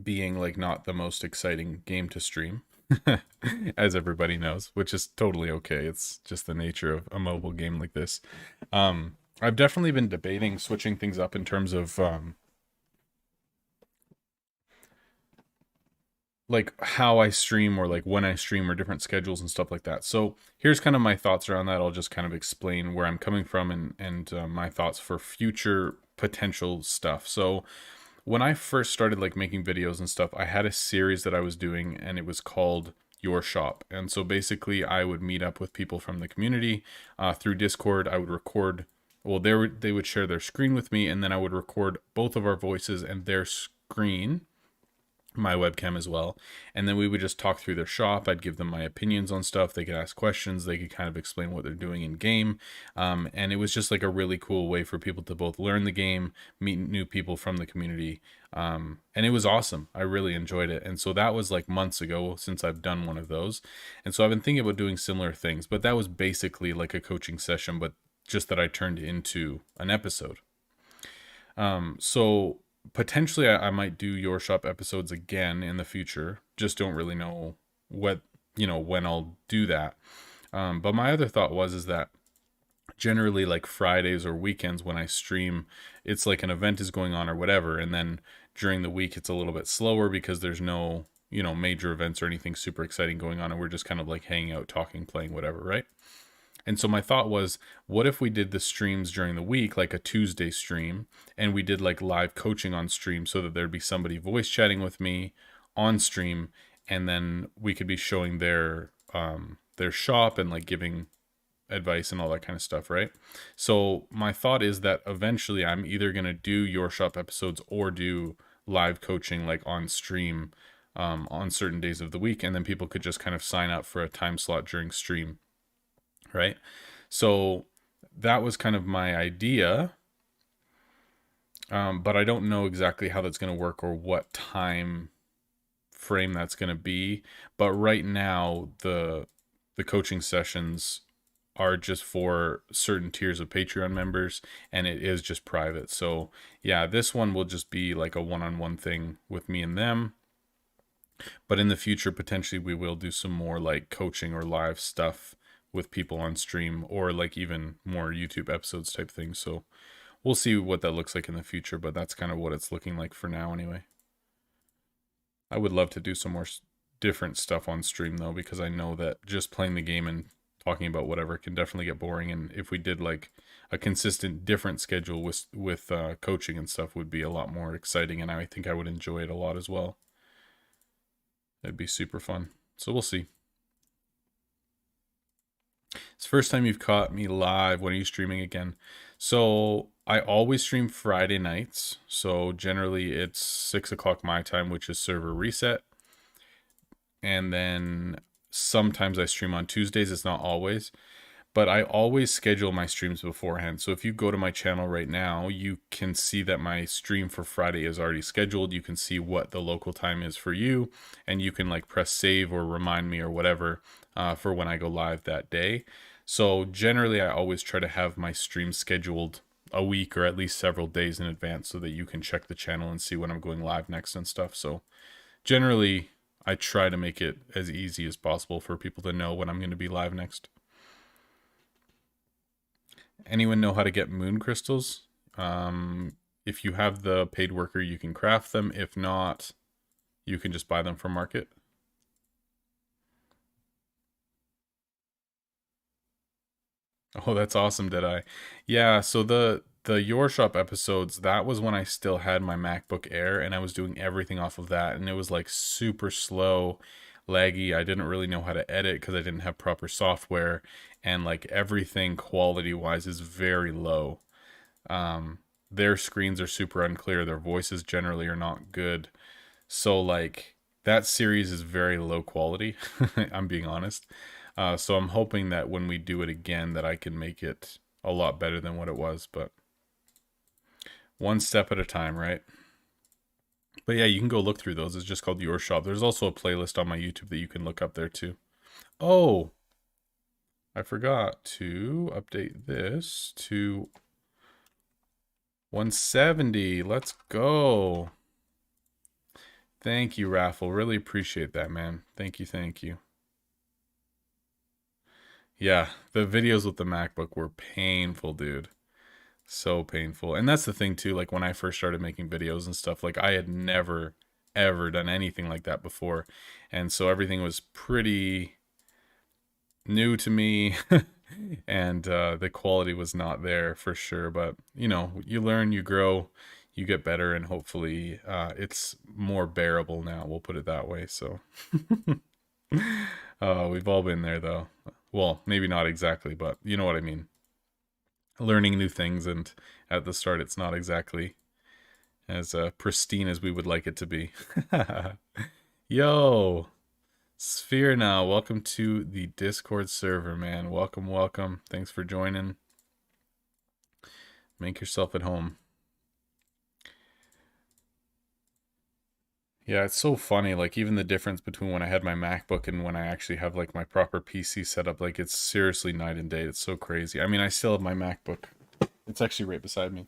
being like not the most exciting game to stream, as everybody knows, which is totally okay. It's just the nature of a mobile game like this. I've definitely been debating switching things up in terms of like how I stream or like when I stream or different schedules and stuff like that. So here's kind of my thoughts around that. I'll just kind of explain where I'm coming from and my thoughts for future potential stuff. So when I first started like making videos and stuff, I had a series that I was doing and it was called Your Shop. And so basically I would meet up with people from the community through Discord. I would record, well, they would share their screen with me, and then I would record both of our voices and their screen, my webcam as well, and then we would just talk through their shop. I'd give them my opinions on stuff. They could ask questions. They could kind of explain what they're doing in game, and it was just like a really cool way for people to both learn the game, meet new people from the community, and it was awesome. I really enjoyed it. And so that was like months ago since I've done one of those, and so I've been thinking about doing similar things, but that was basically like a coaching session, but just that I turned into an episode. So potentially I might do Your Shop episodes again in the future. Just don't really know what, when I'll do that. But my other thought is that generally like Fridays or weekends when I stream, it's like an event is going on or whatever. And then during the week, it's a little bit slower because there's no, major events or anything super exciting going on. And we're just kind of like hanging out, talking, playing, whatever, right? And so my thought was, what if we did the streams during the week, like a Tuesday stream, and we did like live coaching on stream so that there'd be somebody voice chatting with me on stream, and then we could be showing their shop and like giving advice and all that kind of stuff, right? So my thought is that eventually I'm either going to do Your Shop episodes or do live coaching like on stream on certain days of the week, and then people could just kind of sign up for a time slot during stream, right? So that was kind of my idea, but I don't know exactly how that's going to work or what time frame that's going to be. But right now, the coaching sessions are just for certain tiers of Patreon members, and it is just private. So yeah, this one will just be like a one-on-one thing with me and them. But in the future, potentially we will do some more like coaching or live stuff with people on stream, or like even more YouTube episodes type things. So we'll see what that looks like in the future, but that's kind of what it's looking like for now anyway. I would love to do some more different stuff on stream though, because I know that just playing the game and talking about whatever can definitely get boring. And if we did like a consistent different schedule with coaching and stuff, would be a lot more exciting, and I think I would enjoy it a lot as well. It'd be super fun. So we'll see. It's the first time you've caught me live. When are you streaming again? So I always stream Friday nights. So generally it's 6 o'clock my time, which is server reset. And then sometimes I stream on Tuesdays. It's not always, but I always schedule my streams beforehand. So if you go to my channel right now, you can see that my stream for Friday is already scheduled. You can see what the local time is for you, and you can like press save or remind me or whatever for when I go live that day. So generally, I always try to have my stream scheduled a week or at least several days in advance so that you can check the channel and see when I'm going live next and stuff. So generally, I try to make it as easy as possible for people to know when I'm going to be live next. Anyone know how to get moon crystals? If you have the paid worker, you can craft them. If not, you can just buy them from market. Oh, that's awesome, did I? Yeah, so the Your Shop episodes, that was when I still had my MacBook Air and I was doing everything off of that, and it was like super slow, laggy. I didn't really know how to edit because I didn't have proper software, and like everything quality wise is very low. Their screens are super unclear, their voices generally are not good. So like that series is very low quality. I'm being honest. So I'm hoping that when we do it again, that I can make it a lot better than what it was. But one step at a time, right? But yeah, you can go look through those. It's just called Your Shop. There's also a playlist on my YouTube that you can look up there too. Oh, I forgot to update this to 170. Let's go. Thank you, Raffle. Really appreciate that, man. Thank you, thank you. Yeah, the videos with the MacBook were painful, dude. So painful. And that's the thing too, like when I first started making videos and stuff, like I had never ever done anything like that before. And so everything was pretty new to me. And the quality was not there for sure, but you know, you learn, you grow, you get better, and hopefully it's more bearable now, we'll put it that way. So we've all been there though. Well, maybe not exactly, but you know what I mean. Learning new things, and at the start it's not exactly as pristine as we would like it to be. Yo, Sphere now, welcome to the Discord server, man. Welcome, welcome. Thanks for joining. Make yourself at home. Yeah, it's so funny, like even the difference between when I had my MacBook and when I actually have like my proper PC set up, like it's seriously night and day. It's so crazy. I mean, I still have my MacBook. It's actually right beside me.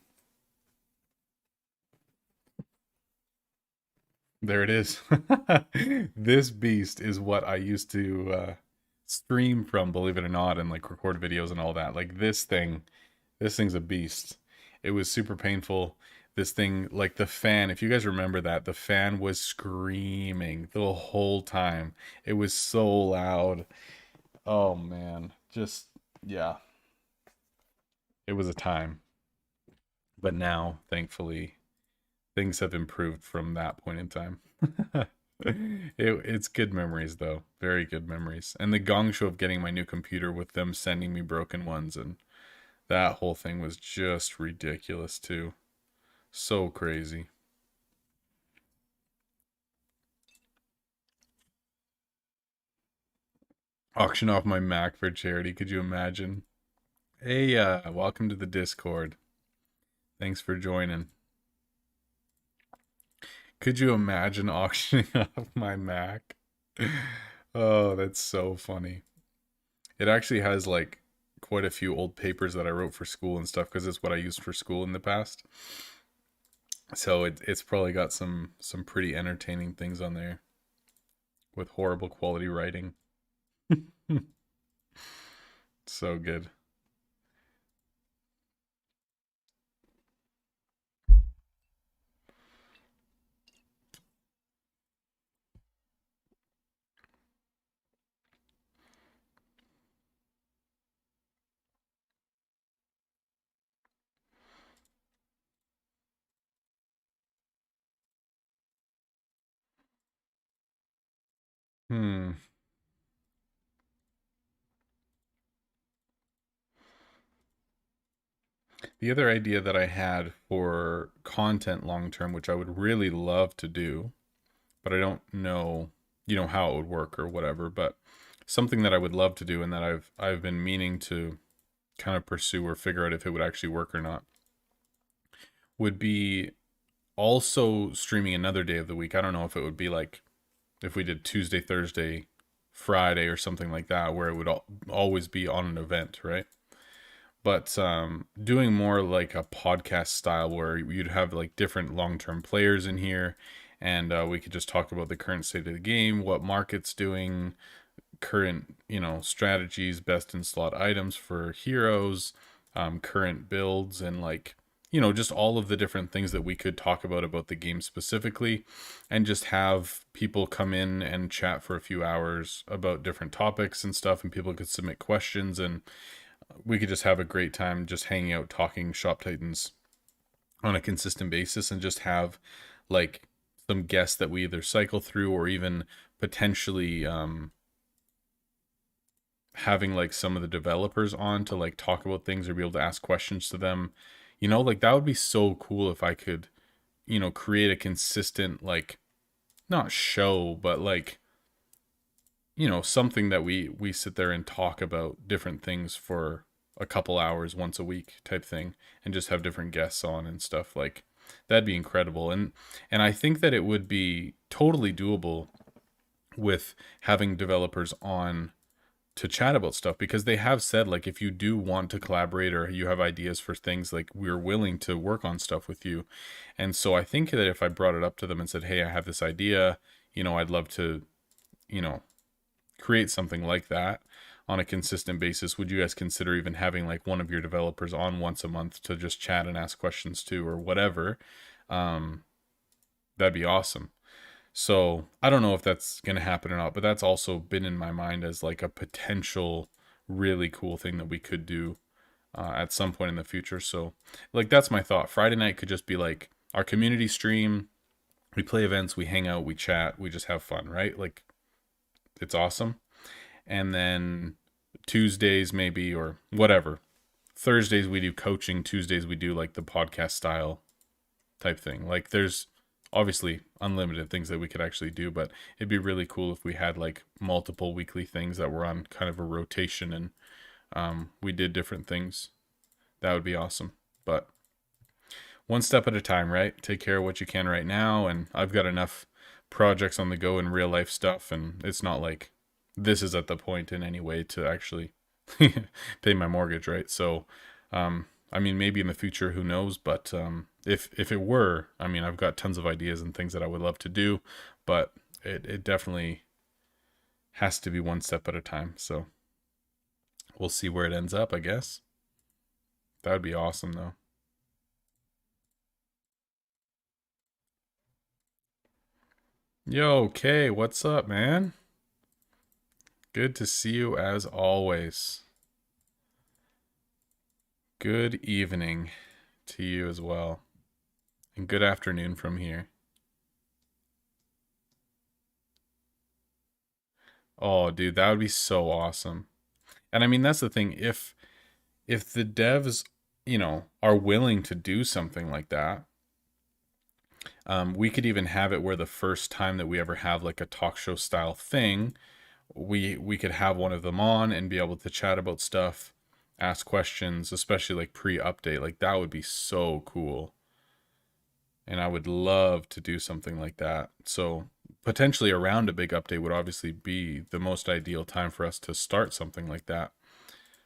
There it is. This beast is what I used to stream from, believe it or not, and like record videos and all that. Like this thing's a beast. It was super painful. This thing, like the fan, if you guys remember that, the fan was screaming the whole time. It was so loud. Oh man, just yeah, it was a time. But now, thankfully, things have improved from that point in time. It's good memories though, very good memories. And the gong show of getting my new computer with them sending me broken ones, and that whole thing was just ridiculous too. So crazy. Auction off my Mac for charity. Could you imagine? Hey, welcome to the Discord. Thanks for joining. Could you imagine auctioning off my Mac? Oh, that's so funny. It actually has like quite a few old papers that I wrote for school and stuff because it's what I used for school in the past. So it's probably got some pretty entertaining things on there with horrible quality writing. So good. Hmm. The other idea that I had for content long term, which I would really love to do, but I don't know, how it would work or whatever. But something that I would love to do and that I've been meaning to kind of pursue or figure out if it would actually work or not would be also streaming another day of the week. I don't know if it would be like if we did Tuesday, Thursday, Friday or something like that, where it would always be on an event, right? But doing more like a podcast style where you'd have like different long-term players in here, and we could just talk about the current state of the game, what market's doing, current, strategies, best in slot items for heroes, current builds, and like, just all of the different things that we could talk about the game specifically, and just have people come in and chat for a few hours about different topics and stuff, and people could submit questions, and we could just have a great time just hanging out, talking Shop Titans on a consistent basis, and just have like some guests that we either cycle through or even potentially having like some of the developers on to like talk about things or be able to ask questions to them. Like that would be so cool if I could, create a consistent, like, not show, but like, something that we sit there and talk about different things for a couple hours once a week type thing, and just have different guests on and stuff. Like, that'd be incredible. And I think that it would be totally doable with having developers on to chat about stuff, because they have said, like, if you do want to collaborate or you have ideas for things, like, we're willing to work on stuff with you. And so I think that if I brought it up to them and said, hey, I have this idea, I'd love to, create something like that on a consistent basis, would you guys consider even having like one of your developers on once a month to just chat and ask questions to, or whatever? That'd be awesome. So I don't know if that's going to happen or not, but that's also been in my mind as like a potential really cool thing that we could do at some point in the future. So like, that's my thought. Friday night could just be like our community stream. We play events, we hang out, we chat, we just have fun, right? Like, it's awesome. And then Tuesdays maybe, or whatever. Thursdays we do coaching. Tuesdays we do like the podcast style type thing. Like, there's obviously unlimited things that we could actually do, but it'd be really cool if we had like multiple weekly things that were on kind of a rotation, and we did different things. That would be awesome. But one step at a time, right? Take care of what you can right now. And I've got enough projects on the go and real life stuff, and it's not like this is at the point in any way to actually pay my mortgage, right? So I mean, maybe in the future, who knows? But if it were, I mean, I've got tons of ideas and things that I would love to do, but it definitely has to be one step at a time. So we'll see where it ends up, I guess. That would be awesome, though. Yo, Kay, what's up, man? Good to see you as always. Good evening to you as well. And good afternoon from here. Oh, dude, that would be so awesome. And I mean, that's the thing. If the devs, are willing to do something like that, we could even have it where the first time that we ever have like a talk show style thing, we could have one of them on and be able to chat about stuff, ask questions, especially like pre-update. Like, that would be so cool. And I would love to do something like that. So potentially around a big update would obviously be the most ideal time for us to start something like that.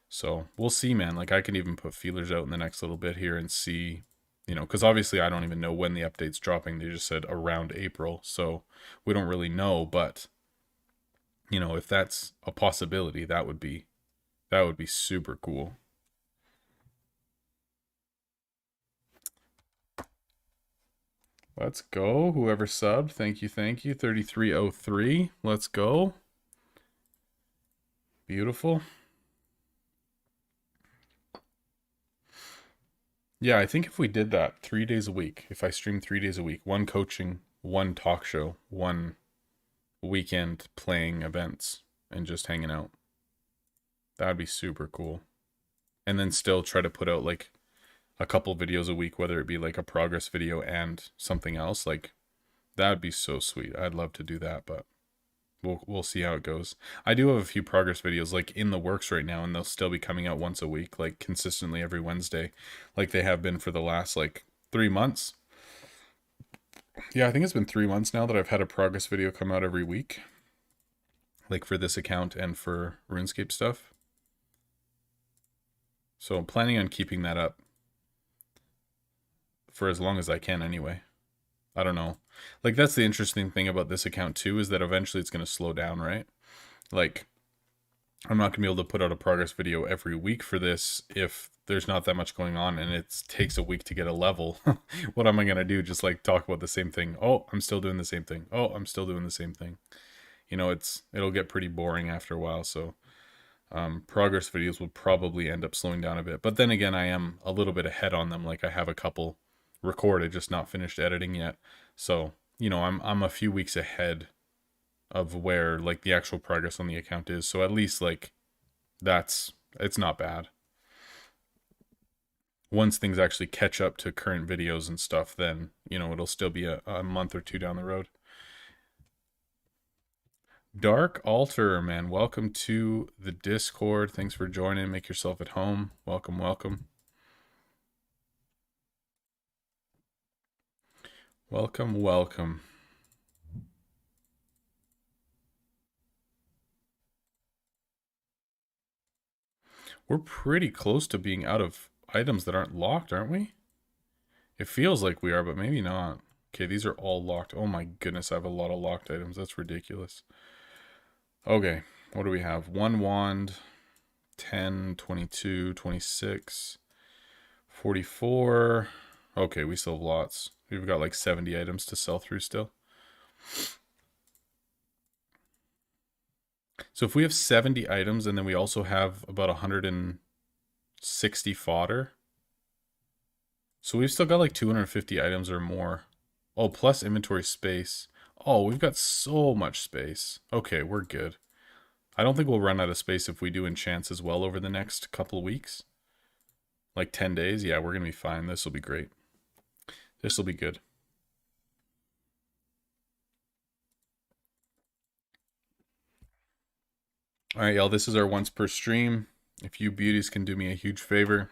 So we'll see, man. Like, I can even put feelers out in the next little bit here and see, because obviously I don't even know when the update's dropping. They just said around April. So we don't really know, but if that's a possibility, that would be super cool. Let's go. Whoever subbed, thank you, thank you. 3303. Let's go. Beautiful. Yeah, I think if we did that 3 days a week, if I stream 3 days a week, one coaching, one talk show, one weekend playing events, and just hanging out, that'd be super cool. And then still try to put out like a couple videos a week, whether it be like a progress video and something else. Like, that would be so sweet. I'd love to do that, but we'll see how it goes. I do have a few progress videos like in the works right now, and they'll still be coming out once a week, like consistently every Wednesday, like they have been for the last like 3 months. Yeah, I think it's been 3 months now that I've had a progress video come out every week, like for this account and for RuneScape stuff. So I'm planning on keeping that up for as long as I can anyway. I don't know. Like, that's the interesting thing about this account too, is that eventually it's going to slow down, right? Like, I'm not going to be able to put out a progress video every week for this if there's not that much going on and it takes a week to get a level. What am I going to do? Just like talk about the same thing. Oh, I'm still doing the same thing. Oh, I'm still doing the same thing. You know, it'll get pretty boring after a while. So progress videos will probably end up slowing down a bit. But then again, I am a little bit ahead on them. Like I have a couple recorded, just not finished editing yet. So, you know, I'm a few weeks ahead of where like the actual progress on the account is. So at least like it's not bad. Once things actually catch up to current videos and stuff, then, you know, it'll still be a month or two down the road. Dark Altar, man, welcome to the Discord. Thanks for joining. Make yourself at home. Welcome, welcome. Welcome, welcome. We're pretty close to being out of items that aren't locked, aren't we? It feels like we are, but maybe not. Okay, these are all locked. Oh my goodness, I have a lot of locked items. That's ridiculous. Okay, what do we have? 1 wand, 10, 22, 26, 44. Okay, we still have lots. We've got like 70 items to sell through still. So if we have 70 items and then we also have about 160 fodder. So we've still got like 250 items or more. Oh, plus inventory space. Oh, we've got so much space. Okay, we're good. I don't think we'll run out of space if we do enchants as well over the next couple of weeks. Like 10 days. Yeah, we're going to be fine. This will be great. This will be good. All right, y'all. This is our once per stream. If you beauties can do me a huge favor,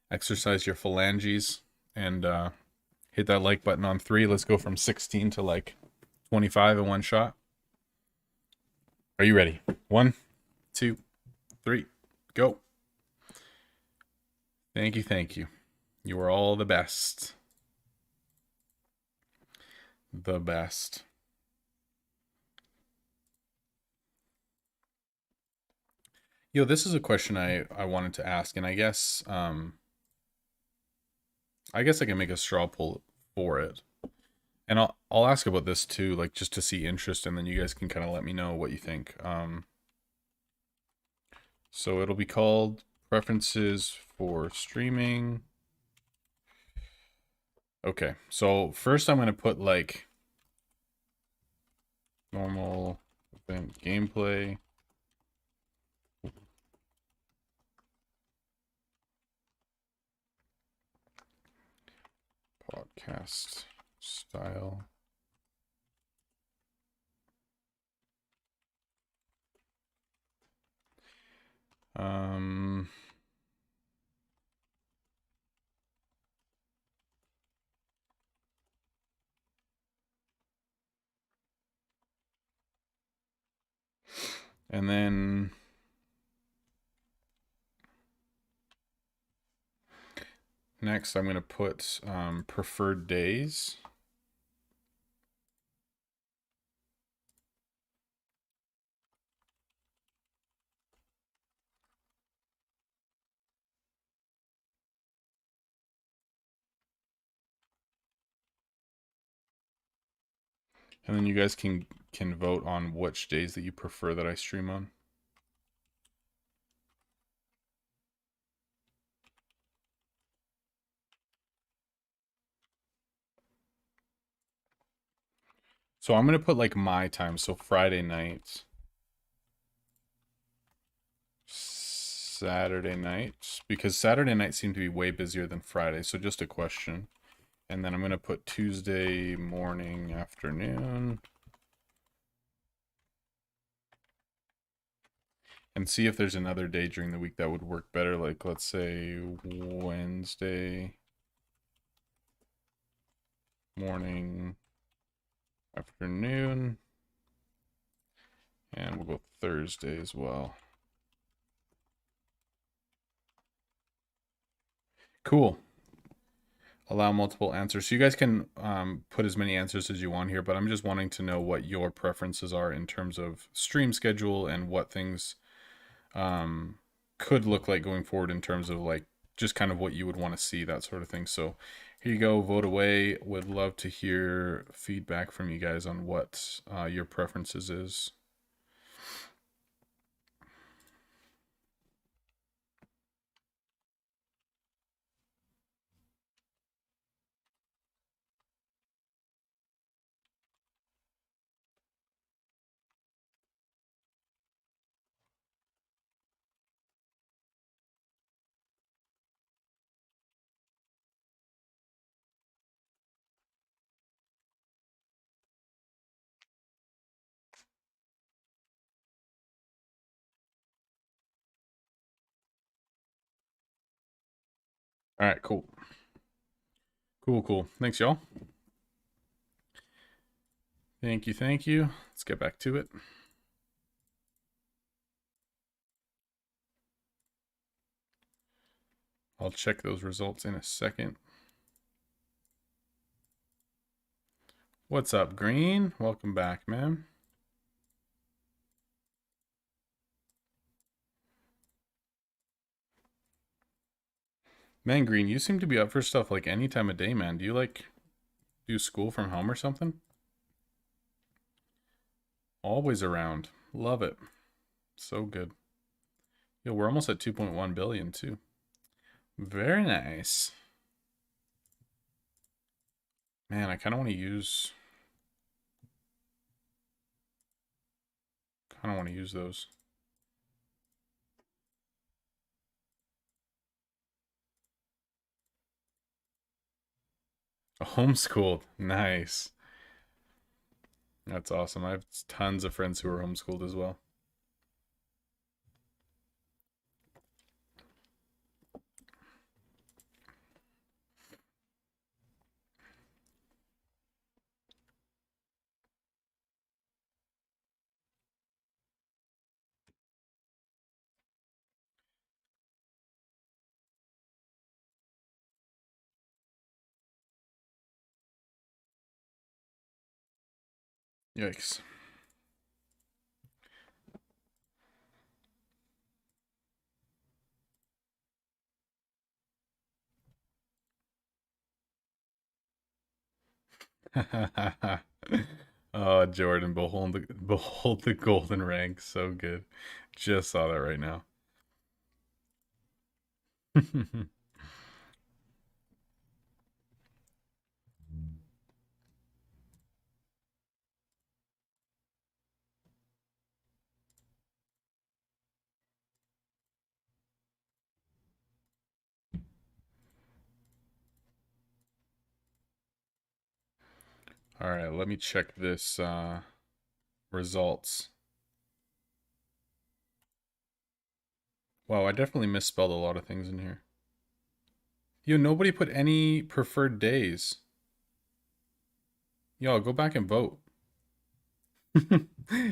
exercise your phalanges and hit that like button on 3. Let's go from 16 to like 25 in one shot. Are you ready? 1, 2, 3, go. Thank you, thank you. You are all the best. The best. Yo, this is a question I wanted to ask, and I guess I can make a straw poll for it. And I'll ask about this too, like just to see interest, and then you guys can kind of let me know what you think. So it'll be called preferences for streaming. Okay, so first I'm gonna put like normal event gameplay. Podcast style. And then next I'm going to put preferred days. And then you guys can vote on which days that you prefer that I stream on. So I'm going to put like my time, so Friday nights, Saturday nights, because Saturday nights seem to be way busier than Friday, so just a question. And then I'm going to put Tuesday morning, afternoon. And see if there's another day during the week that would work better. Like, let's say Wednesday morning, afternoon, and we'll go Thursday as well. Cool. Allow multiple answers. So you guys can put as many answers as you want here, but I'm just wanting to know what your preferences are in terms of stream schedule and what things could look like going forward in terms of like just kind of what you would want to see, that sort of thing. So here you go, vote away. Would love to hear feedback from you guys on what your preferences is. All right, cool. Cool. Thanks, y'all. Thank you. Let's get back to it. I'll check those results in a second. What's up, Green? Welcome back, man. Man, Green, you seem to be up for stuff like any time of day, man. Do you like do school from home or something? Always around. Love it. So good. Yo, we're almost at 2.1 billion too. Very nice. Man, I kind of want to use those. Homeschooled. Nice. That's awesome. I have tons of friends who are homeschooled as well. Yikes. Oh, Jordan, behold the golden rank. So good. Just saw that right now. All right, let me check this results. Wow, I definitely misspelled a lot of things in here. Yo, nobody put any preferred days. Yo, go back and vote.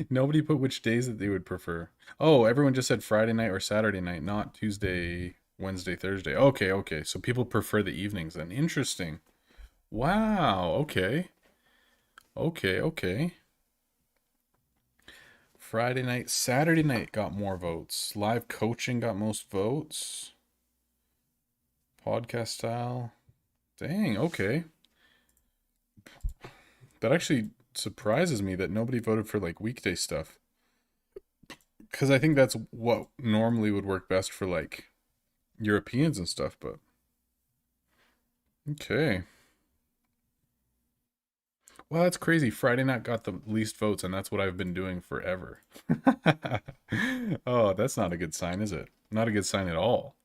Nobody put which days that they would prefer. Oh, everyone just said Friday night or Saturday night, not Tuesday, Wednesday, Thursday. Okay. So people prefer the evenings then. Interesting. Wow. Okay. Friday night, Saturday night got more votes. Live coaching got most votes. Podcast style. Dang, okay. That actually surprises me that nobody voted for like weekday stuff. Because I think that's what normally would work best for like Europeans and stuff, but okay. Well, that's crazy. Friday night got the least votes, and that's what I've been doing forever. Oh, that's not a good sign, is it? Not a good sign at all.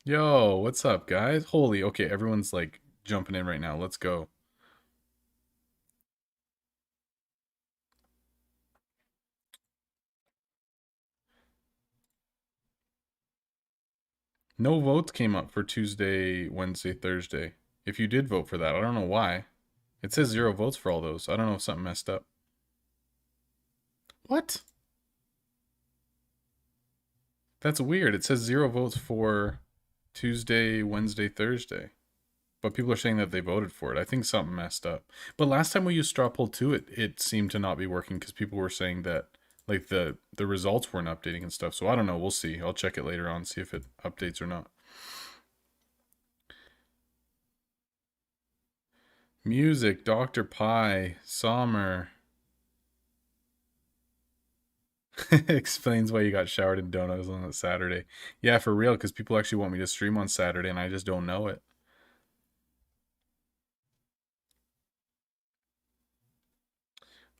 Yo, what's up, guys? Holy, okay, everyone's like jumping in right now. Let's go. No votes came up for Tuesday, Wednesday, Thursday. If you did vote for that, I don't know why. It says 0 votes for all those. I don't know if something messed up. What? That's weird. It says 0 votes for Tuesday, Wednesday, Thursday. But people are saying that they voted for it. I think something messed up. But last time we used straw poll 2, it seemed to not be working because people were saying that like the results weren't updating and stuff. So I don't know. We'll see. I'll check it later on, see if it updates or not. Music, Dr. Pie, Sommer. Explains why you got showered in donuts on a Saturday. Yeah, for real, because people actually want me to stream on Saturday and I just don't know it.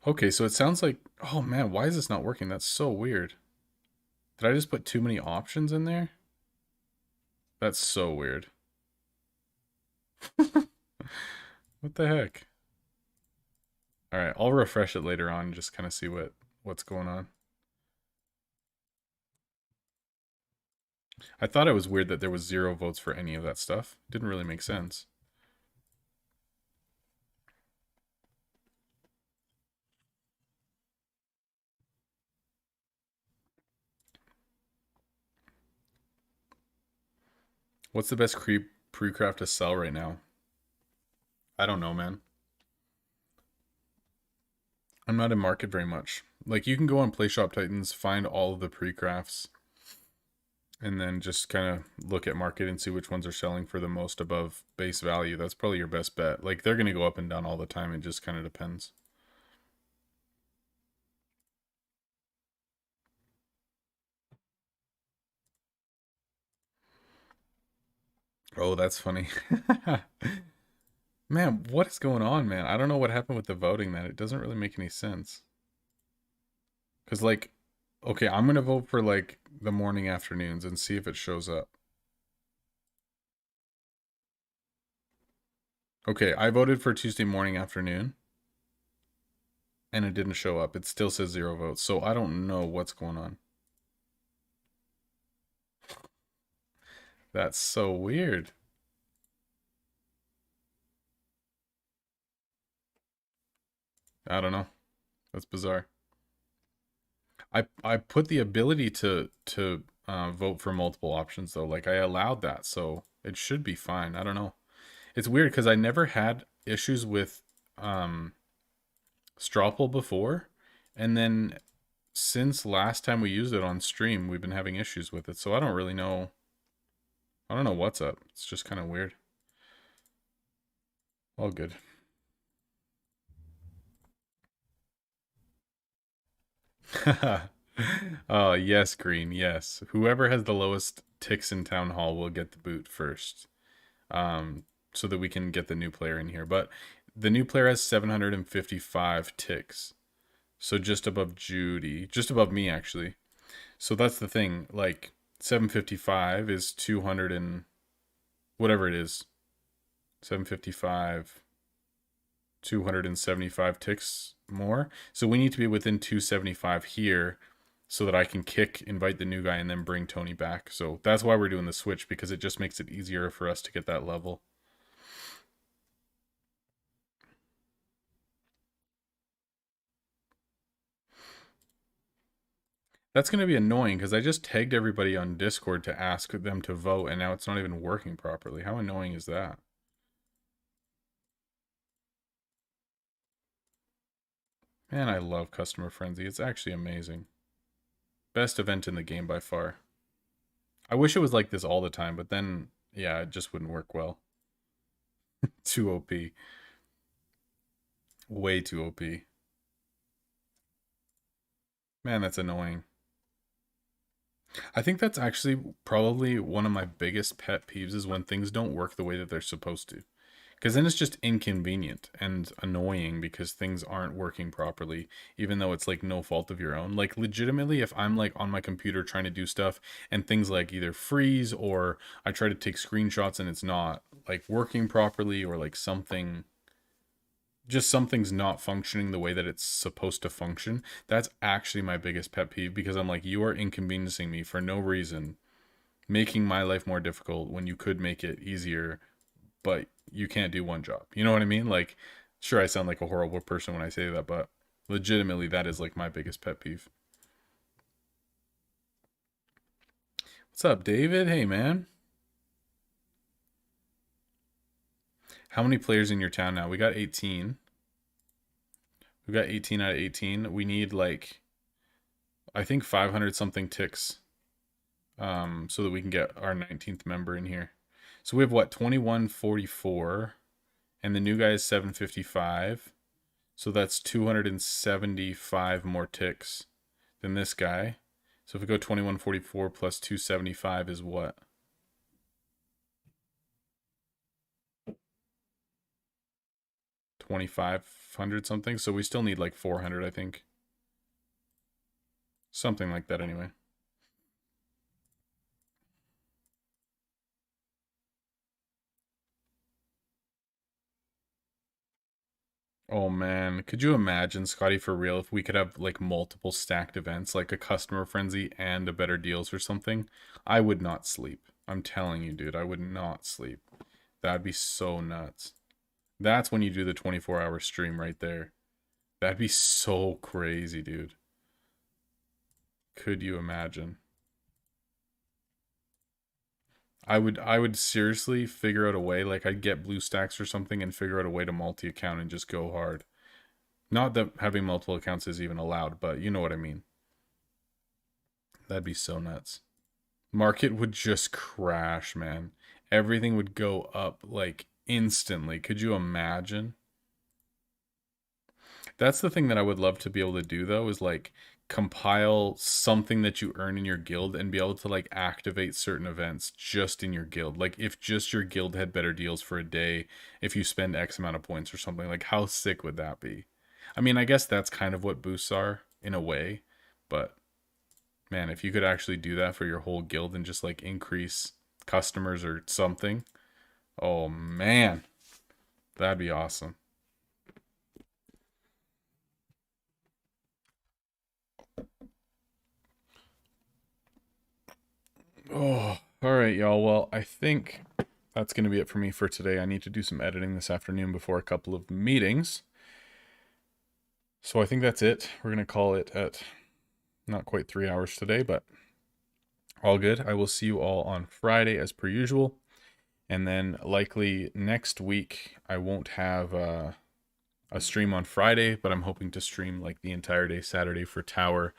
Okay, so it sounds like, oh man, why is this not working? That's so weird. Did I just put too many options in there? That's so weird. What the heck? All right, I'll refresh it later on and just kind of see what's going on. I thought it was weird that there was 0 votes for any of that stuff. Didn't really make sense. What's the best pre-craft to sell right now? I don't know, man. I'm not in market very much. Like you can go on Play Shop Titans, find all of the pre-crafts, and then just kind of look at market and see which ones are selling for the most above base value. That's probably your best bet. Like they're gonna go up and down all the time. It just kind of depends. Oh, that's funny. Man, what is going on, man? I don't know what happened with the voting, man. It doesn't really make any sense. Cause like, okay, I'm gonna vote for like the morning afternoons and see if it shows up. Okay, I voted for Tuesday morning afternoon and it didn't show up. It still says 0 votes. So I don't know what's going on. That's so weird. I don't know. That's bizarre. I put the ability to vote for multiple options though. Like I allowed that, so it should be fine. I don't know. It's weird because I never had issues with um Strawple before, and then since last time we used it on stream, we've been having issues with it. So I don't really know. I don't know what's up. It's just kind of weird. All good. Yes, Green. Yes. Whoever has the lowest ticks in Town Hall will get the boot first. So that we can get the new player in here. But the new player has 755 ticks. So just above Judy, just above me actually. So that's the thing. Like 755 is 200 and whatever it is. 755, 275 ticks more. So we need to be within 275 here so that I can invite the new guy, and then bring Tony back. So that's why we're doing the switch, because it just makes it easier for us to get that level. That's going to be annoying because I just tagged everybody on Discord to ask them to vote, and now it's not even working properly. How annoying is that? Man, I love Customer Frenzy. It's actually amazing. Best event in the game by far. I wish it was like this all the time, but then, yeah, it just wouldn't work well. Too OP. Way too OP. Man, that's annoying. I think that's actually probably one of my biggest pet peeves is when things don't work the way that they're supposed to. Because then it's just inconvenient and annoying because things aren't working properly, even though it's like no fault of your own. Like, legitimately, if I'm like on my computer trying to do stuff and things like either freeze, or I try to take screenshots and it's not like working properly, or like something's not functioning the way that it's supposed to function, that's actually my biggest pet peeve, because I'm like, you are inconveniencing me for no reason making my life more difficult when you could make it easier, but you can't do one job. You know what I mean? Like, sure, I sound like a horrible person when I say that, but legitimately, that is like my biggest pet peeve. What's up, David? Hey, man. How many players in your town now? We got 18. We got 18 out of 18. We need like, I think 500 something ticks, so that we can get our 19th member in here. So we have what, 2144, and the new guy is 755. So that's 275 more ticks than this guy. So if we go 2144 plus 275 is what? 2500 something. So we still need like 400, I think. Something like that anyway. Oh man, could you imagine, Scotty, for real, if we could have like multiple stacked events, like a customer frenzy and a better deals or something? I would not sleep. I'm telling you, dude, I would not sleep. That'd be so nuts. That's when you do the 24-hour stream right there. That'd be so crazy, dude. Could you imagine? I would seriously figure out a way, like I'd get BlueStacks or something and figure out a way to multi-account and just go hard. Not that having multiple accounts is even allowed, but you know what I mean. That'd be so nuts. Market would just crash, man. Everything would go up like instantly. Could you imagine? That's the thing that I would love to be able to do though, is like compile something that you earn in your guild and be able to like activate certain events just in your guild. Like if just your guild had better deals for a day if you spend X amount of points or something. Like how sick would that be? I mean, I guess that's kind of what boosts are in a way, but man, if you could actually do that for your whole guild and just like increase customers or something, oh man, that'd be awesome. Oh, all right, y'all. Well, I think that's going to be it for me for today. I need to do some editing this afternoon before a couple of meetings. So I think that's it. We're going to call it at not quite 3 hours today, but all good. I will see you all on Friday as per usual. And then likely next week, I won't have a stream on Friday, but I'm hoping to stream like the entire day Saturday for Tower,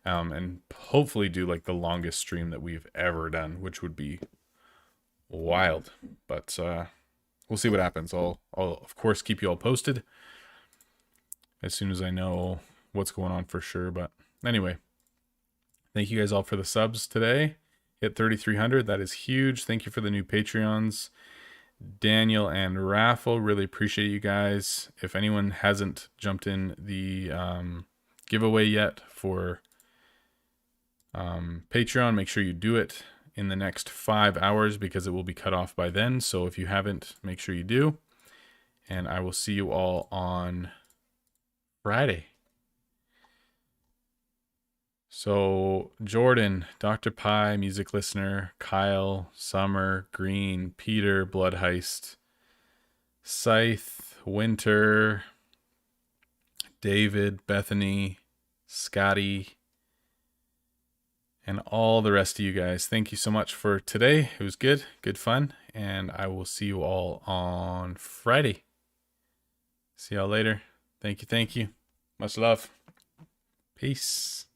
and hopefully do like the longest stream that we've ever done, which would be wild. But we'll see what happens. I'll of course keep you all posted as soon as I know what's going on for sure. But anyway, thank you guys all for the subs today. Hit 3,300. That is huge. Thank you for the new Patreons, Daniel and Raffle. Really appreciate you guys. If anyone hasn't jumped in the giveaway yet for Patreon, make sure you do it in the next 5 hours because it will be cut off by then. So if you haven't, make sure you do. And I will see you all on Friday. So Jordan, Dr. Pie, music listener, Kyle, Summer, Green, Peter, Blood Heist, Scythe, Winter, David, Bethany, Scotty, and all the rest of you guys. Thank you so much for today. It was good fun, and I will see you all on Friday. See y'all later. Thank you. Much love. Peace.